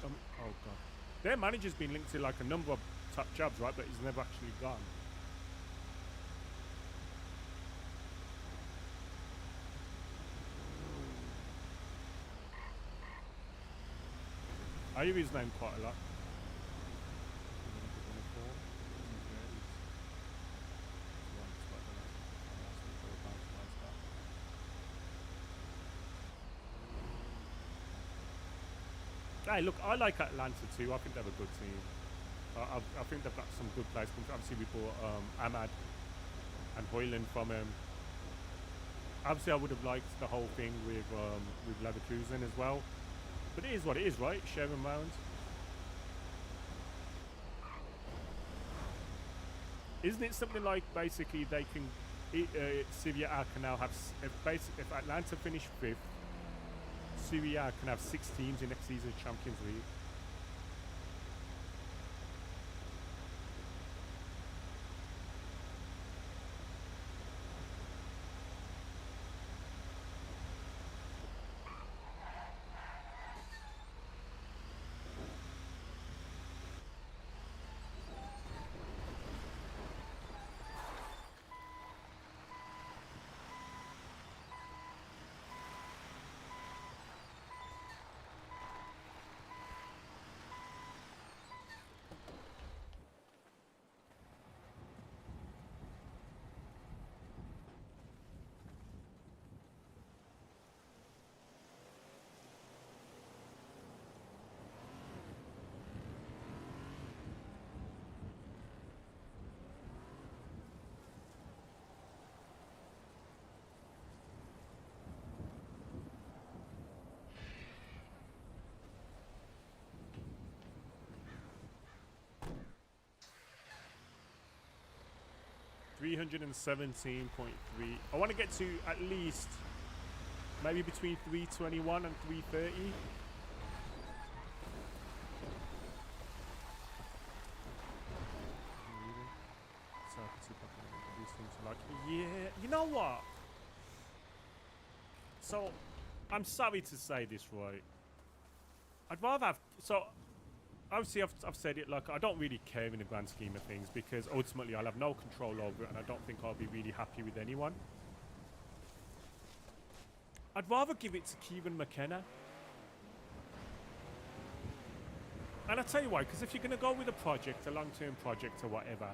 Oh god, their manager's been linked to like a number of top jobs, right? But he's never actually gone. I hear his name quite a lot. Hey, look, I like Atlanta too. I think they're a good team. I think they've got some good players. Obviously, we bought Ahmad and Hoyland from Obviously, I would have liked the whole thing with Leverkusen as well. But it is what it is, right? Sharing rounds. Isn't it something like basically they can, Serie A can now have, if Atlanta finish 5th, Serie A can have 6 teams in next season's Champions League. $317.3. I want to get to at least maybe between 321 and 330. So I can see if I can get these things like, yeah, you know what? So I'm sorry to say this, right? I'd rather have, so obviously I've said it, like I don't really care in the grand scheme of things because ultimately I'll have no control over it and I don't think I'll be really happy with anyone. I'd rather give it to Kieran McKenna. And I'll tell you why, because if you're going to go with a project, a long-term project or whatever,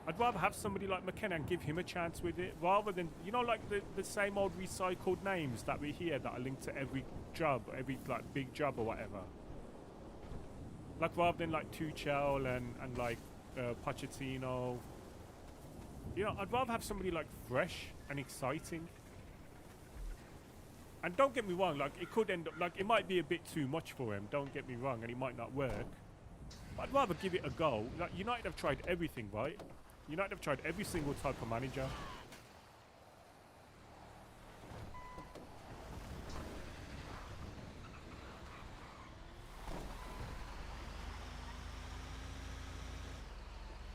I'd rather have somebody like McKenna and give him a chance with it rather than, you know, like the same old recycled names that we hear that are linked to every job, every like big job or whatever. Like rather than like Tuchel and like Pochettino, you know, I'd rather have somebody like fresh and exciting. And don't get me wrong, like it could end up like it might be a bit too much for him. Don't get me wrong, and it might not work. But I'd rather give it a go. Like United have tried everything, right? United have tried every single type of manager.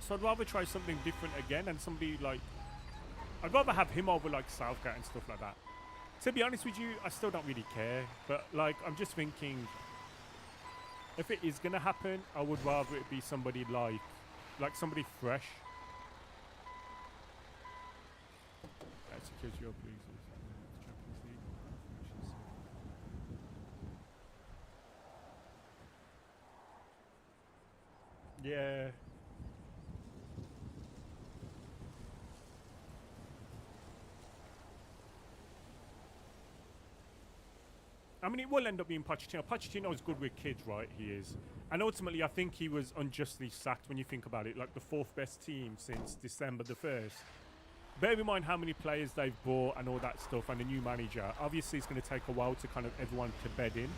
So I'd rather try something different again and somebody like... I'd rather have him over like Southgate and stuff like that. To be honest with you, I still don't really care. But like, I'm just thinking... If it is going to happen, I would rather it be somebody like somebody fresh. That secures your please. Yeah. I mean, it will end up being Pochettino. Pochettino is good with kids, right? He is. And ultimately, I think he was unjustly sacked when you think about it. Like the 4th best team since December the 1st. Bear in mind how many players they've bought and all that stuff and a new manager. Obviously, it's going to take a while to kind of everyone to bed in.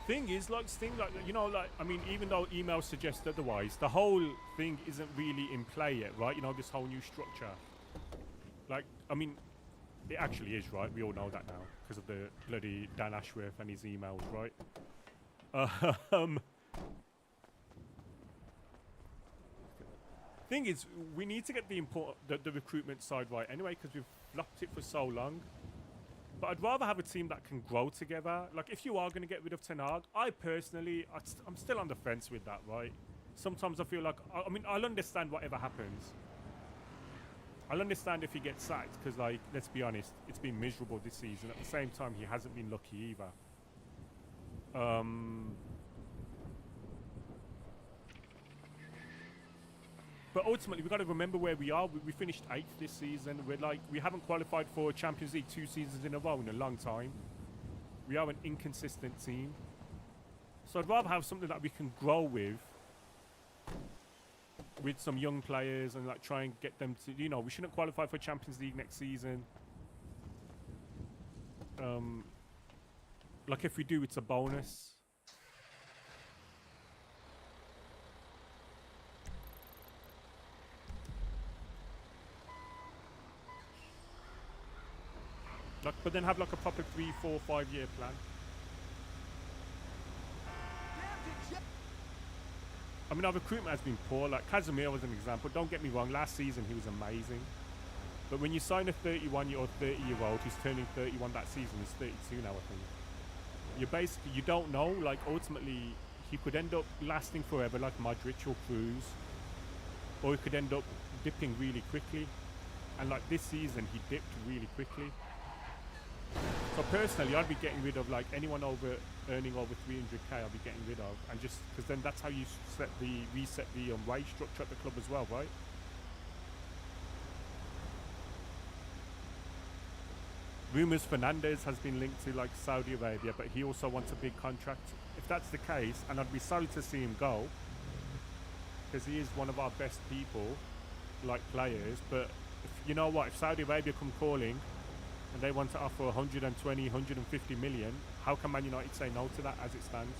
Thing is, like, you know, like, I mean, even though emails suggest otherwise, the whole thing isn't really in play yet, right? You know, this whole new structure. Like, I mean, it actually is, right? We all know that now because of the bloody Dan Ashworth and his emails, right? Thing is, we need to get the recruitment side right anyway because we've flopped it for so long. But I'd rather have a team that can grow together. Like, if you are going to get rid of Ten Hag, I personally, I'm still on the fence with that, right? Sometimes I feel like, I mean, I'll understand whatever happens. I'll understand if he gets sacked because, like, let's be honest, it's been miserable this season. At the same time, he hasn't been lucky either. But ultimately, we've got to remember where we are. We finished 8th this season. We haven't qualified for Champions League 2 seasons in a row in a long time. We are an inconsistent team. So I'd rather have something that we can grow with some young players and like try and get them to, you know, we shouldn't qualify for Champions League next season. Like if we do, it's a bonus. Like, but then have like a proper 3, 4, 5 year plan. I mean, our recruitment has been poor. Like Casemiro was an example. Don't get me wrong. Last season he was amazing, but when you sign a 31-year or 30-year-old who's turning 31 that season, he's 32 now. I think you don't know. Like ultimately, he could end up lasting forever, like Modric or Cruz, or he could end up dipping really quickly. And like this season, he dipped really quickly. So personally, I'd be getting rid of like anyone earning over 300k. I'd be getting rid of, and just because then that's how you reset the wage structure at the club as well, right? Rumours Fernandez has been linked to like Saudi Arabia, but he also wants a big contract. If that's the case, and I'd be sorry to see him go, because he is one of our best people, like players. But if, you know what? If Saudi Arabia come calling and they want to offer 120, 150 million, how can Man United say no to that as it stands?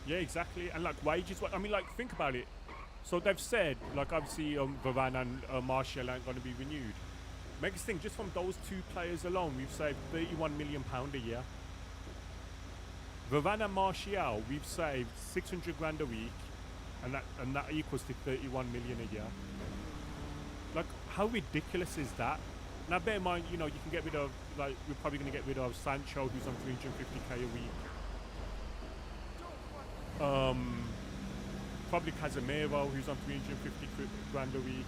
Yeah, exactly. And like wages, I mean, like think about it. So they've said, like obviously Varane and Martial aren't going to be renewed. Make us think, just from those 2 players alone, we've saved £31 million a year. Varane and Martial, we've saved 600 grand a week, and that equals to 31 million a year. Like, how ridiculous is that? Now, bear in mind, you know, you can get rid of, like, we're probably going to get rid of Sancho, who's on 350k a week. Probably Casemiro, who's on 350 grand a week.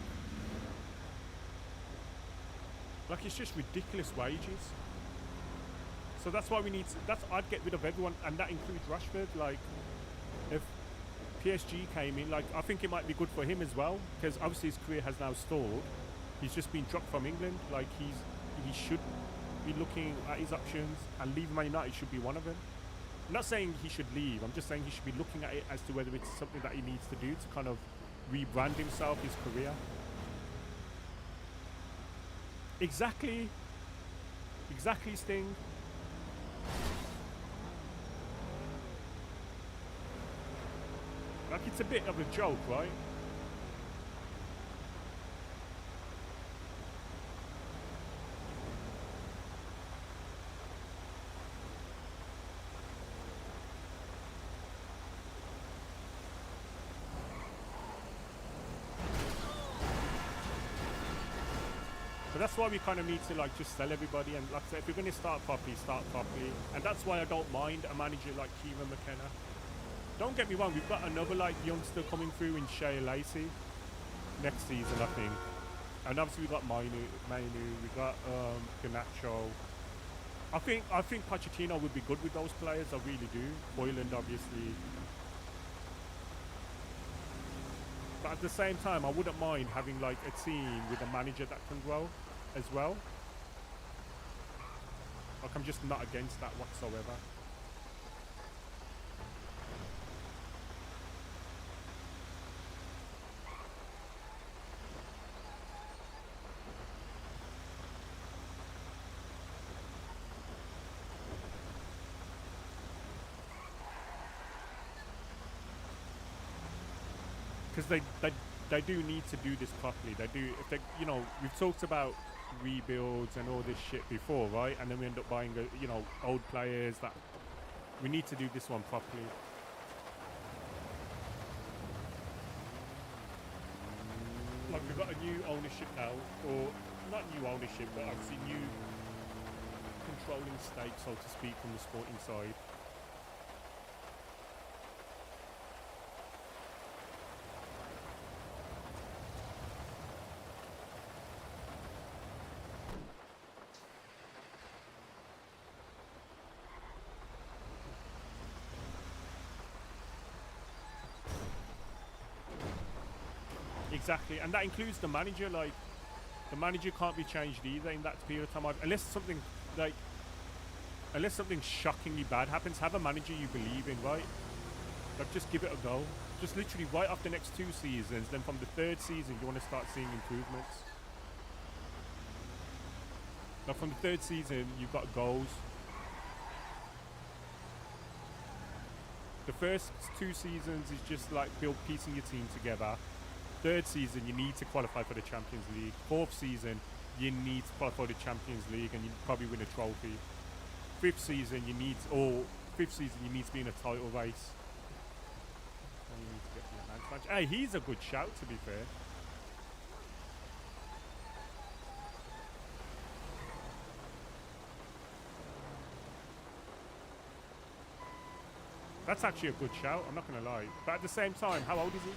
Like, it's just ridiculous wages. So that's why we need to, I'd get rid of everyone, and that includes Rashford. Like, if PSG came in, like, I think it might be good for him as well, because obviously his career has now stalled. He's just been dropped from England. Like, he should be looking at his options, and leaving Man United should be one of them. I'm not saying he should leave. I'm just saying he should be looking at it as to whether it's something that he needs to do to kind of rebrand himself, his career. Exactly. Exactly, Sting. Like, it's a bit of a joke, right? So that's why we kind of need to like just sell everybody, and like I said, if you're going to start properly, start properly. And that's why I don't mind a manager like Kieran McKenna. Don't get me wrong, we've got another like youngster coming through in Shea Lacey next season, I think. And obviously we got Manu, we got Garnacho. I think Pochettino would be good with those players, I really do. Boyland obviously. But at the same time, I wouldn't mind having like a team with a manager that can grow as well. Like, I'm just not against that whatsoever. Because they do need to do this properly. They do. If they, you know, we've talked about rebuilds and all this shit before, right? And then we end up buying, you know, old players. That we need to do this one properly. like we've got a new ownership now, or not new ownership, but obviously new controlling stake, so to speak, from the sporting side. Exactly, and that includes the manager. Like, the manager can't be changed either in that period of time, unless something shockingly bad happens. Have a manager you believe in, right? Like, just give it a go. Just literally right off the next 2 seasons, then from the 3rd season you want to start seeing improvements. Now from the 3rd season you've got goals. The first 2 seasons is just like piecing your team together. 3rd season you need to qualify for the Champions League. 4th season you need to qualify for the Champions League and you probably win a trophy. 5th season you need to be in a title race. And you need to get the advanced match. Hey, he's a good shout, to be fair. That's actually a good shout, I'm not gonna lie. But at the same time, how old is he?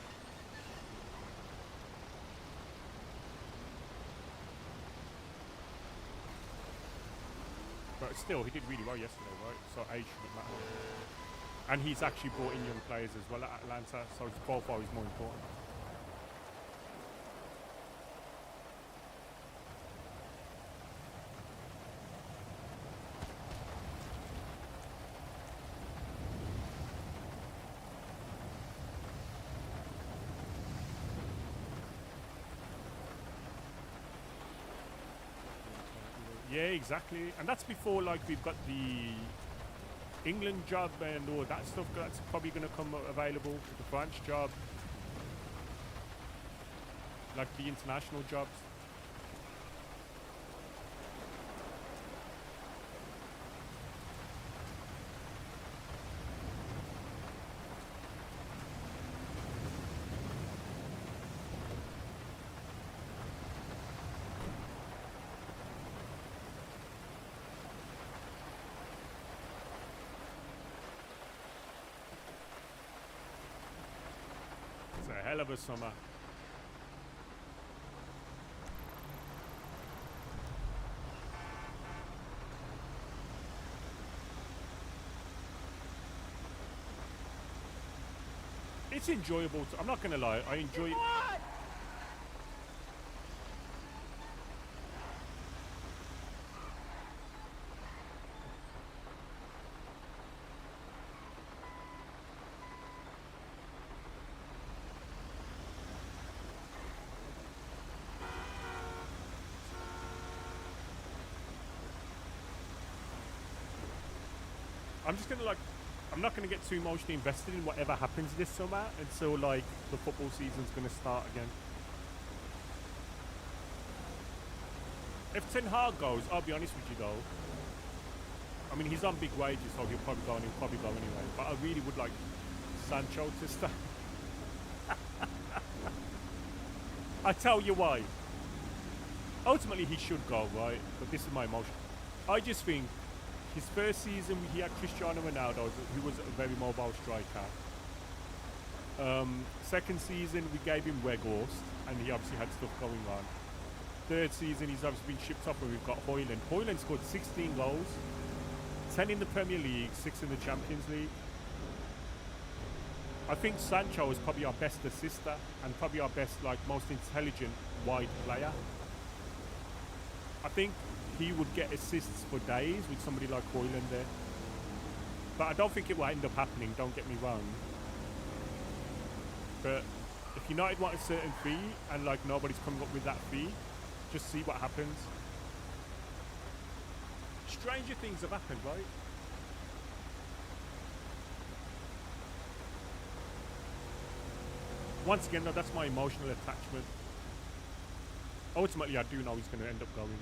But still, he did really well yesterday, right? So age shouldn't matter. And he's actually brought in young players as well at Atlanta, so his profile is more important. Yeah, exactly. And that's before, like, we've got the England job and all that stuff that's probably going to come available. The French job. Like, the international jobs. It's a hell of a summer. It's enjoyable. I'm not gonna lie. I enjoy. I'm just gonna I'm not gonna get too emotionally invested in whatever happens this summer until like the football season's gonna start again. If Ten Hag goes, I'll be honest with you though. I mean, he's on big wages, so he'll probably go and he'll probably go anyway. But I really would like Sancho to stay. I tell you why. Ultimately, he should go, right? But this is my emotion. I just think his first season, he had Cristiano Ronaldo, who was a very mobile striker. Second season, we gave him Weghorst, and he obviously had stuff going on. Third season, he's obviously been shipped off, and we've got Højlund. Højlund scored 16 goals, 10 in the Premier League, 6 in the Champions League. I think Sancho is probably our best assister, and probably our best, like, most intelligent wide player. I think he would get assists for days with somebody like Højlund there. But I don't think it will end up happening, don't get me wrong. But if United want a certain fee and like nobody's coming up with that fee, just see what happens. Stranger things have happened, right? Once again, though, that's my emotional attachment. Ultimately, I do know he's going to end up going.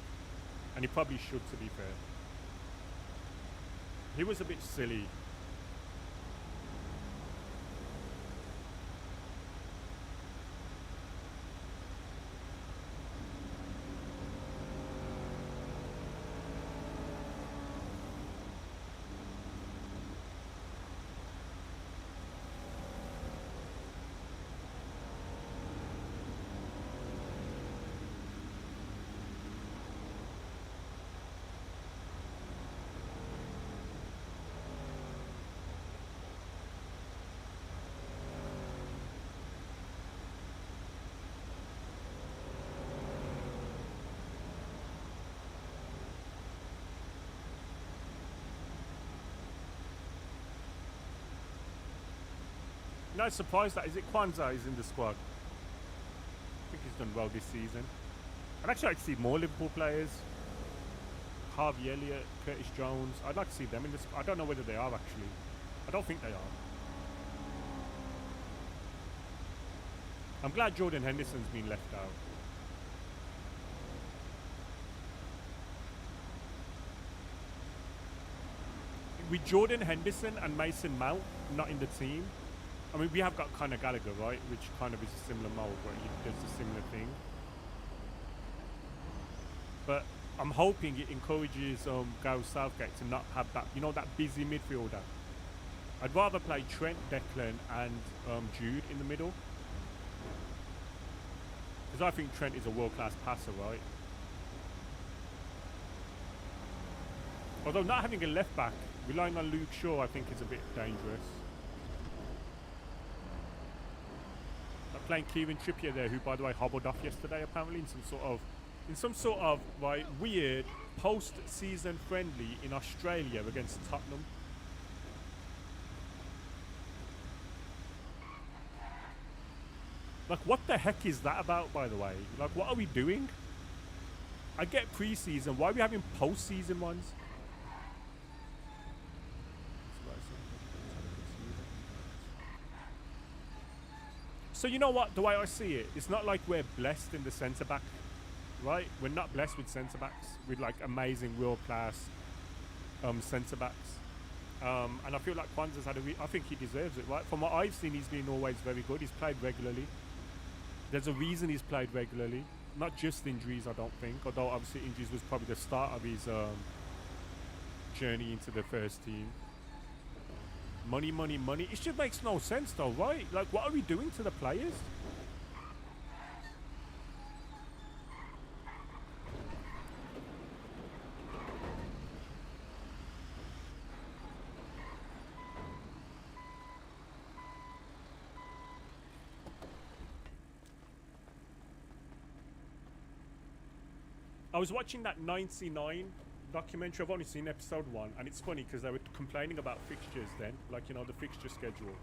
And he probably should, to be fair. He was a bit silly. Not surprised that is it Kwanzaa is in the squad. I think he's done well this season. I'd actually like to see more Liverpool players. Harvey Elliott, Curtis Jones. I'd like to see them in this. I don't know whether they are actually. I don't think they are. I'm glad Jordan Henderson's been left out. With Jordan Henderson and Mason Mount not in the team, I mean, we have got Conor Gallagher, right? Which kind of is a similar mold where he does a similar thing. But I'm hoping it encourages Gareth Southgate to not have that, you know, that busy midfielder. I'd rather play Trent, Declan and Jude in the middle. Because I think Trent is a world-class passer, right? Although not having a left back, relying on Luke Shaw, I think is a bit dangerous. Like playing Kieran Trippier there, who by the way hobbled off yesterday apparently in some sort of right weird post-season friendly in Australia against Tottenham. Like, what the heck is that about, by the way? Like, what are we doing? I get pre-season. Why are we having post-season ones? So you know what? The way I see it, it's not like we're blessed in the centre-back, right? We're not blessed with centre-backs, with, like, amazing world-class centre-backs. And I feel like Kwanzaa's had I think he deserves it, right? From what I've seen, he's been always very good. He's played regularly. There's a reason he's played regularly. Not just injuries, I don't think. Although, obviously, injuries was probably the start of his journey into the first team. Money, money, money. It just makes no sense, though, right? Like, what are we doing to the players? I was watching that 99 documentary. I've only seen episode 1, and it's funny because they were complaining about fixtures then, like, you know, the fixture schedule.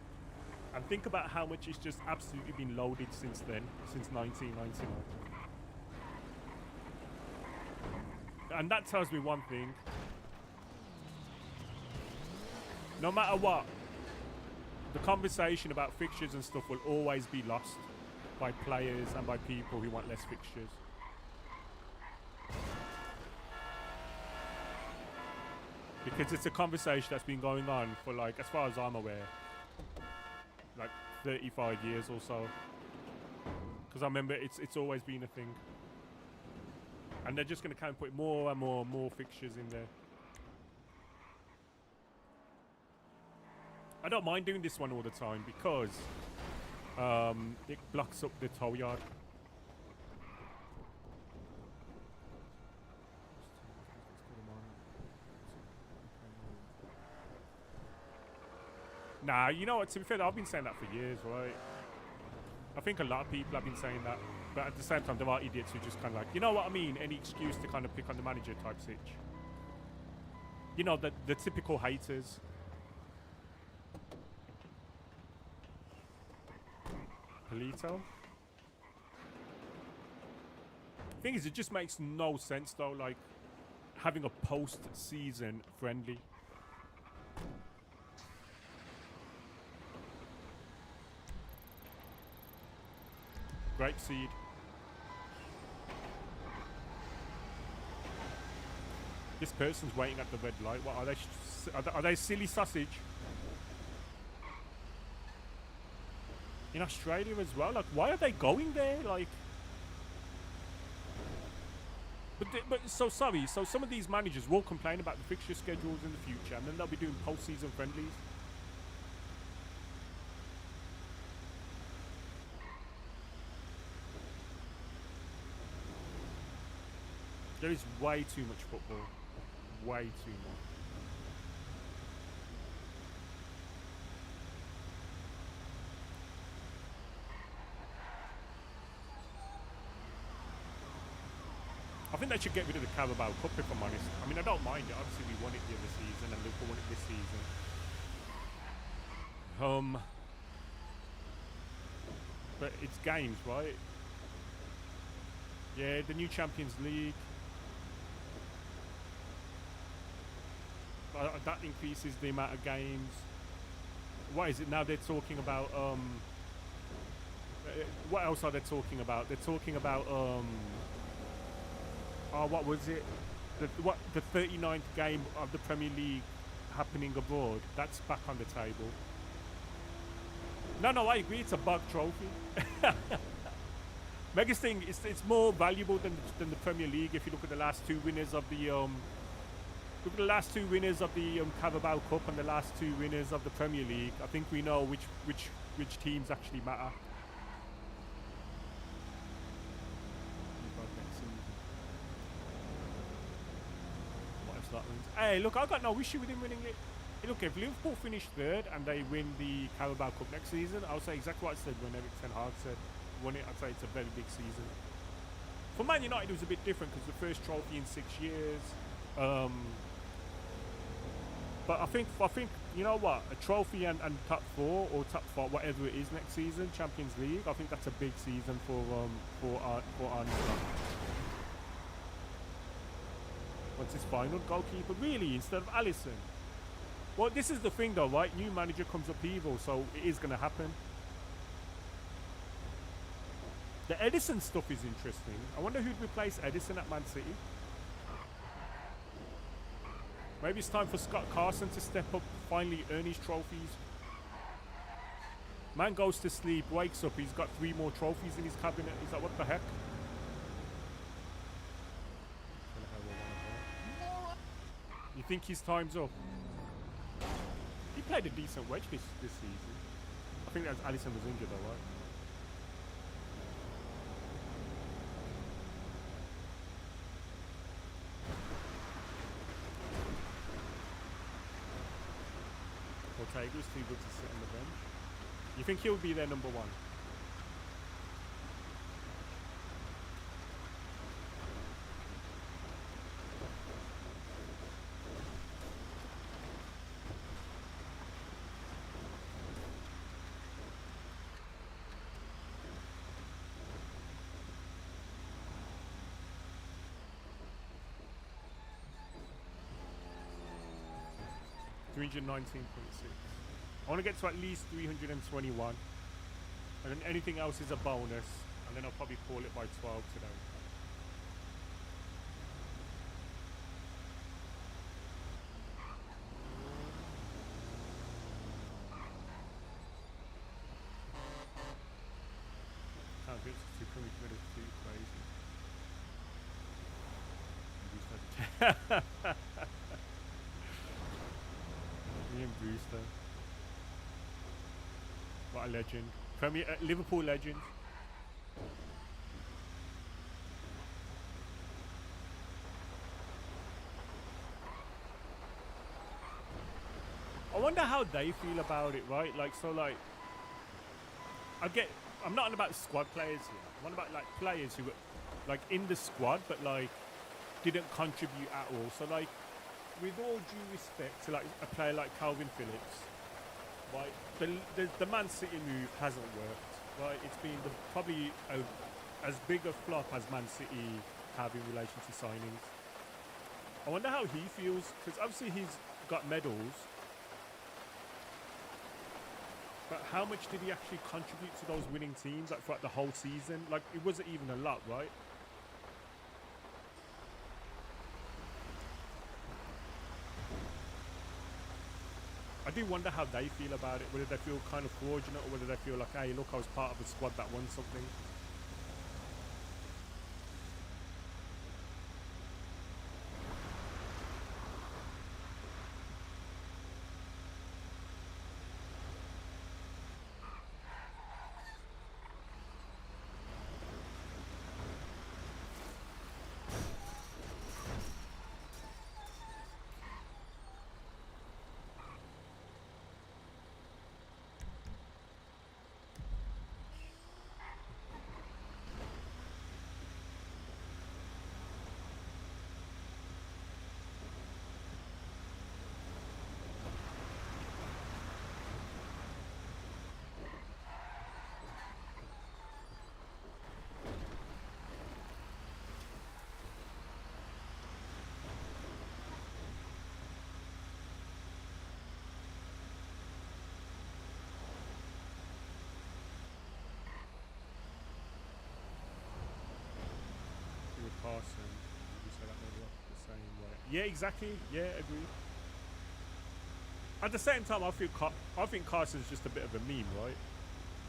And think about how much it's just absolutely been loaded since then, since 1999. And that tells me one thing. No matter what, the conversation about fixtures and stuff will always be lost by players and by people who want less fixtures. Because it's a conversation that's been going on for, like, as far as I'm aware, like 35 years or so. Because I remember it's always been a thing. And they're just going to kind of put more and more fixtures in there. I don't mind doing this one all the time because it blocks up the tow yard. Nah, you know what, to be fair, I've been saying that for years, right? I think a lot of people have been saying that. But at the same time, there are idiots who just kind of like, you know what I mean? Any excuse to kind of pick on the manager type sitch. You know, the typical haters. Polito. Thing is, it just makes no sense though, like having a post-season friendly. Grapeseed. This person's waiting at the red light. What are they? Are they silly sausage? In Australia as well. Like, why are they going there? Like, but so sorry. So some of these managers will complain about the fixture schedules in the future, and then they'll be doing post-season friendlies. There is way too much football. Way too much. I think they should get rid of the Carabao Cup, if I'm honest. I mean, I don't mind it. Obviously, we won it the other season, and Liverpool won it this season. but it's games, right? Yeah, the new Champions League. That increases the amount of games. What is it now? They're talking about what else are they talking about? They're talking about oh, what was it? The 39th game of the Premier League happening abroad. That's back on the table. No, I agree. It's a bug trophy. Biggest thing is it's more valuable than the Premier League. If you look at the last two winners of the Carabao Cup and the last two winners of the Premier League, I think we know which teams actually matter. What if that wins? Hey, look, I got no issue with him winning it. Hey, look, if Liverpool finish third and they win the Carabao Cup next season, I'll say exactly what I said when Eric Ten Hag said won it. I'd say it's a very big season. For Man United, it was a bit different because the first trophy in 6 years. But I think you know what, a trophy and top 4 or top 4, whatever it is next season, Champions League. I think that's a big season for our once it's final goalkeeper, really, instead of Alisson. Well, this is the thing though, right? New manager comes upheaval, so it is going to happen. The Edison stuff is interesting. I wonder who'd replace Edison at Man City. Maybe it's time for Scott Carson to step up, finally earn his trophies. Man goes to sleep, wakes up, he's got 3 more trophies in his cabinet. He's like, what the heck? You think his time's up? He played a decent wedge this season. I think that's Alisson was injured though, right? Ortega's too good to sit on the bench. You think he'll be their number 1? $319.6. I want to get to at least 321, and then anything else is a bonus, and then I'll probably call it by 12 today. Can't do it, it's too committed, too crazy. Ian Brewster. What a legend. Premier Liverpool legend. I wonder how they feel about it, right? Like, so like, I'm not on about squad players here. I'm on about like players who were like in the squad but like didn't contribute at all. So like, with all due respect to like a player like Calvin Phillips, right, the Man City move hasn't worked, right? It's been probably as big a flop as Man City have in relation to signings. I wonder how he feels, because obviously he's got medals, but how much did he actually contribute to those winning teams like throughout the whole season? Like, it wasn't even a lot, right? I do wonder how they feel about it, whether they feel kind of fraudulent or whether they feel like, hey, look, I was part of a squad that won something. Carson. You say that maybe the same way. Yeah, exactly. Yeah, agree. At the same time, I think Carson's just a bit of a meme, right?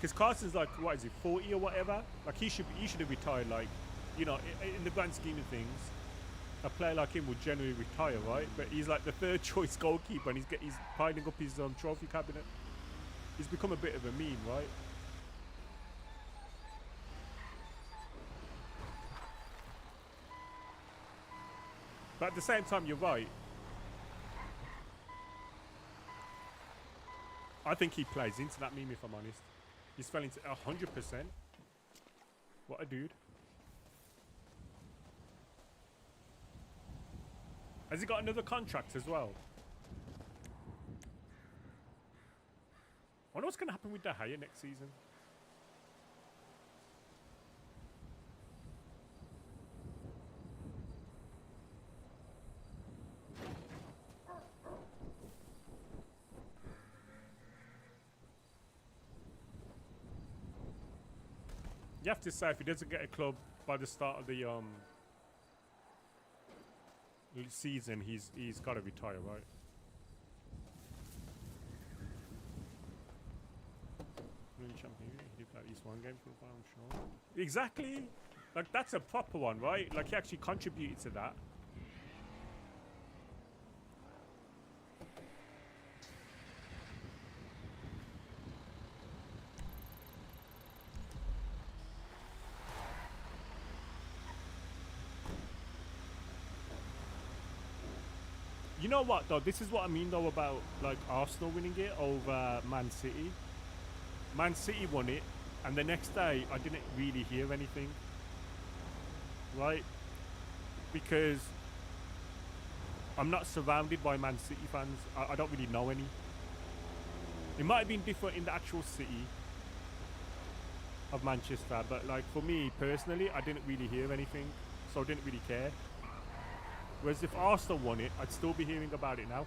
Because Carson's like, what is he, 40 or whatever? Like he should have retired. Like, you know, in the grand scheme of things, a player like him would generally retire, right? But he's like the third choice goalkeeper, and he's piling up his trophy cabinet. He's become a bit of a meme, right? But at the same time, you're right. I think he plays into that meme, if I'm honest. He's fell into 100%. What a dude. Has he got another contract as well? I wonder what's going to happen with De Gea next season. You have to say, if he doesn't get a club by the start of the season, he's got to retire, right? Champion, he did play at least one game for a while, I'm sure. Exactly. Like that's a proper one, right? Like he actually contributed to that. You know what though? This is what I mean though about like Arsenal winning it over Man City. Man City won it, and the next day I didn't really hear anything. Right? Because I'm not surrounded by Man City fans. I don't really know any. It might have been different in the actual city of Manchester, but like for me personally, I didn't really hear anything, so I didn't really care. Whereas if Arsenal won it, I'd still be hearing about it now.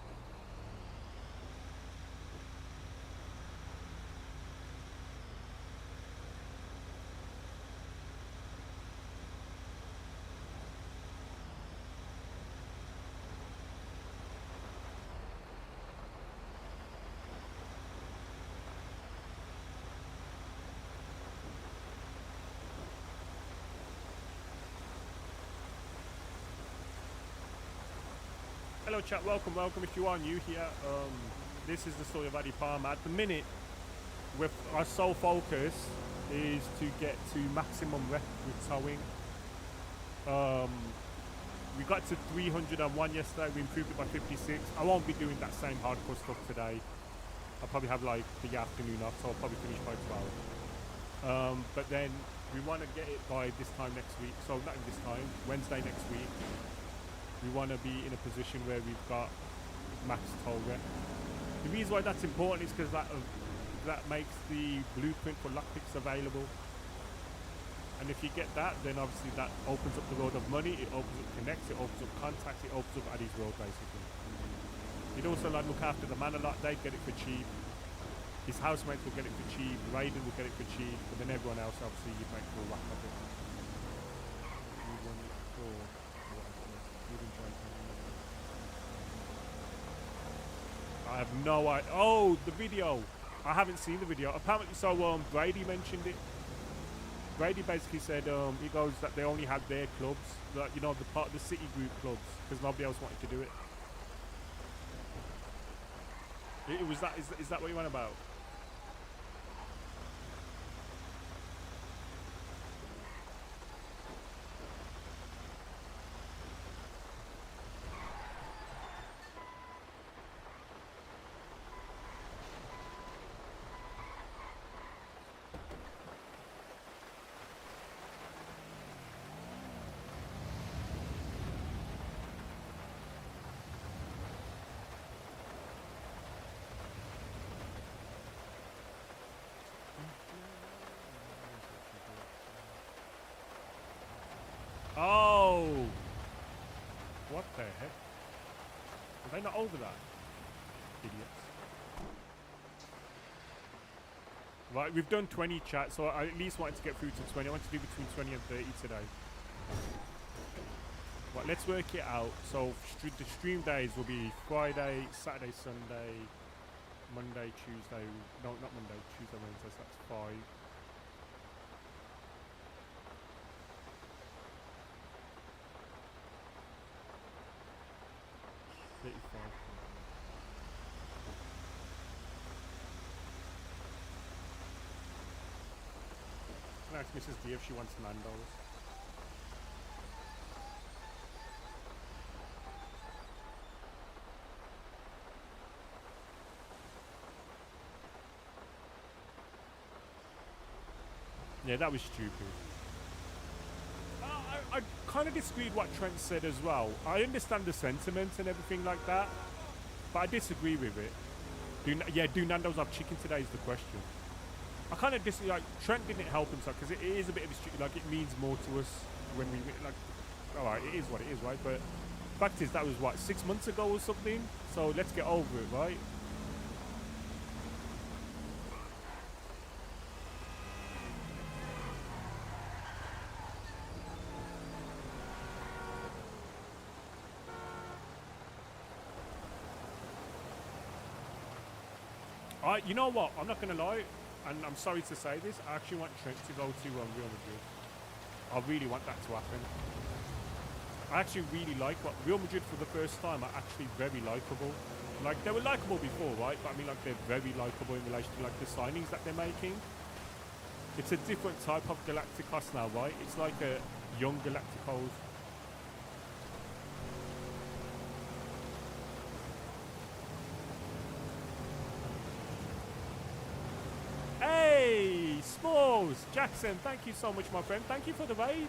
Hello chat, welcome. If you are new here, this is the story of Adey Palmer. At the minute, with our sole focus is to get to maximum rep with towing. We got to 301 yesterday, we improved it by 56. I won't be doing that same hardcore stuff today. I'll probably have like the afternoon off, so I'll probably finish by 12. But then we want to get it by this time next week, so not this time, Wednesday next week. We want to be in a position where we've got max toll rep. The reason why that's important is because that makes the blueprint for lockpicks available. And if you get that, then obviously that opens up the road of money, it opens up connects, it opens up contacts, it opens up Adey's road basically. He'd also like look after the Manor lot, they'd get it for cheap. His housemates will get it for cheap, Raiden will get it for cheap, but then everyone else obviously you'd make full whack of it. I have no idea. Oh, the video. I haven't seen the video. Apparently, so Brady mentioned it. Brady basically said he goes that they only had their clubs, like you know the part of the City Group clubs, because nobody else wanted to do it. It was that. Is that what you went about? Oh! What the heck? Are they not over that? Idiots. Right, we've done 20 chat, so I at least wanted to get through to 20. I want to do between 20 and 30 today. Right, let's work it out. So the stream days will be Friday, Saturday, Sunday, Monday, Tuesday. No, not Monday. Tuesday, Wednesday. So that's 5. Can I ask Mrs. D if she wants Nando's? Yeah, that was stupid. I kind of disagreed what Trent said as well. I understand the sentiment and everything like that, but I disagree with it. Do Nando's have chicken today is the question. I kind of disagree. Like, Trent didn't help himself because it is a bit of a stupid. Like, it means more to us when we like. All right, it is what it is, right? But fact is, that was what 6 months ago or something. So let's get over it, right? You know what? I'm not gonna lie, and I'm sorry to say this. I actually want Trent to go to Real Madrid. I really want that to happen. I actually really like what Real Madrid for the first time are actually very likable. Like, they were likable before, right? But I mean, like, they're very likable in relation to like the signings that they're making. It's a different type of Galacticos now, right? It's like a young Galacticos. Hey, Smalls, Jackson, thank you so much, my friend. Thank you for the raid.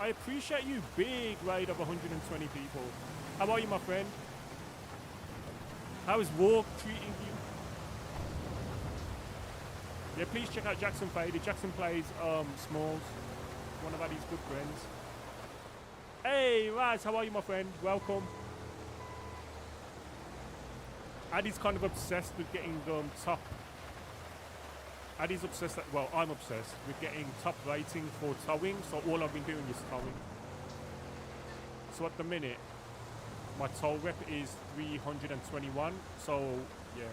I appreciate you. Big raid of 120 people. How are you, my friend? How is Walk treating you? Yeah, please check out Jackson Faded. Jackson plays Smalls, one of Adey's good friends. Hey, Raz, how are you, my friend? Welcome. Adey's kind of obsessed with getting top. Adey's obsessed, well, I'm obsessed with getting top rating for towing, so all I've been doing is towing. So at the minute, my tow rep is 321, so yeah,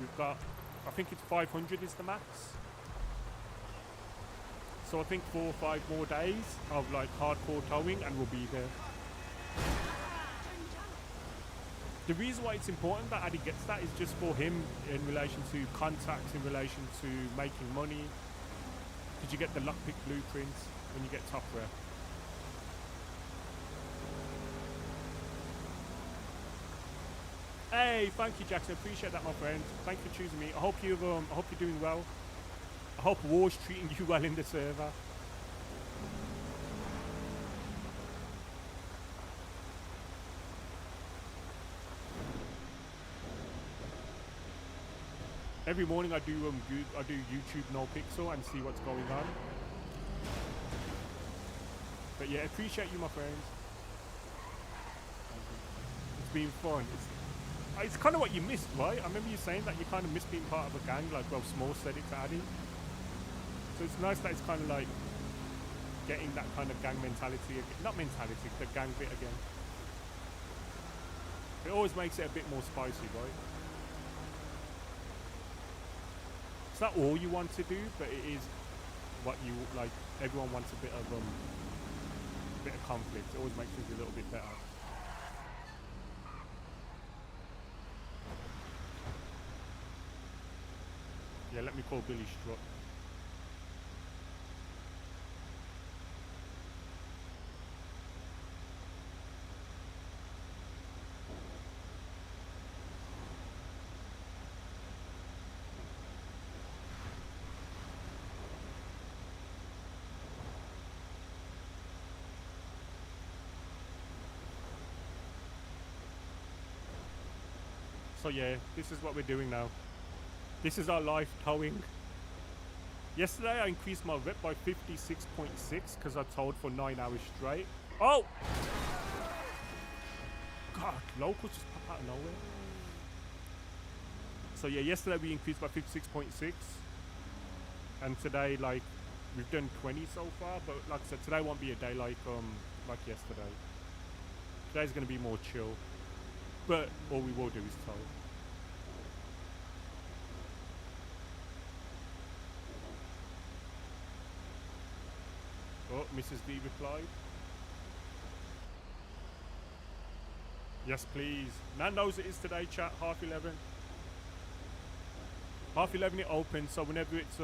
we've got, I think it's 500 is the max. So I think 4 or 5 more days of like hardcore towing and we'll be there. The reason why it's important that Adey gets that is just for him in relation to contacts, in relation to making money. Because you get the lockpick blueprints when you get top rep. Hey, thank you, Jackson. Appreciate that, my friend. Thank you for choosing me. I hope you're doing well. I hope War's treating you well in the server. Every morning I do YouTube NoPixel and see what's going on. But yeah, appreciate you, my friends. It's been fun. It's kind of what you missed, right? I remember you saying that you kind of missed being part of a gang, like, well, Small said it to Adey. So it's nice that it's kind of like getting that kind of gang mentality, not mentality, the gang bit again. It always makes it a bit more spicy, right? It's not all you want to do, but it is what you like. Everyone wants a bit of conflict. It always makes things a little bit better. Yeah, let me call Billy Strut. So yeah, this is what we're doing now. This is our life towing. Yesterday I increased my rep by 56.6 because I towed for 9 hours straight. Oh! God, locals just pop out of nowhere. So yeah, yesterday we increased by 56.6. And today, like, we've done 20 so far, but like I said, today won't be a day like yesterday. Today's going to be more chill. But all we will do is tow. Oh, Mrs. D replied. Yes, please. Nando's it is today, chat. 11:30. 11:30 it opens, so whenever it's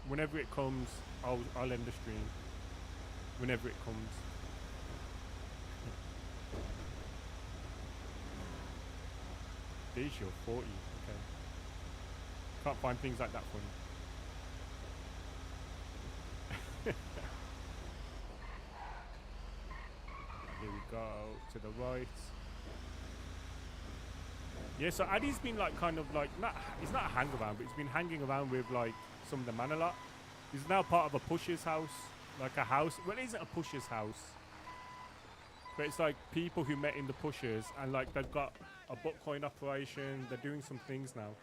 whenever it comes, I'll end the stream. Whenever it comes. This you're 40. Okay. Can't find things like that funny. Here we go to the right. Yeah, so Adey's been like kind of like it's not a hang around, but he's been hanging around with like some of the Manor lot. He's now part of a pusher's house, like a house. Well, it isn't a pusher's house, but it's like people who met in the pushers, and like they've got a buttcoin operation. They're doing some things now,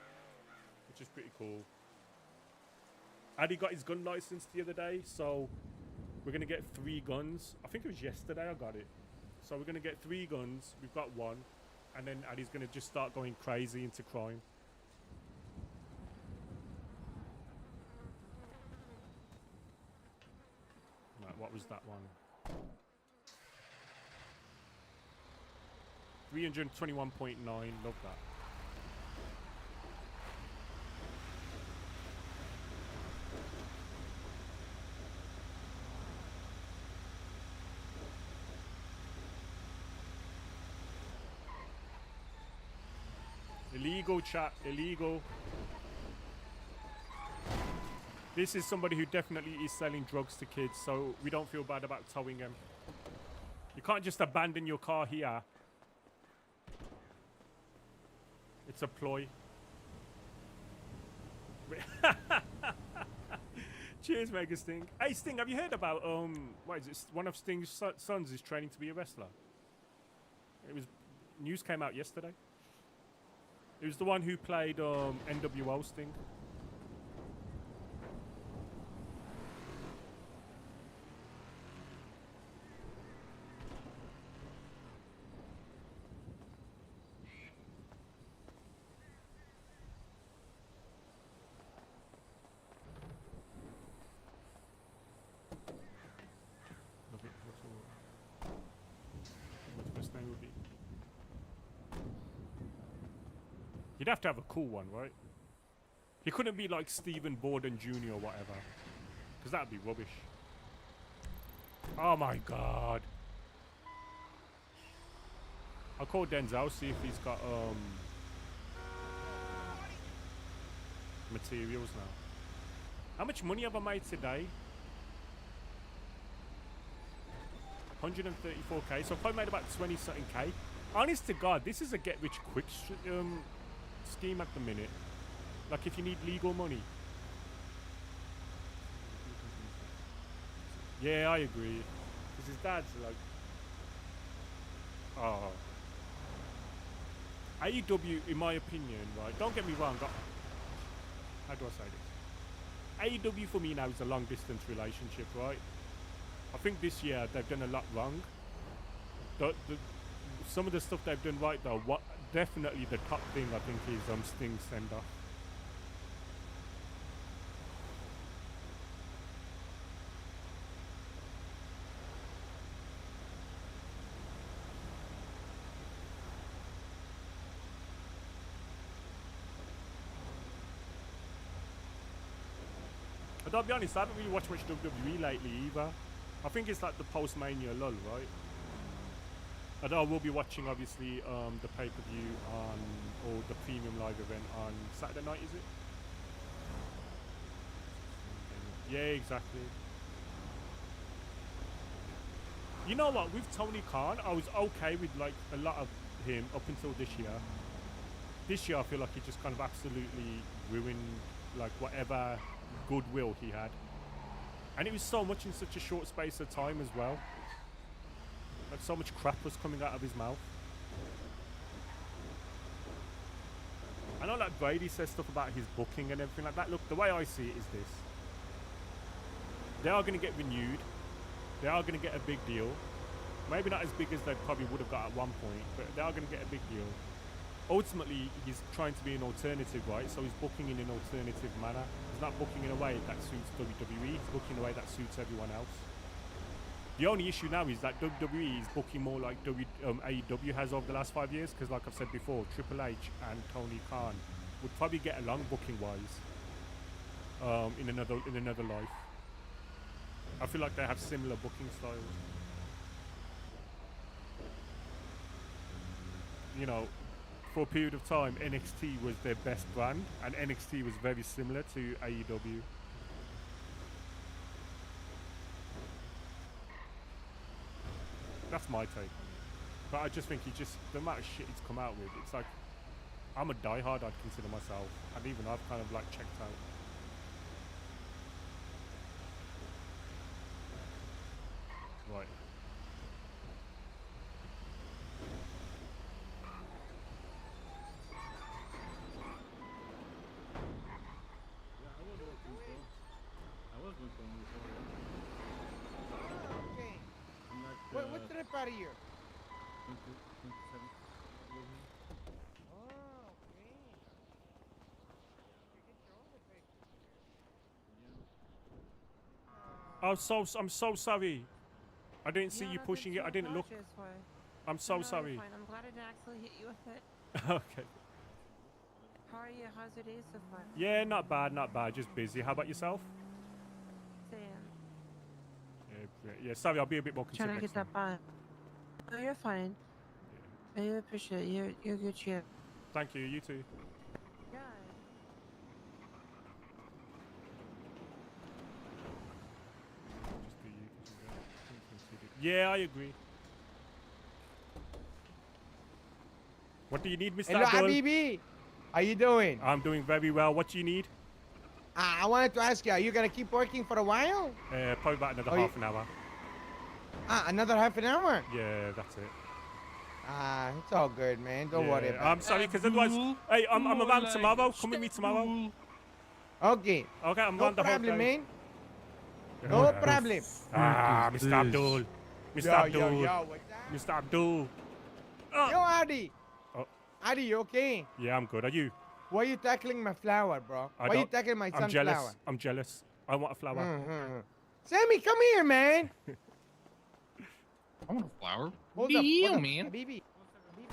which is pretty cool. Adey got his gun license the other day, so we're gonna get 3 guns. I think it was yesterday I got it. So we're gonna get 3 guns. We've got 1. And then Adey's going to just start going crazy into crime. Right, what was that one? 321.9. Love that. Illegal, chat. Illegal. This is somebody who definitely is selling drugs to kids, so we don't feel bad about towing them. You can't just abandon your car here. It's a ploy. Cheers, Mega Sting. Hey, Sting, have you heard about what is it? One of Sting's sons is training to be a wrestler. It was news came out yesterday. It was the one who played NWO Sting. What's his name would be? You'd have to have a cool one, right? He couldn't be like Stephen Borden Jr. or whatever. Because that'd be rubbish. Oh my god. I'll call Denzel, see if he's got materials now. How much money have I made today? 134k. So I probably made about 20 something k. Honest to God, this is a get rich quick scheme at the minute. Like if you need legal money. Yeah, I agree. Because his dad's like, oh. AEW, in my opinion, right? Don't get me wrong. How do I say this? AEW for me now is a long distance relationship, right? I think this year they've done a lot wrong. Some of the stuff they've done right though, definitely the top thing I think is Sting's send-off. But I'll be honest, I haven't really watched much WWE lately either. I think it's like the post-Mania lull, right? Although I will be watching, obviously, the pay-per-view on, or the premium live event on Saturday night, is it? Yeah, exactly. You know what? With Tony Khan, I was okay with like a lot of him up until this year. This year, I feel like he just kind of absolutely ruined like whatever goodwill he had. And it was so much in such a short space of time as well. Like so much crap was coming out of his mouth. I know like Brady says stuff about his booking and everything like that. Look, the way I see it is this. They are going to get renewed. They are going to get a big deal. Maybe not as big as they probably would have got at one point, but they are going to get a big deal. Ultimately, he's trying to be an alternative, right? So he's booking in an alternative manner. He's not booking in a way that suits WWE. He's booking in a way that suits everyone else. The only issue now is that WWE is booking more like AEW has over the last 5 years, because like I've said before, Triple H and Tony Khan would probably get along booking-wise in another life. I feel like they have similar booking styles. You know, for a period of time, NXT was their best brand, and NXT was very similar to AEW. That's my take on it. But I just think the amount of shit he's come out with, it's like, I'm a diehard, I'd consider myself, and even I've kind of like checked out. Right. Okay. What's the rip out of here? I'm so sorry. I didn't see you pushing it. I didn't look. I'm so sorry. Fine. I'm glad I didn't actually hit you with it. Okay. How are you? How's your day so far? Yeah, not bad, not bad. Just busy. How about yourself? Same. Yeah, sorry, I'll be a bit more Trying considerate. to get that by. Oh, you're fine. I really appreciate it. You're a good champ. Thank you. You too. Yeah. Just do you, 'cause you're considered. Yeah, I agree. What do you need, Mr. Hello, Abdul? Habibi. How you doing? I'm doing very well. What do you need? I wanted to ask you, are you gonna keep working for a while? Probably about another Oh, half an hour. Another half an hour? Yeah, that's it. It's all good, man. Don't worry about I'm sorry, because otherwise, hey, I'm around tomorrow. Come with me tomorrow. it. Okay. Okay, I'm No around the whole problem, day. man. No problem. Mr. Abdul. Mr. Abdul. Yo, what's that? Mr. Abdul. Yo, Adey. Oh. Adey, you okay? Yeah, I'm good. Are you? Why are you tackling my flower, bro? Why are you tackling my I'm sunflower? jealous. I'm jealous. I want a flower. Sammy, come here, man. I want a flower. Hold What up, do you, hold up. man? Habibi,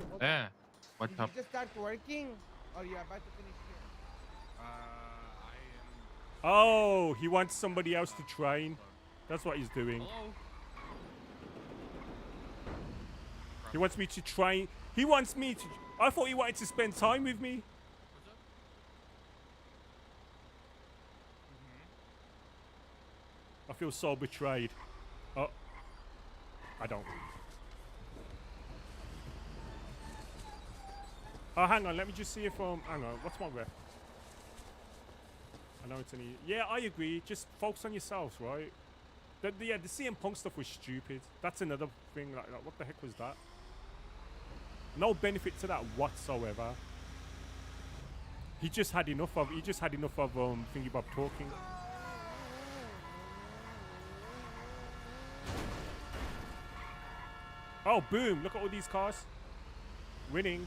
hold up. Yeah. What's Did up? you just start working, or you about to finish here? I Oh, he wants somebody else to train. That's what he's doing. Hello. He wants me to train. He wants me to. I thought he wanted to spend time with me. I feel so betrayed. Oh, I don't. Oh, hang on. Let me just see if hang on. What's my rep? I know it's any. Yeah, I agree. Just focus on yourselves, right? The CM Punk stuff was stupid. That's another thing. Like, what the heck was that? No benefit to that whatsoever. He just had enough of. Thingy Bob talking. Oh, boom! Look at all these cars. Winning.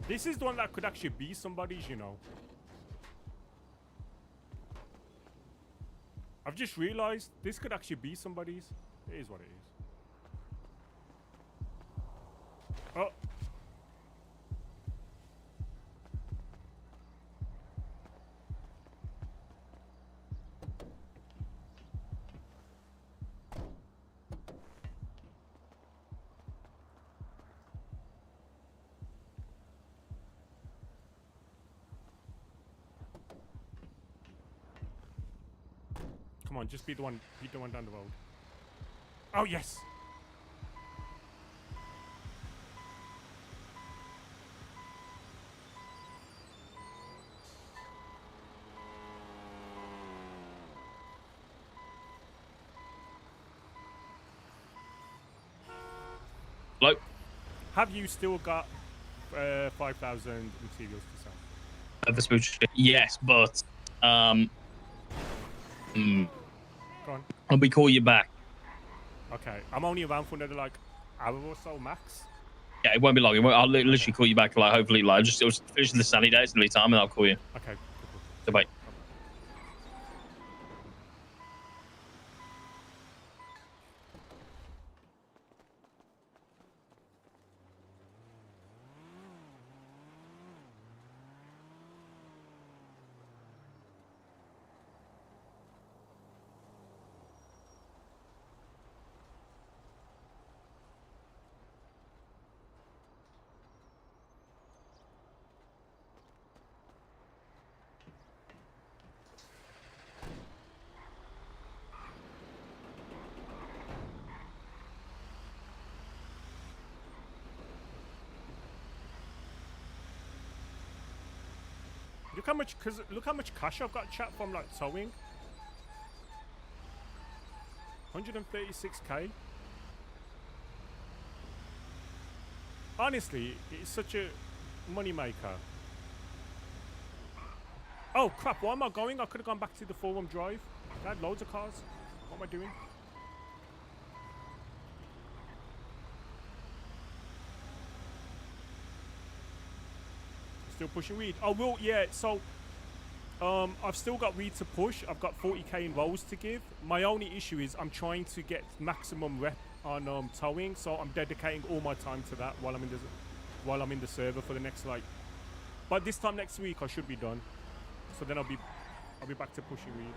This is the one that could actually be somebody's, you know. I've just realized this could actually be somebody's. It is what it is. Oh. Come on, just beat the one down the road. Oh yes. Hello? Have you still got 5,000 materials to sell? The smooch. Yes, but Go on. I'll be call you back. Okay, I'm only around for another like hour or so max. Yeah, it won't be long. I'll literally call you back. Like hopefully, like just finish the sunny days in the time, and I'll call you. Okay. Cool. So bye. Look how much cash I've got, chat, from like towing. 136k. Honestly, it's such a money maker. Oh crap! Why am I going? I could have gone back to the four-room drive. I had loads of cars. What am I doing? Still pushing weed. Oh well, yeah. So, I've still got weed to push. I've got 40k in rolls to give. My only issue is I'm trying to get maximum rep on towing, so I'm dedicating all my time to that while I'm in the server for the next like. But this time next week I should be done. So then I'll be back to pushing weed.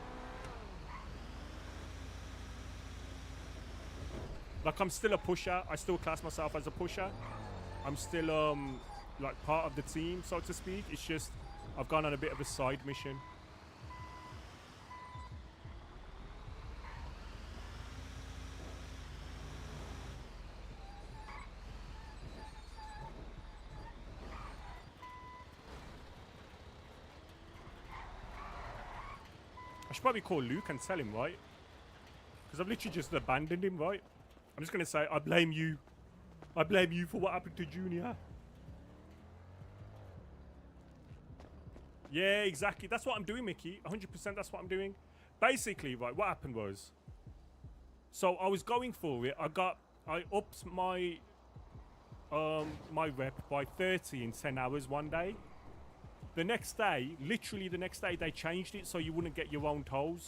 Like I'm still a pusher. I still class myself as a pusher. I'm still like part of the team, so to speak. It's just I've gone on a bit of a side mission. I should probably call Luke and tell him, right? Because I've literally just abandoned him, right? I'm just gonna say, I blame you. I blame you for what happened to Junior. Yeah, exactly. That's what I'm doing, Mickey. 100% that's what I'm doing. Basically, right, what happened was... So, I was going for it. I upped my... my rep by 30 in 10 hours one day. The next day, literally the next day, they changed it so you wouldn't get your own tolls.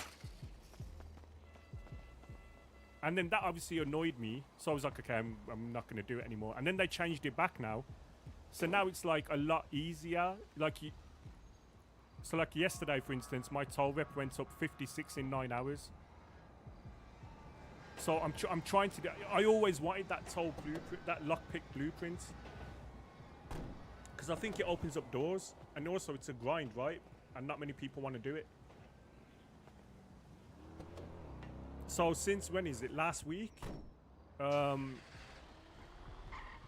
And then that obviously annoyed me. So I was like, okay, I'm not going to do it anymore. And then they changed it back now. So now it's like a lot easier. So like yesterday, for instance, my toll rep went up 56 in 9 hours. So I'm trying to get... I always wanted that toll blueprint, that lockpick blueprint. Because I think it opens up doors. And also it's a grind, right? And not many people want to do it. So since when is it? Last week?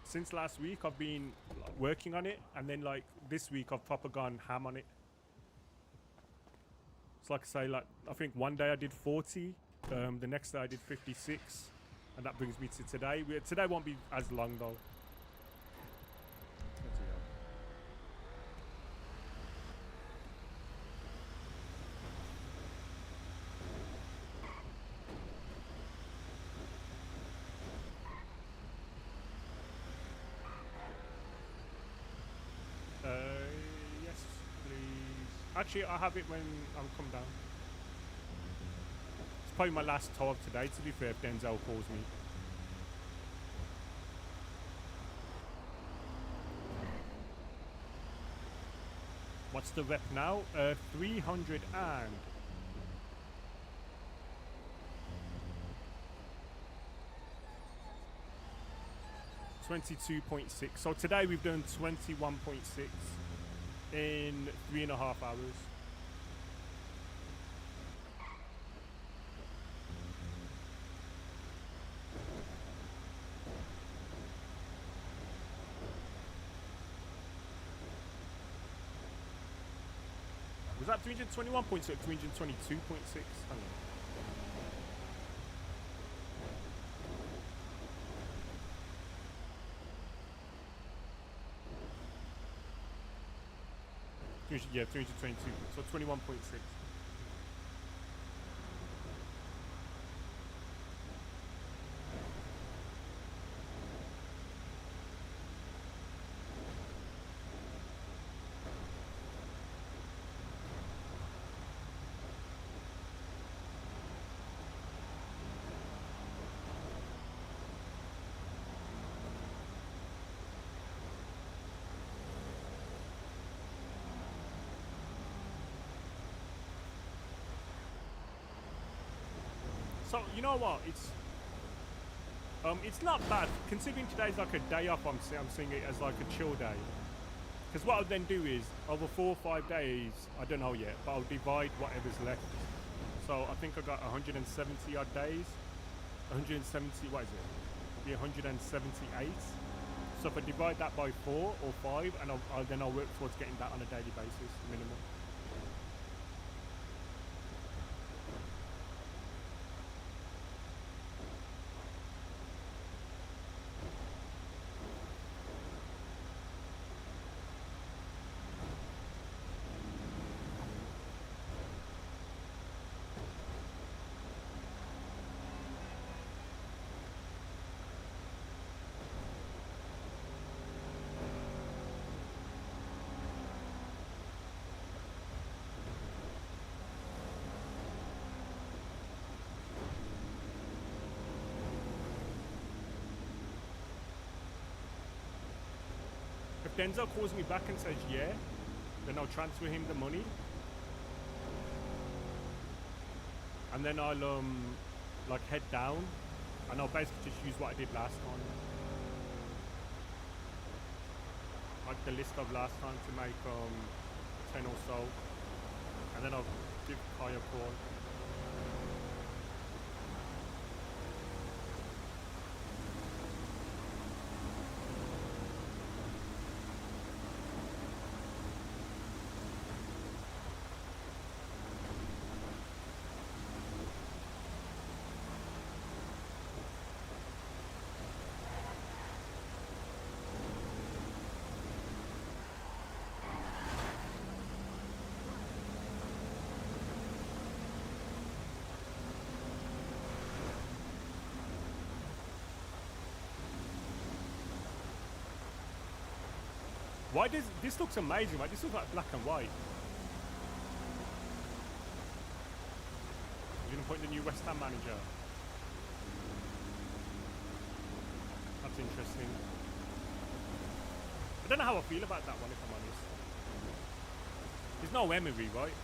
Since last week I've been working on it. And then like this week I've proper gone ham on it. So like I say, like I think one day I did 40. The next day I did 56. And that brings me to today. Today won't be as long though. Yes, please. Actually, I have it when I'm come down. It's probably my last tow of today, to be fair, if Denzel calls me. What's the rep now? 300 and... 22.6. So today we've done 21.6 in 3.5 hours. Was that 321.6? 322.6? Hang on. Yeah, 322. So 21.6. So you know what? It's not bad considering today's like a day off. I'm seeing it as like a chill day. Because what I'll then do is over 4 or 5 days, I don't know yet, but I'll divide whatever's left. So I think I got 170 odd days. 170. What is it? It'll be 178. So if I divide that by 4 or 5, and then I'll work towards getting that on a daily basis, minimum. If Denzel calls me back and says yeah, then I'll transfer him the money. And then I'll like head down and I'll basically just use what I did last time. Like the list of last time to make 10 or so. And then I'll give Kai a call. Why does this looks amazing? Like this looks like black and white. You're gonna appoint the new West Ham manager. That's interesting. I don't know how I feel about that one, if I'm honest. There's no Emery, right?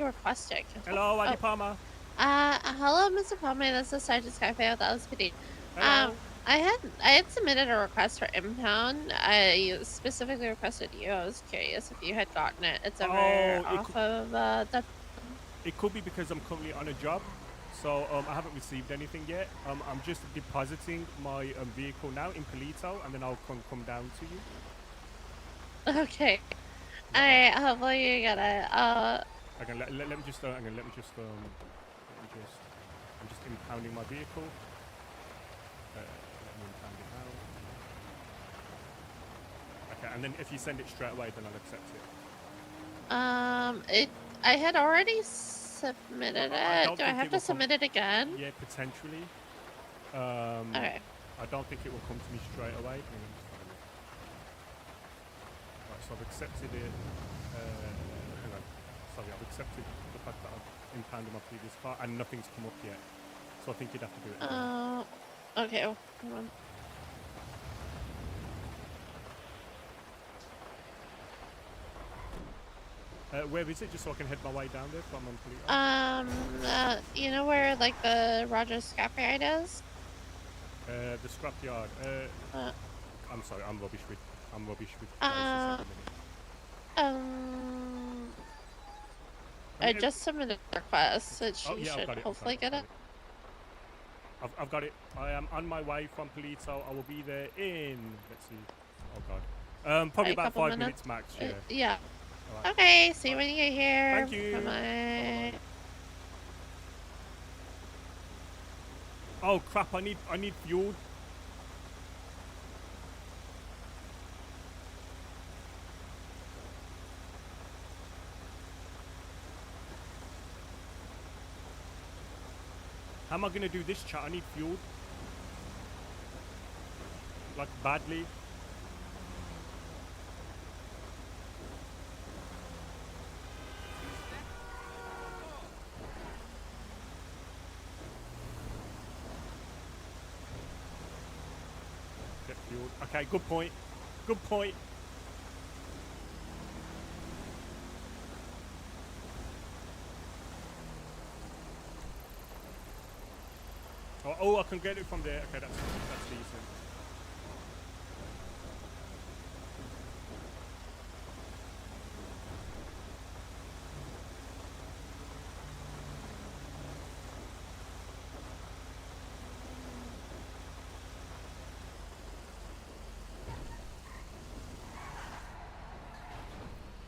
Requesting. Hello, Adey Palmer. Hello, Mr. Palmer. This is Sergeant Skyfair with LSPD. Hello. I had submitted a request for impound. I specifically requested you. I was curious if you had gotten it. It's over off of the. It could be because I'm currently on a job, so I haven't received anything yet. I'm just depositing my vehicle now in Polito, and then I'll come down to you. Okay. Alright, hopefully you get it. Okay, let me just I'm just impounding my vehicle. Let me impound it now. Okay, and then if you send it straight away, then I'll accept it. I had already submitted it. Do I have to submit it again? Yeah, potentially. Okay. I don't think it will come to me straight away. Right, so I've accepted it. Hang on. Sorry, I've accepted the fact that I've impounded my previous car and nothing's come up yet. So I think you'd have to do it. Okay. Oh, hold on. Where is it? Just so I can head my way down there from Polito. You know where like the Rogers scrapyard is? The scrapyard. I'm sorry, I'm rubbish with places at the minute. I just submitted a request, so she yeah, should hopefully get it. I've got it. I am on my way from Polito. I will be there in. Let's see. Oh God. Probably Like a about couple 5 minutes max. Yeah. Yeah. All right. Okay, see you when you get here. Thank you. Bye-bye. Oh crap! I need fuel. How am I gonna do this, chat? I need fuel. Like badly. Get fuel. Okay, good point. Good point. Oh, I can get it from there. Okay, that's decent.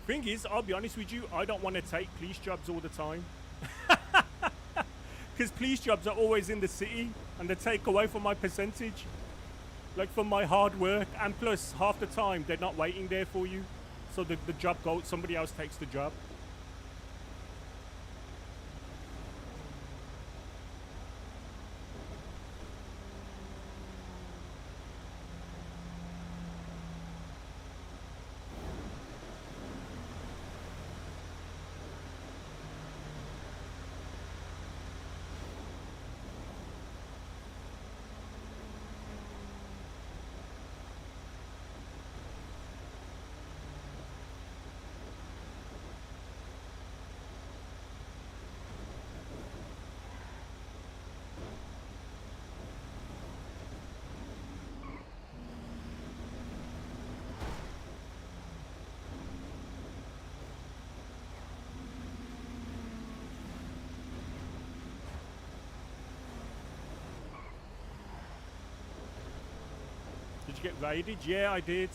Thing is, I'll be honest with you, I don't want to take police jobs all the time. Because police jobs are always in the city and they take away from my percentage. Like from my hard work, and plus half the time they're not waiting there for you. So the job goes, somebody else takes the job. Did you get raided? Yeah, I did.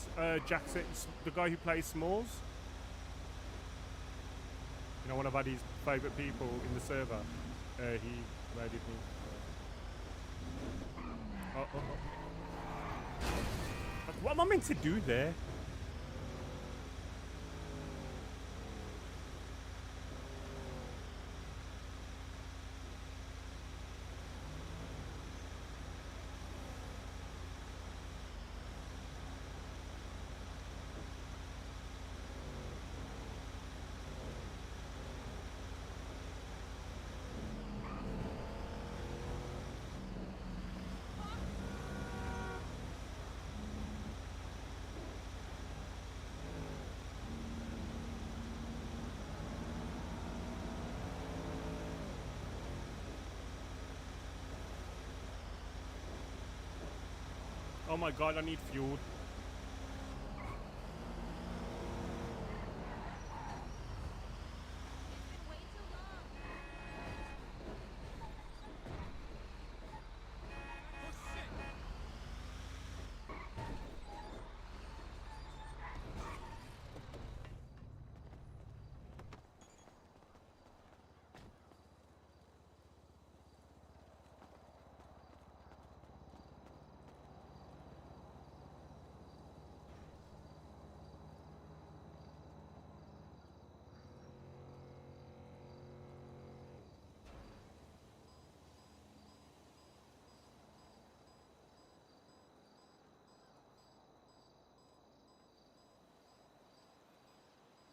Jackson, the guy who plays Smalls. You know, one of Adey's favourite people in the server. He raided me. Like, what am I meant to do there? Oh my god, I need fuel.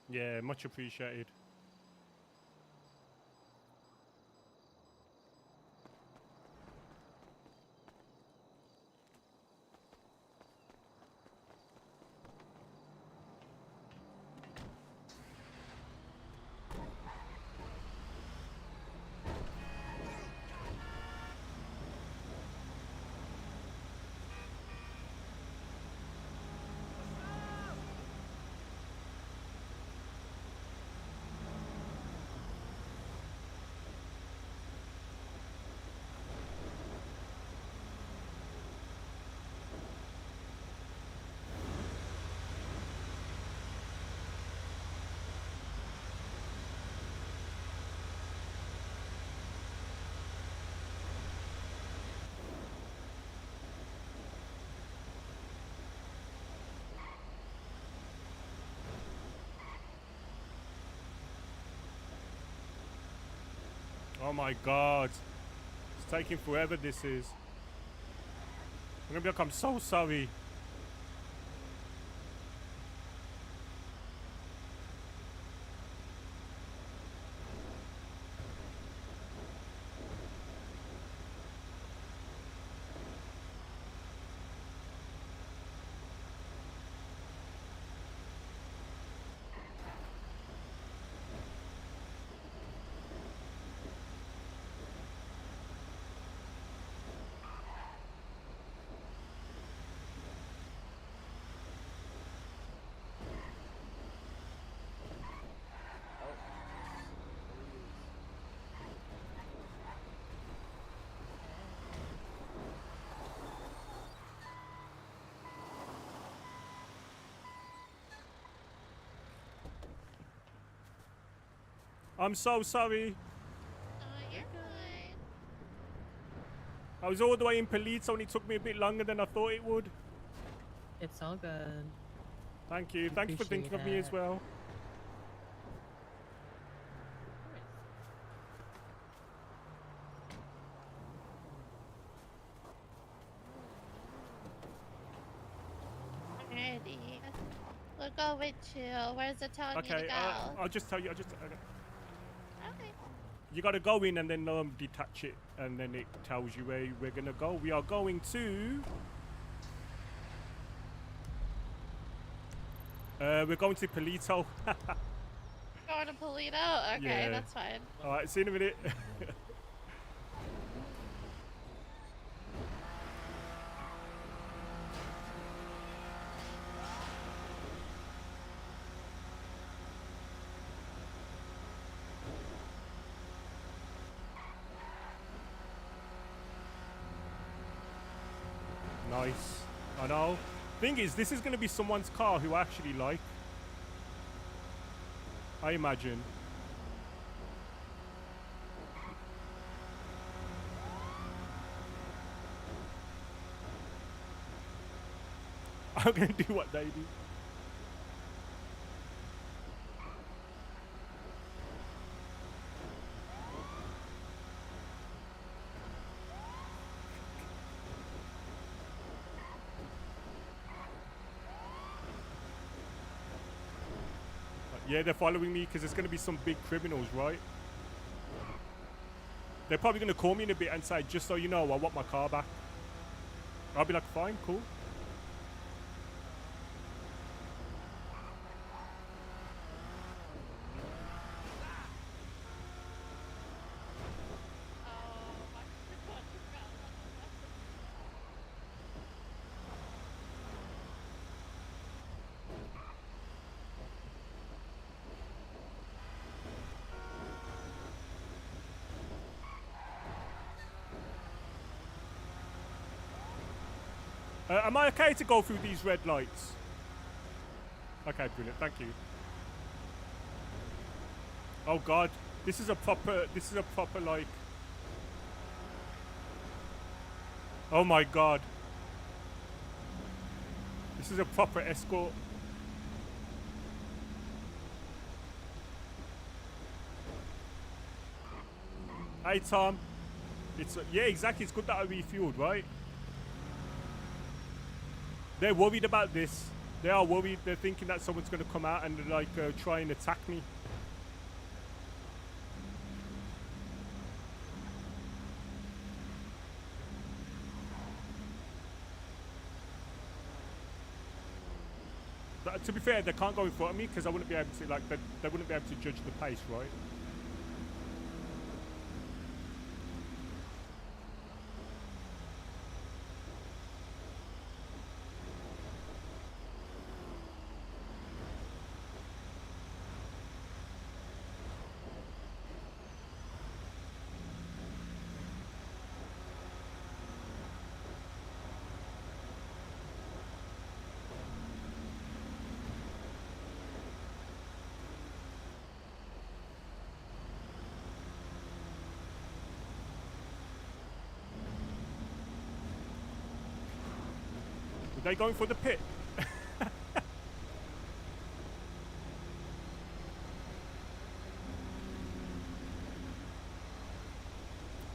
Yeah, much appreciated. Oh my god. It's taking forever, this is. I'm gonna be like, I'm so sorry. I'm so sorry. Oh, you're good. I was all the way in Polito and it took me a bit longer than I thought it would. It's all good. Thank you. Thank you for thinking of me as well. Alrighty. We'll go with you. Where's the telling you to Okay, go? I'll just tell you. Okay. Okay. You gotta go in and then detach it, and then it tells you where we're gonna go. We are going to. We're going to Polito. Going to Polito? Okay, Yeah. that's fine. All right, see you in a minute. Nice. I know. Thing is, this is going to be someone's car who I actually like. I imagine. I'm going to do what they do. Yeah, they're following me because there's going to be some big criminals, right? They're probably going to call me in a bit and say, just so you know, I want my car back. I'll be like, fine, cool. Am I okay to go through these red lights? Okay, brilliant. Thank you. Oh God, this is a proper like. Oh my God. This is a proper escort. Hey Tom. It's yeah, exactly. It's good that I refueled, right? They're worried about this. They are worried. They're thinking that someone's going to come out and like try and attack me. But to be fair, they can't go in front of me because I wouldn't be able to like they wouldn't be able to judge the pace, right? Are they going for the pit?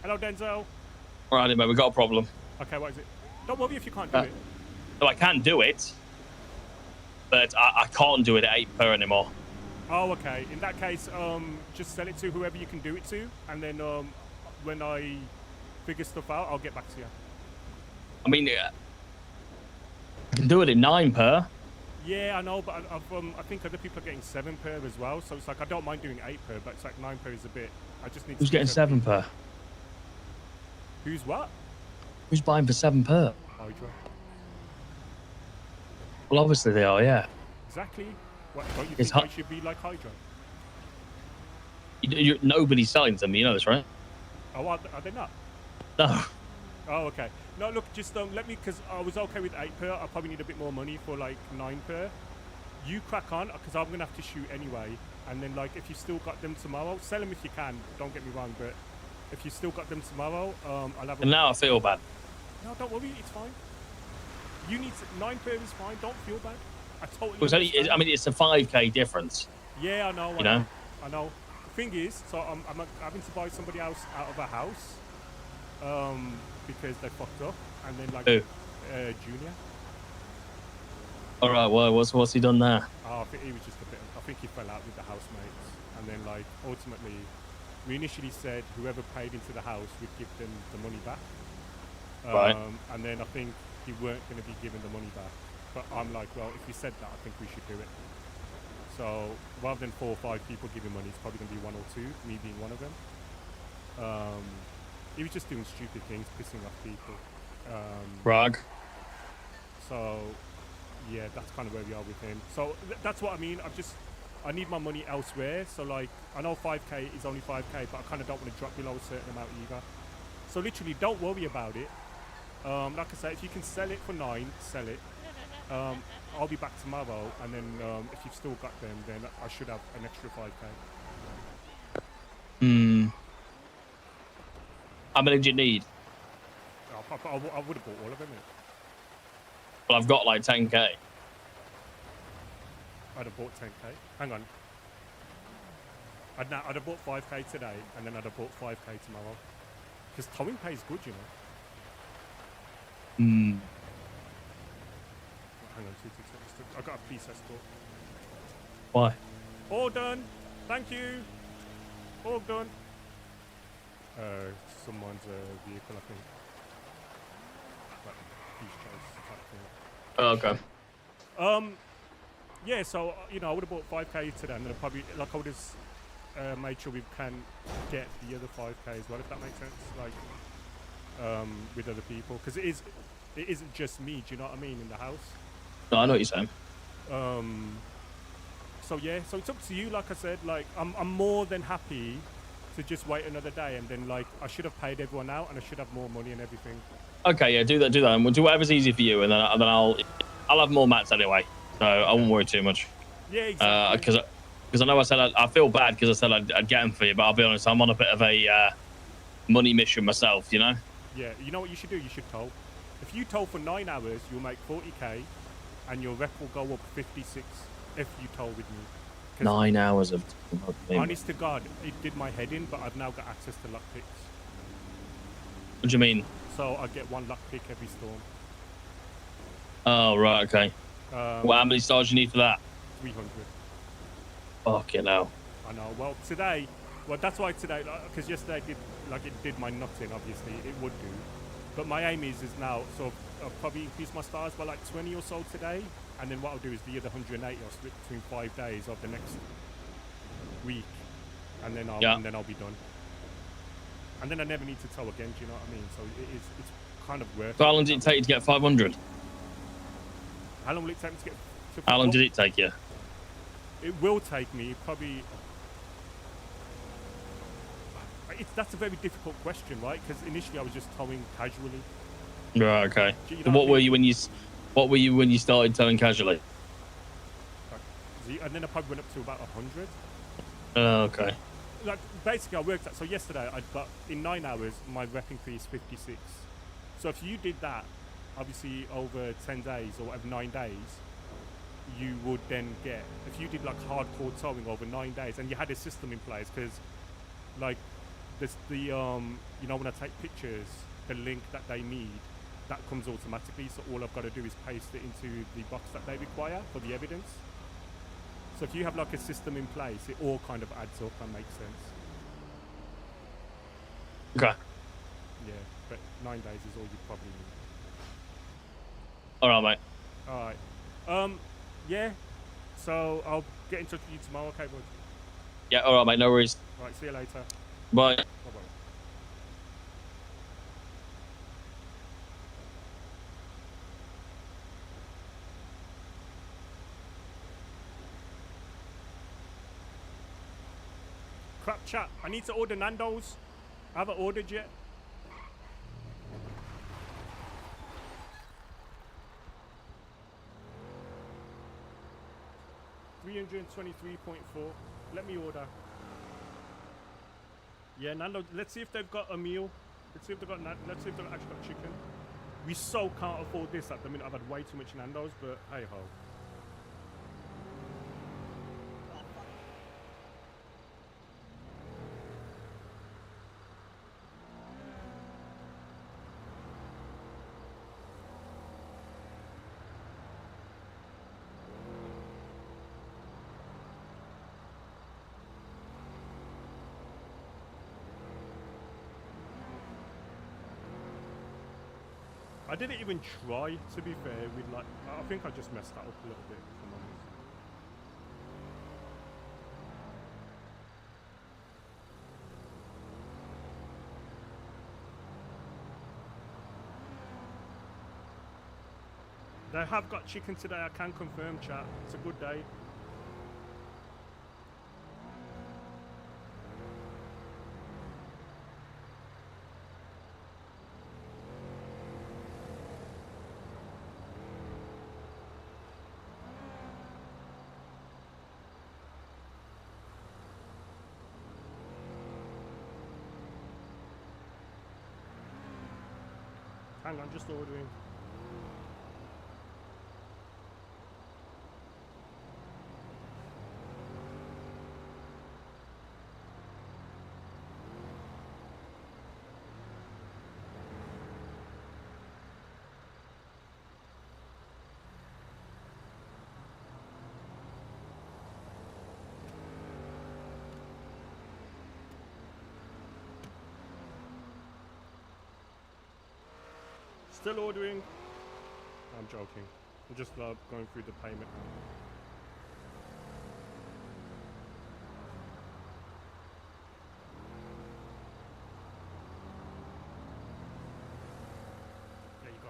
Hello, Denzel. Right, mate, we got a problem. Okay, what is it? Don't worry if you can't do it. So I can do it, but I can't do it at 8 per anymore. Oh, okay. In that case, just sell it to whoever you can do it to, and then when I figure stuff out, I'll get back to you. I mean, I can do it at 9 per. Yeah, I know, but I think other people are getting 7 per as well, so it's like I don't mind doing 8 per, but it's like 9 per is a bit. I just need. Who's getting 7 per? Who's what? Who's buying for 7 per? Hydra. Well, obviously they are, yeah. Exactly. What, don't you It's think I should be like Hydra? Nobody's selling them, you know this, right? Oh, are they not? No. Oh, okay. No, look, just let me, because I was okay with 8 per. I probably need a bit more money for like 9 per. You crack on, because I'm gonna have to shoot anyway. And then like, if you still got them tomorrow, sell them if you can. Don't get me wrong, but if you still got them tomorrow, I'll have. And now I feel bad. No, don't worry, it's fine. You need 9 per is fine. Don't feel bad. I totally. I mean, it's a 5k difference. Yeah, I know. You know. I know. The thing is, so I'm having to buy somebody else out of a house, because they fucked up, and then like. Who? Junior. All right. Well, what's he done there? Oh, I think he was just a bit. I think he fell out with the housemates, and then like ultimately, we initially said whoever paid into the house would give them the money back. Right. And then I think he weren't going to be given the money back. But I'm like, well, if you said that, I think we should do it. So rather than 4 or 5 people giving money, it's probably going to be 1 or 2, me being one of them. He was just doing stupid things, pissing off people. Rag. So yeah, that's kind of where we are with him. So that's what I mean. I need my money elsewhere. So like, I know 5k is only 5k, but I kind of don't want to drop below a certain amount either. So literally, don't worry about it. Like I said, if you can sell it for 9, sell it. I'll be back tomorrow, and then if you've still got them, then I should have an extra 5k. How many do you need? I would have bought all of them. Well, I've got like 10k. I'd have bought 10k. Hang on. I'd have bought 5k today, and then I'd have bought 5k tomorrow. Because towing pay is good, you know. Hang on, 2. I got a police escort. Why? All done. Thank you. All done. Someone's vehicle, I think. Like, police chase type thing. Oh, okay. Yeah, so you know, I would have bought 5k today, and then I probably like I would have made sure we can get the other 5k as well, if that makes sense. Like, with other people, because it isn't just me. Do you know what I mean? In the house. No, I know what you're saying. So yeah, so it's up to you. Like I said, like I'm more than happy to just wait another day, and then like I should have paid everyone out, and I should have more money and everything. Okay, yeah, do that, and we'll do whatever's easy for you, and then I'll have more mats anyway, so I won't worry too much. Yeah, exactly. Because I know I said I feel bad because I said I'd get them for you, but I'll be honest, I'm on a bit of a money mission myself, you know. Yeah, you know what you should do? You should tow. If you tow for 9 hours, you'll make 40k, and your rep will go up 56 if you tow with me. 9 hours of. Honest to God, it did my head in, but I've now got access to lock picks. What do you mean? So I get 1 lock pick every storm. Oh right, okay. Well, how many stars do you need for that? 300. Fucking hell. I know. Well, today, that's why today, because yesterday it did my nutting. Obviously, it would do. But my aim is now, so I'll probably increase my stars by like 20 or so today, and then what I'll do is the other 180 I'll split between 5 days of the next week, and then I'll be done. And then I never need to tow again. Do you know what I mean? So it's kind of worth. So how long did it take you to get 500? How long will it take me to get? How long did it take you? It will take me probably. That's a very difficult question, right? Because initially I was just towing casually. Right. Okay. You So know what were you when you started towing casually? And then I probably went up to about 100. Oh, okay. Like basically, I worked out. So yesterday I got in 9 hours my rep increased 56. So if you did that, obviously over 10 days or whatever 9 days, you would then get. If you did like hardcore towing over 9 days, and you had a system in place, because like there's the you know, when I take pictures, the link that they need, that comes automatically. So all I've got to do is paste it into the box that they require for the evidence. So if you have like a system in place, it all kind of adds up and makes sense. Okay. Yeah, but 9 days is all you probably need. All right, mate. All right. Yeah. So I'll get in touch with you tomorrow. Okay, bud. Yeah, all right, mate. No worries. All right. See you later. Bye. Bye bye. Crap chat. I need to order Nando's. I haven't ordered yet. $323.4. Let me order. Yeah, Nando. Let's see if they've got a meal. Let's see if they've got. Let's see if they've actually got chicken. We so can't afford this at the minute. I've had way too much Nando's, but hey ho. I didn't even try, to be fair, with like, I think I just messed that up a little bit, if I'm honest. They have got chicken today, I can confirm, chat. It's a good day. Hang on, just ordering. Still ordering. I'm joking. I'm just going through the payment. There you go.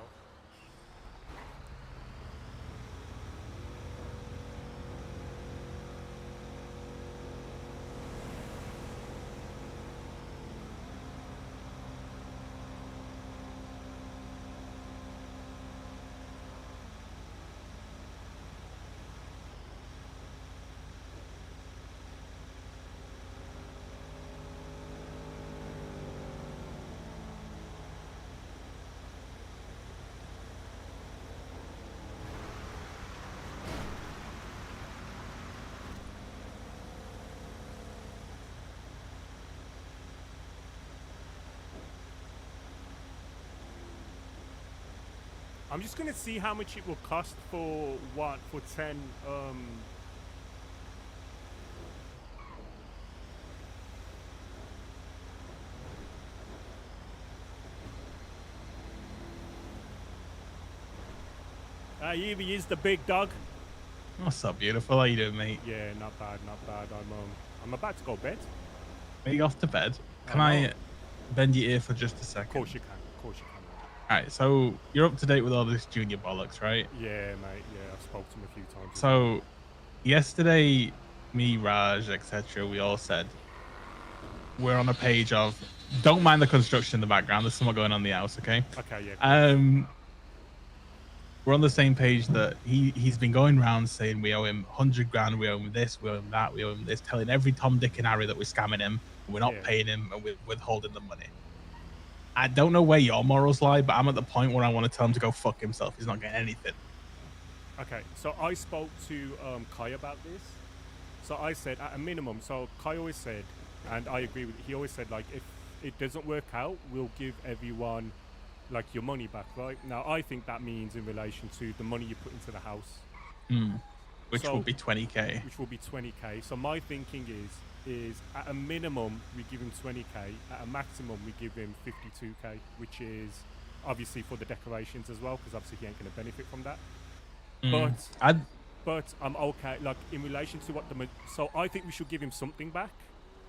I'm just gonna see how much it will cost for what, for 10 here he is, the big dog. What's up, beautiful? How you doing, mate? Yeah, not bad, not bad. I'm about to go bed. Are you off to bed? Can I bend your ear for just a second? Of course you can. Of course you can. All right, so you're up to date with all this junior bollocks, right? Yeah, mate. Yeah, I've spoke to him a few times. So yesterday, me, Raj, etc., we all said we're on a page of don't mind the construction in the background. There's something going on in the house, okay? Okay, yeah. We're on the same page that he's been going around saying we owe him 100 grand, we owe him this, we owe him that, we owe him this, telling every Tom, Dick, and Harry that we're scamming him, and we're not paying him, and we're withholding the money. I don't know where your morals lie, but I'm at the point where I want to tell him to go fuck himself. He's not getting anything. Okay, so I spoke to Kai about this. So I said at a minimum, so Kai always said, and I agree with, he always said like if it doesn't work out, we'll give everyone like your money back, right? Now, I think that means in relation to the money you put into the house. Which will be 20k. Which will be 20k. So my thinking is at a minimum we give him 20k, at a maximum we give him 52k, which is obviously for the decorations as well, because obviously he ain't going to benefit from that. But I'm okay, like in relation to what so I think we should give him something back.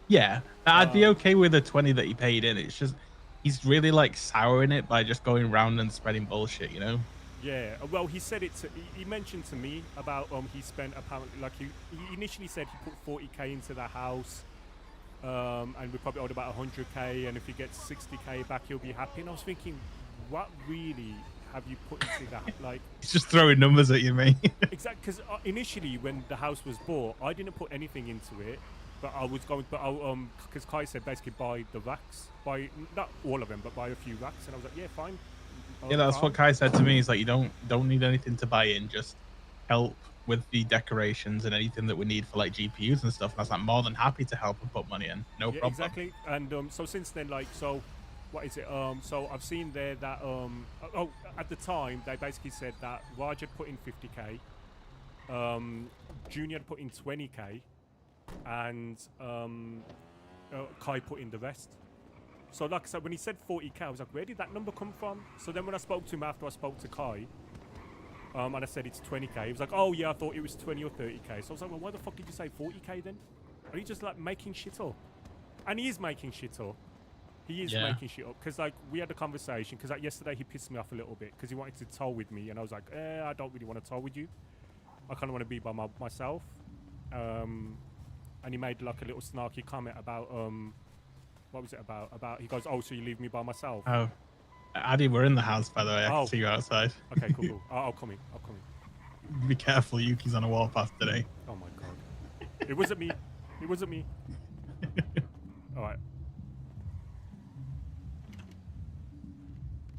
Yeah, I'd be okay with the 20 that he paid in. It's just he's really like souring it by just going around and spreading bullshit, you know? Yeah, well, he said it. He mentioned to me about he spent apparently like he initially said he put 40k into the house, and we probably owed about 100k, and if he gets 60k back, he'll be happy. And I was thinking, what really have you put into that? Like, he's just throwing numbers at you, mate. Exactly, because initially when the house was bought, I didn't put anything into it, but I was going, because Kai said basically buy the racks, buy not all of them, but buy a few racks, and I was like, yeah, fine. Yeah, that's what Kai said to me. He's like, you don't need anything to buy in, just help with the decorations and anything that we need for like GPUs and stuff. And I was like, more than happy to help and put money in, no problem. Exactly, and so since then, like, so what is it? So I've seen there that at the time they basically said that Raj had put in 50k, Junior had put in 20k, and Kai put in the rest. So like I said, when he said 40k, I was like, where did that number come from? So then when I spoke to him after I spoke to Kai, and I said it's 20k, he was like, oh yeah, I thought it was 20 or 30k. So I was like, well, why the fuck did you say 40k then? Are you just like making shit up? And he is making shit up. He is making shit up, because like we had a conversation, because like yesterday he pissed me off a little bit because he wanted to tow with me, and I was like, I don't really want to tow with you. I kind of want to be by myself. And he made like a little snarky comment about what was it about? He goes, oh, so you leave me by myself? Oh, Adey, we're in the house, by the way. I can see you outside. Okay, cool. I'll come in. Be careful, Yuki's on a warpath today. Oh my god. It wasn't me. It wasn't me. All right.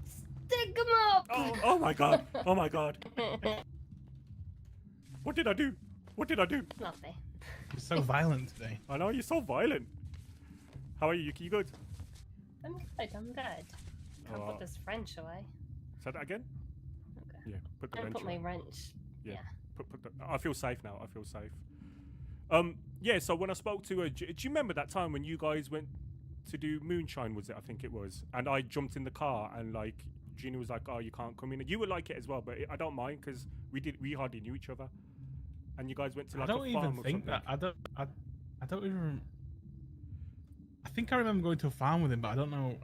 Stick him up! Oh my god. Oh my god. What did I do? Nothing. You're so violent today. I know, you're so violent. How are you, Yuki? You good? I'm good. Can't put this wrench away. Say that again? Okay. Yeah, put the Don't wrench put away. my wrench. Yeah. I feel safe now. I feel safe. Yeah, so when I spoke to her, do you remember that time when you guys went to do moonshine, was it? I think it was. And I jumped in the car and like, Gina was like, oh, you can't come in. And you would like it as well, but I don't mind because we hardly knew each other. And you guys went to like a farm or something. I don't even think that. I don't even. I think I remember going to a farm with him, but I don't know.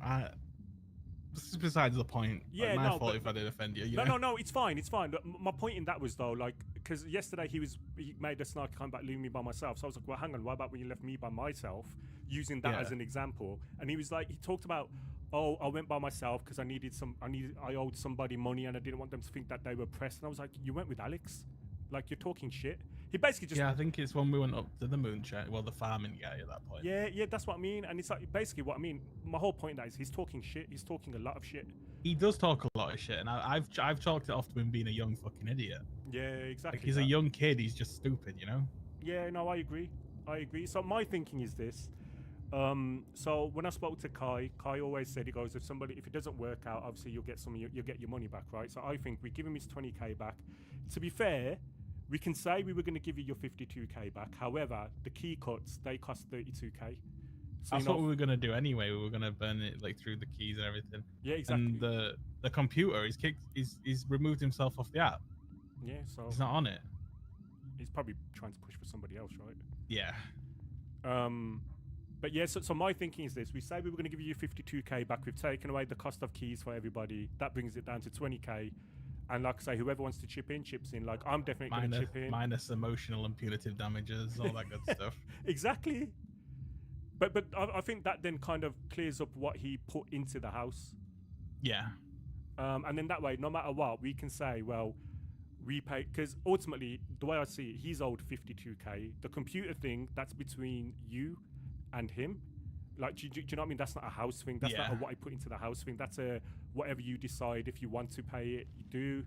This is besides the point. Yeah, like, my fault if I did offend you. No, it's fine. But my point in that was though, like, because yesterday he made a snarky comment about leaving me by myself. So I was like, well, hang on, what about when you left me by myself? Using that as an example, and he was like, he talked about, oh, I went by myself because I owed somebody money and I didn't want them to think that they were pressed. And I was like, you went with Alex, like you're talking shit. He basically just I think it's when we went up to the moonshine, well, the farming guy at that point. Yeah, that's what I mean. And it's like basically what I mean. My whole point is he's talking shit. He's talking a lot of shit. He does talk a lot of shit, and I've chalked it off to him being a young fucking idiot. Yeah, exactly. Like he's a young kid. He's just stupid, you know. Yeah, no, I agree. So my thinking is this. So when I spoke to Kai always said, he goes, if it doesn't work out, obviously you'll get you'll get your money back, right? So I think we give him his 20k back. To be fair, we can say we were going to give you your 52k back. However, the key cuts, they cost 32k. So, that's what we were going to do anyway. We were going to burn it like through the keys and everything. Yeah, exactly. And the computer, he's removed himself off the app. Yeah, so he's not on it. He's probably trying to push for somebody else, right? Yeah. But yeah, so my thinking is this. We say we were going to give you 52k back. We've taken away the cost of keys for everybody. That brings it down to 20k. And like I say, whoever wants to chip in, chips in. Like, I'm definitely going to chip in. Minus emotional and punitive damages, all that good stuff. Exactly. But I think that then kind of clears up what he put into the house. Yeah. And then that way, no matter what, we can say, well, we pay... Because ultimately, the way I see it, he's owed 52k. The computer thing, that's between you and him. Like, do you know what I mean? That's not a house thing. That's not a what I put into the house thing. That's a whatever you decide. If you want to pay it, you do.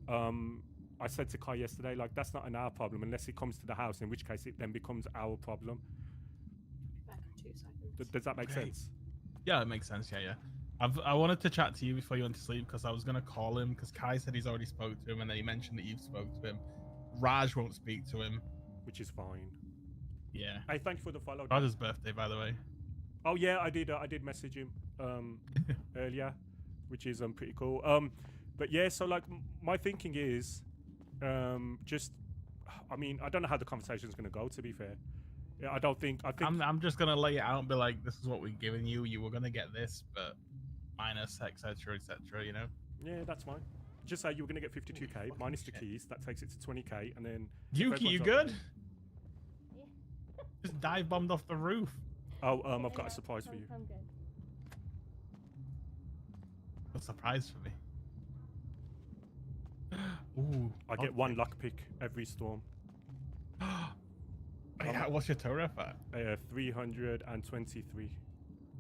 I said to Kai yesterday, like, that's not our problem unless it comes to the house, in which case it then becomes our problem. Back in 2 seconds. Does that make sense? Yeah, it makes sense. Yeah. I wanted to chat to you before you went to sleep because I was gonna call him because Kai said he's already spoke to him and then he mentioned that you've spoke to him. Raj won't speak to him, which is fine. Yeah. Hey, thank you for the follow. Raj's birthday, by the way. Oh yeah, I did message him earlier, which is pretty cool. But yeah, so like my thinking is, just, I mean, I don't know how the conversation's gonna go. To be fair, yeah, I think I'm just gonna lay it out and be like, this is what we're giving you. You were gonna get this, but minus etc. etc. You know. Yeah, that's fine. Just say you were gonna get 52k minus the keys. That takes it to 20k, and then. Yuki, you good? Just dive bombed off the roof. Oh, I've got a surprise for you. I'm good. A surprise for me. Ooh, I get one lockpick every storm. What's your tow ref at? 323.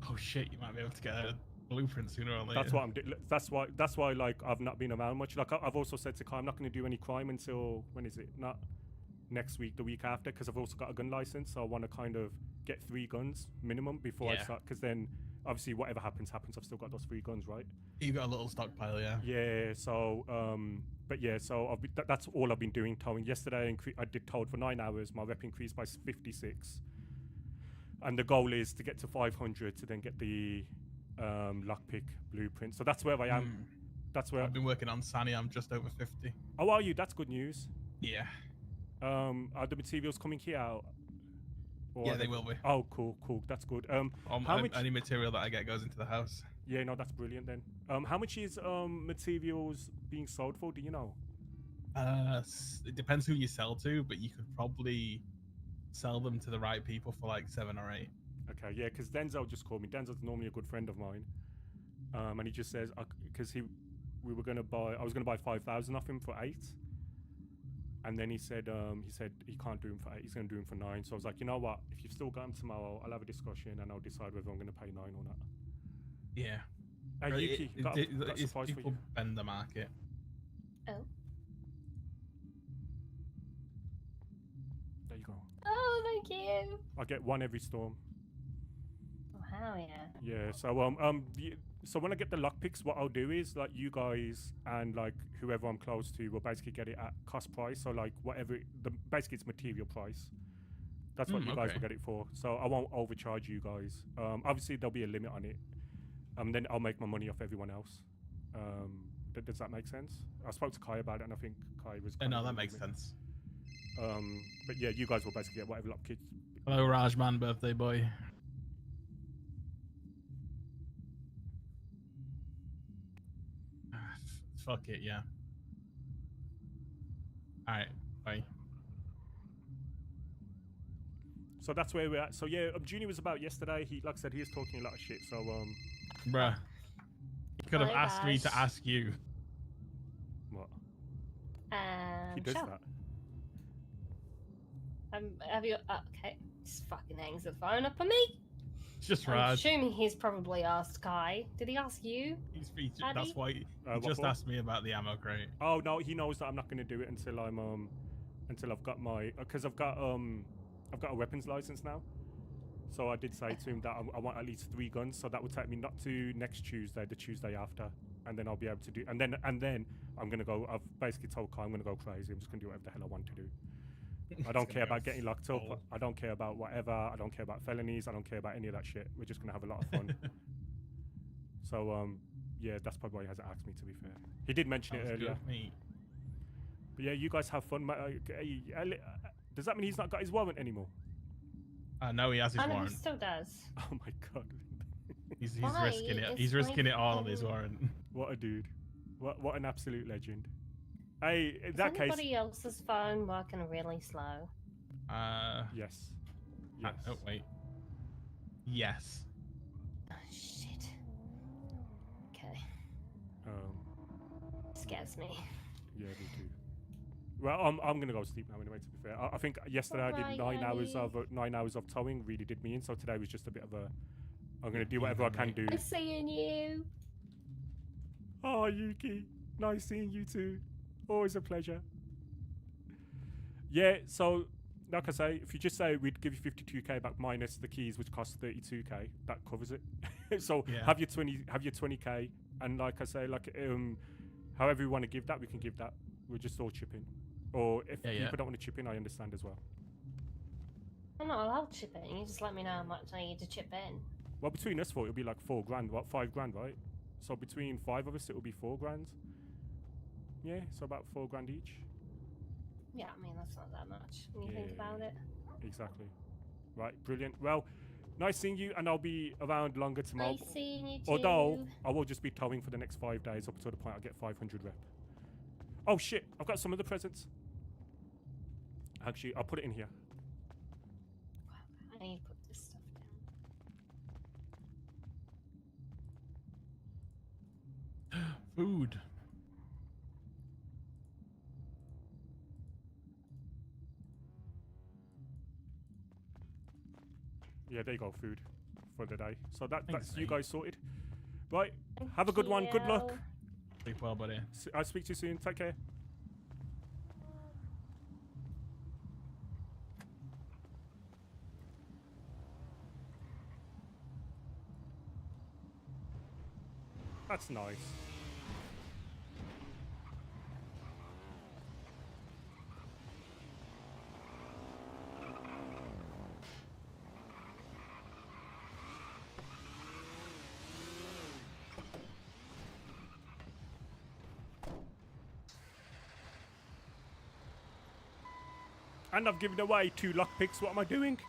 Oh shit! You might be able to get a blueprint sooner or later. That's what I'm doing. That's why like I've not been around much. Like I've also said to Kai, I'm not going to do any crime until when is it? Not next week, the week after, because I've also got a gun license. So I want to kind of get 3 guns minimum before I start, because then obviously whatever happens. I've still got those 3 guns, right? You got a little stockpile, yeah. Yeah. So but yeah, so that's all I've been doing, towing. Yesterday I did towed for 9 hours. My rep increased by 56, and the goal is to get to 500 to then get the lockpick blueprint. So that's where I am. That's where I've been working on Sunny. I'm just over 50. How are you? That's good news. Yeah. Are the materials coming here out? Yeah, they will be. Oh, cool. That's good. How much? Any material that I get goes into the house. Yeah, no, that's brilliant then. How much is materials being sold for? Do you know? It depends who you sell to, but you could probably sell them to the right people for like 7 or 8. Okay, yeah, because Denzel just called me. Denzel's normally a good friend of mine, and he just says because I was gonna buy 5,000 off him for 8. And then he said he can't do him for 8. He's going to do him for 9. So I was like, you know what? If you've still got him tomorrow, I'll have a discussion and I'll decide whether I'm going to pay 9 or not. Yeah. Hey, Yuki, got a surprise for people you. bend the market. Oh. There you go. Oh, thank you. I get 1 every storm. Oh, hell yeah. Yeah. So so when I get the lockpicks, what I'll do is like you guys and like whoever I'm close to will basically get it at cost price. So like whatever basically it's material price. That's what you guys will get it for. So I won't overcharge you guys. Obviously there'll be a limit on it. Then I'll make my money off everyone else. Does that make sense? I spoke to Kai about it, and I think Kai was. No, that makes sense. But yeah, you guys will basically get whatever lockpicks. Hello, Rajman, birthday boy. Fuck it, yeah. Alright, bye. So that's where we're at. So yeah, Junior was about yesterday. He, like I said, he was talking a lot of shit. So bruh, he could have asked me to ask you. What? He does sure. that. Have you? Okay, just fucking hangs the phone up on me. It's just I'm Raj. assuming he's probably asked Kai. Did he ask you? That's why he just asked me about the ammo crate. Oh no, he knows that I'm not going to do it until I've got my because I've got a weapons license now. So I did say to him that I want at least 3 guns. So that would take me not to next Tuesday, the Tuesday after, and then I'll be able to do. And then I'm gonna go. I've basically told Kai I'm gonna go crazy. I'm just gonna do whatever the hell I want to do. I don't care about getting locked up. I don't care about whatever. I don't care about felonies. I don't care about any of that shit. We're just gonna have a lot of fun. So yeah, that's probably why he hasn't asked me. To be fair, he did mention it earlier. But yeah, you guys have fun. Does that mean he's not got his warrant anymore? No, he has his warrant. He still does. Oh my god. He's risking it. He's risking it all on his warrant. What a dude. What an absolute legend. Hey, in that case. Is anybody else's phone working really slow? Yes. Oh wait. Yes. Oh shit. Okay. Scares me. Yeah, me too. Well, I'm gonna go sleep now anyway. To be fair, I think yesterday I did 9 hours of towing. Really did me in. So today was just a bit of a. I'm gonna do whatever I can do. I'm seeing you. Oh, Yuki, nice seeing you too. Always a pleasure. Yeah. So, like I say, if you just say we'd give you 52k back minus the keys, which cost 32k, that covers it. So Yeah. have your 20k, and like I say, like however you want to give that, we can give that. We're just all chipping. Or if people don't want to chip in, I understand as well. I'm not allowed to chip in. You just let me know how much I need to chip in. Well, between us four, it'll be like 4 grand. What, 5 grand, right? So between 5 of us, it'll be 4 grand. Yeah, so about 4 grand each. Yeah, I mean, that's not that much when you think about it. Exactly. Right, brilliant. Well, nice seeing you, and I'll be around longer tomorrow. Nice seeing you too. Although, I will just be towing for the next 5 days up until the point I get 500 rep. Oh shit, I've got some other presents. Actually, I'll put it in here. I need to put this stuff down. Food. Yeah, there you go, food for the day. So that's Thanks, you mate. guys sorted. Right, have a good one. Good luck. Sleep well, buddy. I'll speak to you soon. Take care. That's nice. And I've given away 2 lockpicks. What am I doing?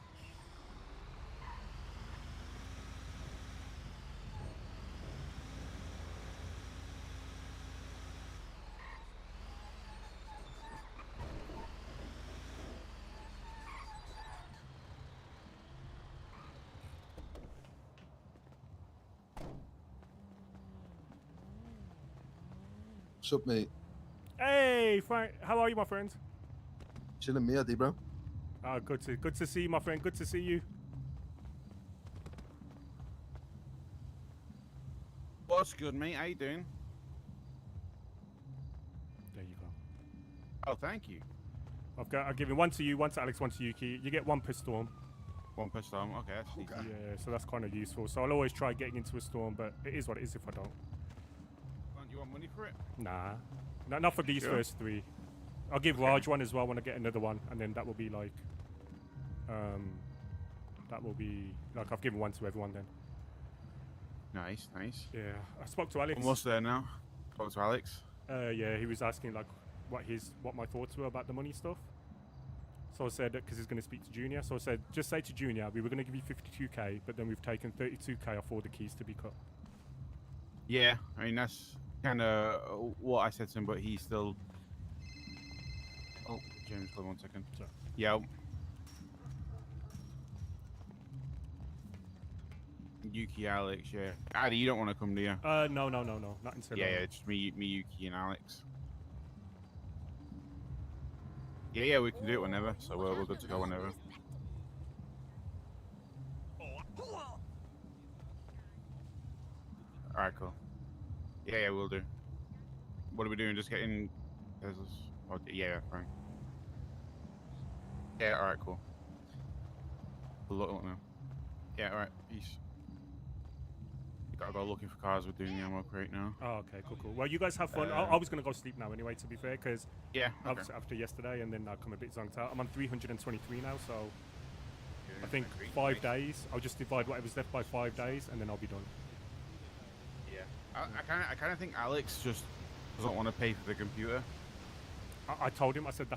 What's up, mate? Hey, Frank. How are you, my friend? Chilling, me, Adey, bro. Ah, good to see you, my friend. Good to see you. What's good, mate? How you doing? There you go. Oh, thank you. I've given 1 to you, 1 to Alex, 1 to Yuki. You get 1 per storm. 1 per storm. Okay, that's easy. Yeah, so that's kind of useful. So I'll always try getting into a storm, but it is what it is if I don't. Do you want money for it? Nah, not for these Sure. first 3. I'll give Raj 1 as well when I get another one, and then that will be like, I've given 1 to everyone then. Nice, nice. Yeah, I spoke to Alex. Almost there now. Spoke to Alex. Yeah, he was asking like what my thoughts were about the money stuff. So I said that because he's going to speak to Junior. So I said, just say to Junior, we were going to give you 52k, but then we've taken 32k off all the keys to be cut. Yeah, I mean, that's kind of what I said to him, but he's still... Oh, James, hold on 1 second. Sorry. Yeah. Yuki, Alex, yeah. Adey, you don't want to come, do you? No, not until... Yeah, it's just me, Yuki, and Alex. Yeah, we can do it whenever, so we're good to go whenever. Alright, cool. Yeah, we'll do. What are we doing? Just getting... Oh, yeah, fine. Yeah, alright, cool. We'll look now. Yeah, alright, peace. We gotta go looking for cars. We're doing the ammo crate now. Oh, okay, cool. Well, you guys have fun. I was going to go sleep now anyway, to be fair, because after yesterday, and then I come a bit zonked out. I'm on 323 now, so I think 5 days. I'll just divide whatever's left by 5 days, and then I'll be done. Yeah. I kind of think Alex just doesn't want to pay for the computer. I told him, I said,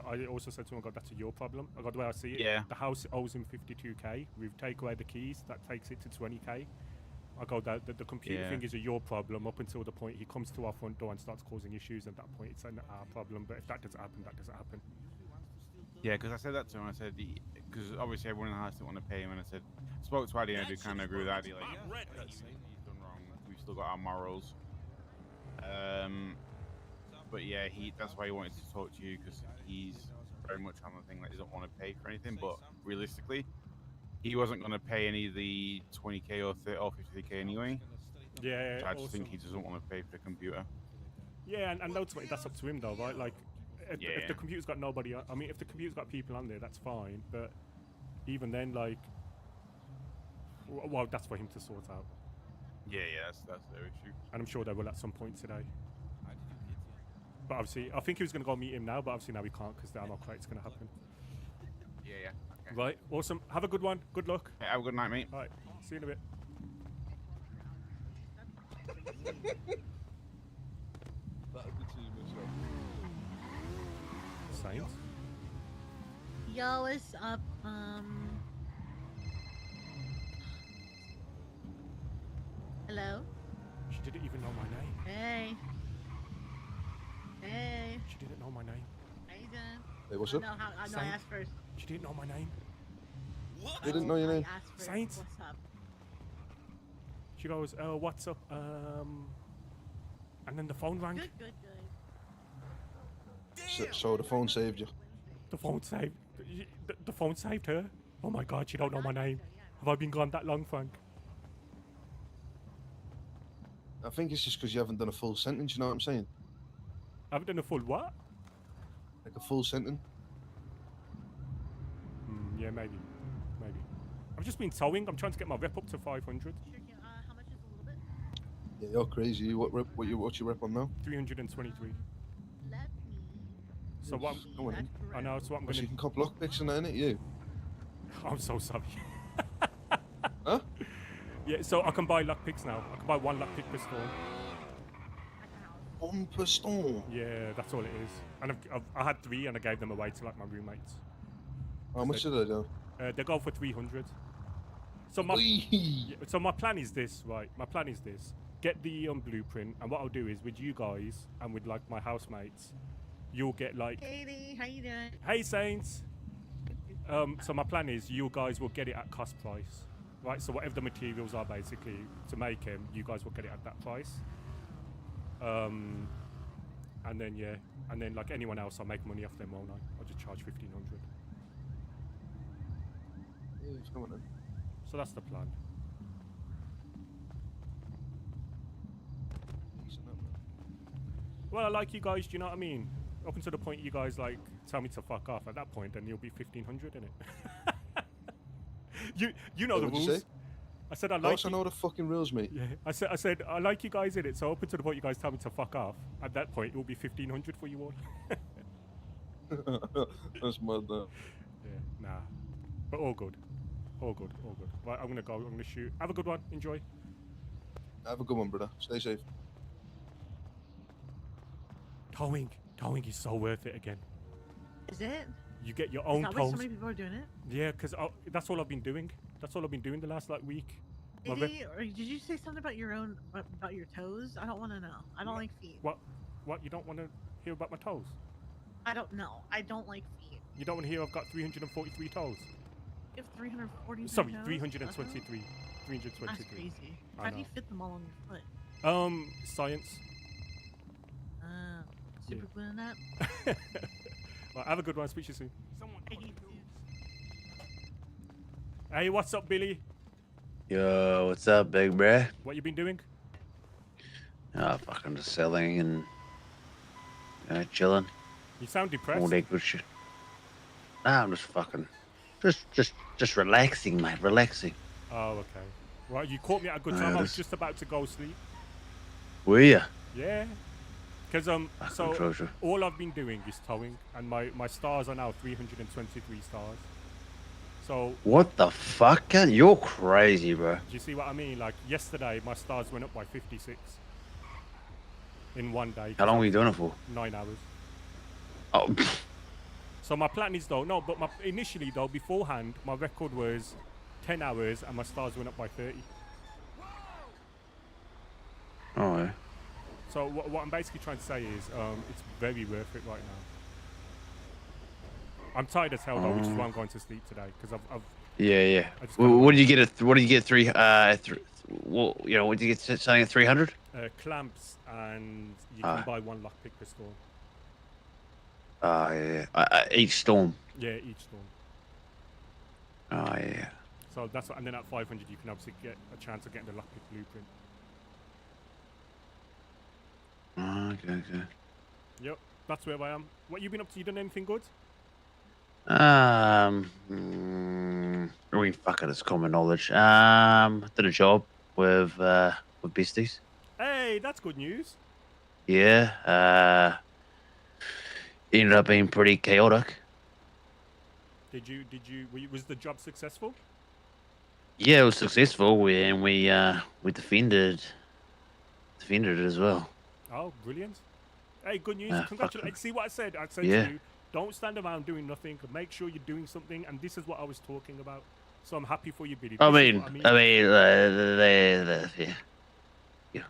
I also said to him, I got, that's your problem. I got the way I see it. Yeah. The house owes him 52k. We've taken away the keys. That takes it to 20k. I go, the computer thing is your problem up until the point he comes to our front door and starts causing issues. At that point, it's our problem. But if that doesn't happen, that doesn't happen. Yeah, because I said that to him. I said, because obviously everyone in the house didn't want to pay him. And I said, I spoke to Adey and I did kind of agree with Adey. Like, he's done wrong. We've still got our morals. But yeah, that's why he wanted to talk to you, because he's very much on the thing that he doesn't want to pay for anything. But realistically, he wasn't going to pay any of the 20k or 50k anyway. Yeah, so I just think he doesn't want to pay for the computer. Yeah, and ultimately that's up to him though, right? Like, if the computer's got nobody, I mean, if the computer's got people on there, that's fine. But even then, like, well, that's for him to sort out. Yeah, that's their issue. And I'm sure they will at some point today. But obviously, I think he was going to go meet him now, but obviously now we can't because there are no crates going to happen. Yeah. Okay. Right, awesome. Have a good one. Good luck. Hey, have a good night, mate. All right, see you in a bit. Saints? Yo, what's up? Hello? She didn't even know my name. Hey. Hey. She didn't know my name. How you doing? Hey, what's I up? know I Saint? asked first. She didn't know my name. What? They didn't know your name. I asked first. Saint? What's up? She goes, what's up? And then the phone rang. Good. So the phone saved you. The phone saved. The phone saved her. Oh my God, she don't know my name. Have I been gone that long, Frank? I think it's just because you haven't done a full sentence. You know what I'm saying? I haven't done a full what? Like a full sentence. Yeah, maybe. I've just been towing. I'm trying to get my rep up to 500. How much is a little bit? Yeah, you're crazy. What's your rep on now? 323. Let me. So what? Go on in. I know. So what I'm Well, gonna. you can cop lockpicks and that, innit, you? I'm so sorry. Huh? Yeah. So I can buy lockpicks now. I can buy one lockpick per store. One per store? Yeah, that's all it is. And I had 3 and I gave them away to like my roommates. How much did I do? They go for 300. So my plan is this, right? My plan is this: get the blueprint, and what I'll do is with you guys and with like my housemates, you'll get like. Katie, how you doing? Hey Saints. So my plan is you guys will get it at cost price, right? So whatever the materials are basically to make him, you guys will get it at that price. And then like anyone else, I'll make money off them, won't I? I'll just charge 1,500. Yeah, come on then. So that's the plan. Well, I like you guys, do you know what I mean? Up until the point you guys like tell me to fuck off. At that point, then you'll be 1,500, innit? you know the What'd rules. you say? I said I Of like. course I know the fucking rules, mate. Yeah, I said I like you guys in it. So up until the point you guys tell me to fuck off. At that point, it will be 1,500 for you all. That's mad, though. Yeah, nah. But all good. All good. Right, I'm gonna go. I'm gonna shoot. Have a good one. Enjoy. Have a good one, brother. Stay safe. Towing is so worth it again. Is it? You get your Is own that why tows. so many people are doing it? Yeah, because that's all I've been doing. That's all I've been doing the last like week. My rep- Or did you say something about your own about your toes? I don't want to know. I don't like feet. What? You don't want to hear about my toes? I don't know. I don't like feet. You don't want to hear I've got 343 toes? You have 340. Sorry, toes? 323. 323. That's crazy. I How do you know. fit them all on your foot? Science. Super gluing that. Well, have a good one. Speak to you soon. Hey, what's up, Billy? Yo, what's up, big bruh? What you been doing? Fucking just selling and chilling. You sound depressed. All that good shit. Nah, I'm just fucking, just relaxing, mate, relaxing. Oh, okay. Well, you caught me at a good time. I was just about to go sleep. Were ya? Yeah. Because so treasure. all I've been doing is towing, and my stars are now 323 stars. So What the fuck? You're crazy, bro. do you see what I mean? Like yesterday, my stars went up by 56 in one day. How long were you doing it for? 9 hours. Oh, So my plan is but initially though, beforehand, my record was 10 hours, and my stars went up by 30. oh, yeah. So what I'm basically trying to say is, it's very worth it right now. I'm tired as hell though, which is why I'm going to sleep today, because I've Yeah. I just What did you get at? What did you get? Well, what did you get? Selling at 300? clamps, and you can buy one lockpick per store. Yeah. Each storm. Yeah, each storm. Oh, yeah. So that's what, and then at 500 you can obviously get a chance of getting the lockpick blueprint. Okay. Yep, that's where I am. What you been up to? You done anything good? I mean, fuck it, it's common knowledge. Did a job with with besties. Hey, that's good news. Yeah. Ended up being pretty chaotic. Was the job successful? Yeah, it was successful, and we defended it as well. Oh, brilliant. Hey, good news. Fucking- Congratulations. See what I said? I said Yeah. to you, don't stand around doing nothing. Make sure you're doing something. And this is what I was talking about. So I'm happy for you, Billy. I This is mean, what yeah.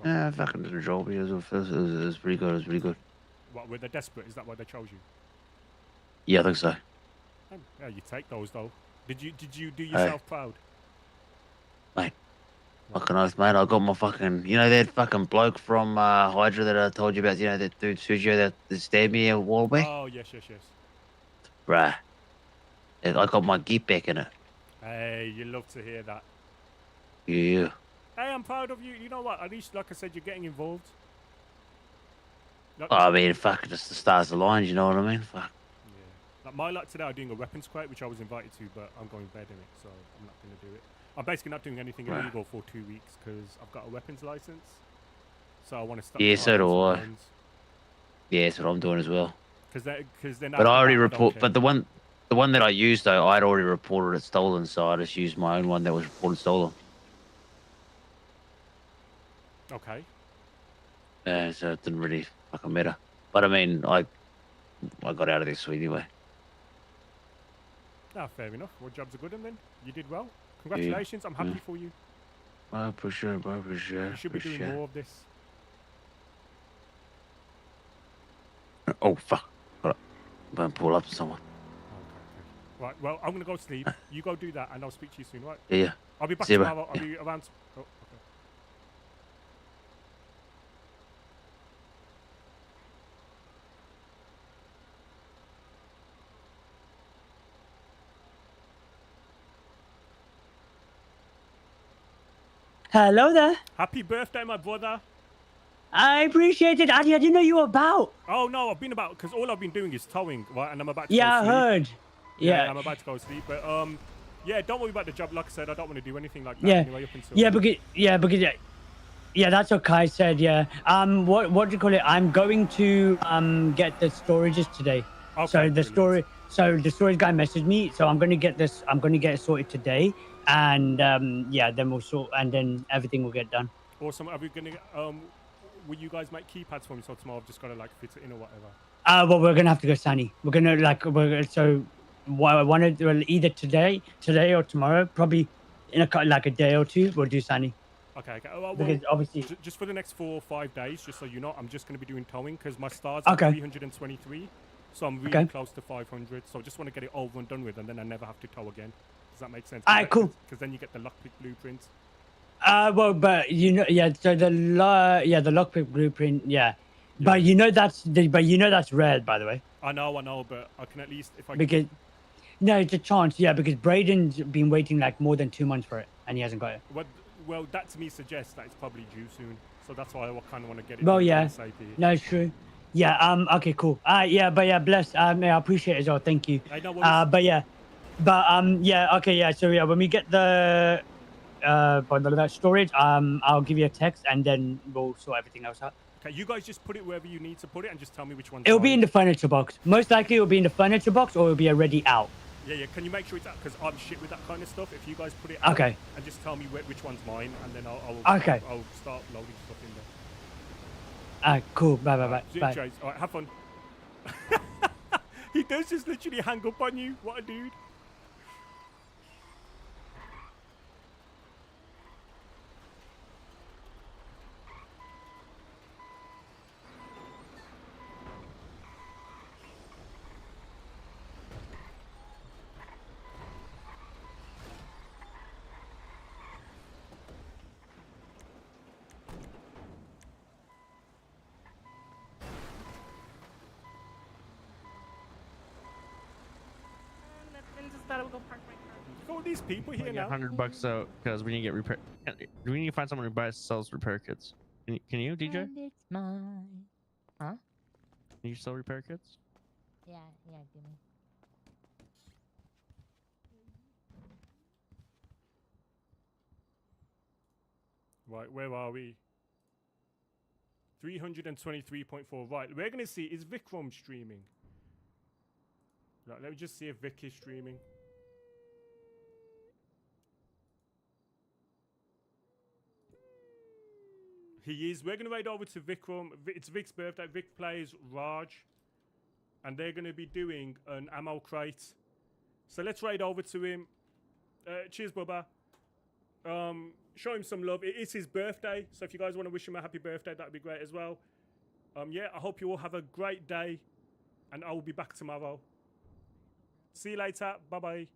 Yeah, I fucking did a job. It was pretty good. It was pretty good. What, were they desperate? Is that why they chose you? Yeah, I think so. Yeah, you take those though. Did you do yourself proud? Mate, fucking oath, mate. I got my fucking, that fucking bloke from Hydra that I told you about, that dude Sergio that stabbed me a while back? Oh, yes. Bruh. I got my get back in it. Hey, you love to hear that. Yeah. Hey, I'm proud of you. You know what? At least, like I said, you're getting involved. I mean, fuck, just the stars aligned, you know what I mean? Fuck. Like my luck today, I'm doing a weapons crate, which I was invited to, but I'm going bed in it, so I'm not going to do it. I'm basically not doing anything Right. illegal for 2 weeks because I've got a weapons license. So I want to stop. Yeah, so do I. guns. Yeah, that's what I'm doing as well. Because then. But I already report. But the one that I used though, I'd already reported it stolen, so I just used my own one that was reported stolen. Okay. So it didn't really fucking matter. But I mean, I got out of this anyway. Ah, fair enough. Well, jobs are good, and then you did well. Congratulations. I'm happy for you. I appreciate it, bro. I appreciate it. You should be doing more of this. Oh fuck! Hold up. I'm gonna pull up to someone. Right. Well, I'm gonna go sleep. You go do that, and I'll speak to you soon. Right? Yeah. I'll be back See you, bro. tomorrow. I'll be around. Oh, okay. Hello there. Happy birthday, my brother. I appreciate it, Adey. I didn't know you were about. Oh no, I've been about because all I've been doing is towing, right? And I'm about to Yeah, go I sleep. heard. Yeah. I'm about to go sleep, but yeah, don't worry about the job. Like I said, I don't want to do anything like that Yeah. anyway. Up until Yeah, that's what Kai said. Yeah. What do you call it? I'm going to get the storages today. Okay, So the storage guy messaged me. So I'm gonna get this. I'm gonna get it sorted today, and yeah, then we'll sort, and then everything will get done. Awesome. Are we gonna will you guys make keypads for me so tomorrow I've just gotta like fit it in or whatever? Well, we're gonna have to go sunny. We're gonna I want to do either today or tomorrow. Probably in a day or two. We'll do sunny. Okay. Well, Because obviously, just for the next 4 or 5 days, just so you know, I'm just gonna be doing towing because my stars are Okay. 323, so I'm really close to 500. So I just want to get it over and done with, and then I never have to tow again. Does that make sense? Cool. Because then you get the lockpick blueprint. well, but so the lockpick blueprint, yeah. But that's red, by the way. I know, but I can at least if I Because no, it's a chance, yeah. Because Braden's been waiting like more than 2 months for it, and he hasn't got it. Well, that to me suggests that it's probably due soon. So that's why I kind of want to get it. Well, done yeah. ASAP. No, it's true. Yeah. Okay. Cool. Yeah. But yeah, bless. I appreciate it as well. Thank you. I know what But yeah. Okay. Yeah. So yeah, when we get the storage, I'll give you a text, and then we'll sort everything else out. Okay, you guys just put it wherever you need to put it, and just tell me which one's It'll be mine. in the furniture box. Most likely, it'll be in the furniture box, or it'll be already out. Yeah. Can you make sure it's out? Because I'm shit with that kind of stuff. If you guys put it out Okay. and just tell me which one's mine, and then I'll Okay. I'll start loading stuff in there. Cool. Bye. Bye. Cheers. All right, have fun. He does just literally hang up on you. What a dude. All these people here now. $100 out because we need to get repair. Do we need to find someone who sells repair kits? Can you, DJ? And it's mine. Huh? Can you sell repair kits? Yeah, give me. Right, where are we? 323.4. Right, we're going to see, is Vikram streaming? Right, let me just see if Vic is streaming. He is. We're going to raid over to Vikram. It's Vic's birthday. Vic plays Raj. And they're going to be doing an ammo crate. So let's raid over to him. Cheers, Bubba. Show him some love. It is his birthday. So if you guys want to wish him a happy birthday, that'd be great as well. Yeah, I hope you all have a great day. And I will be back tomorrow. See you later. Bye-bye.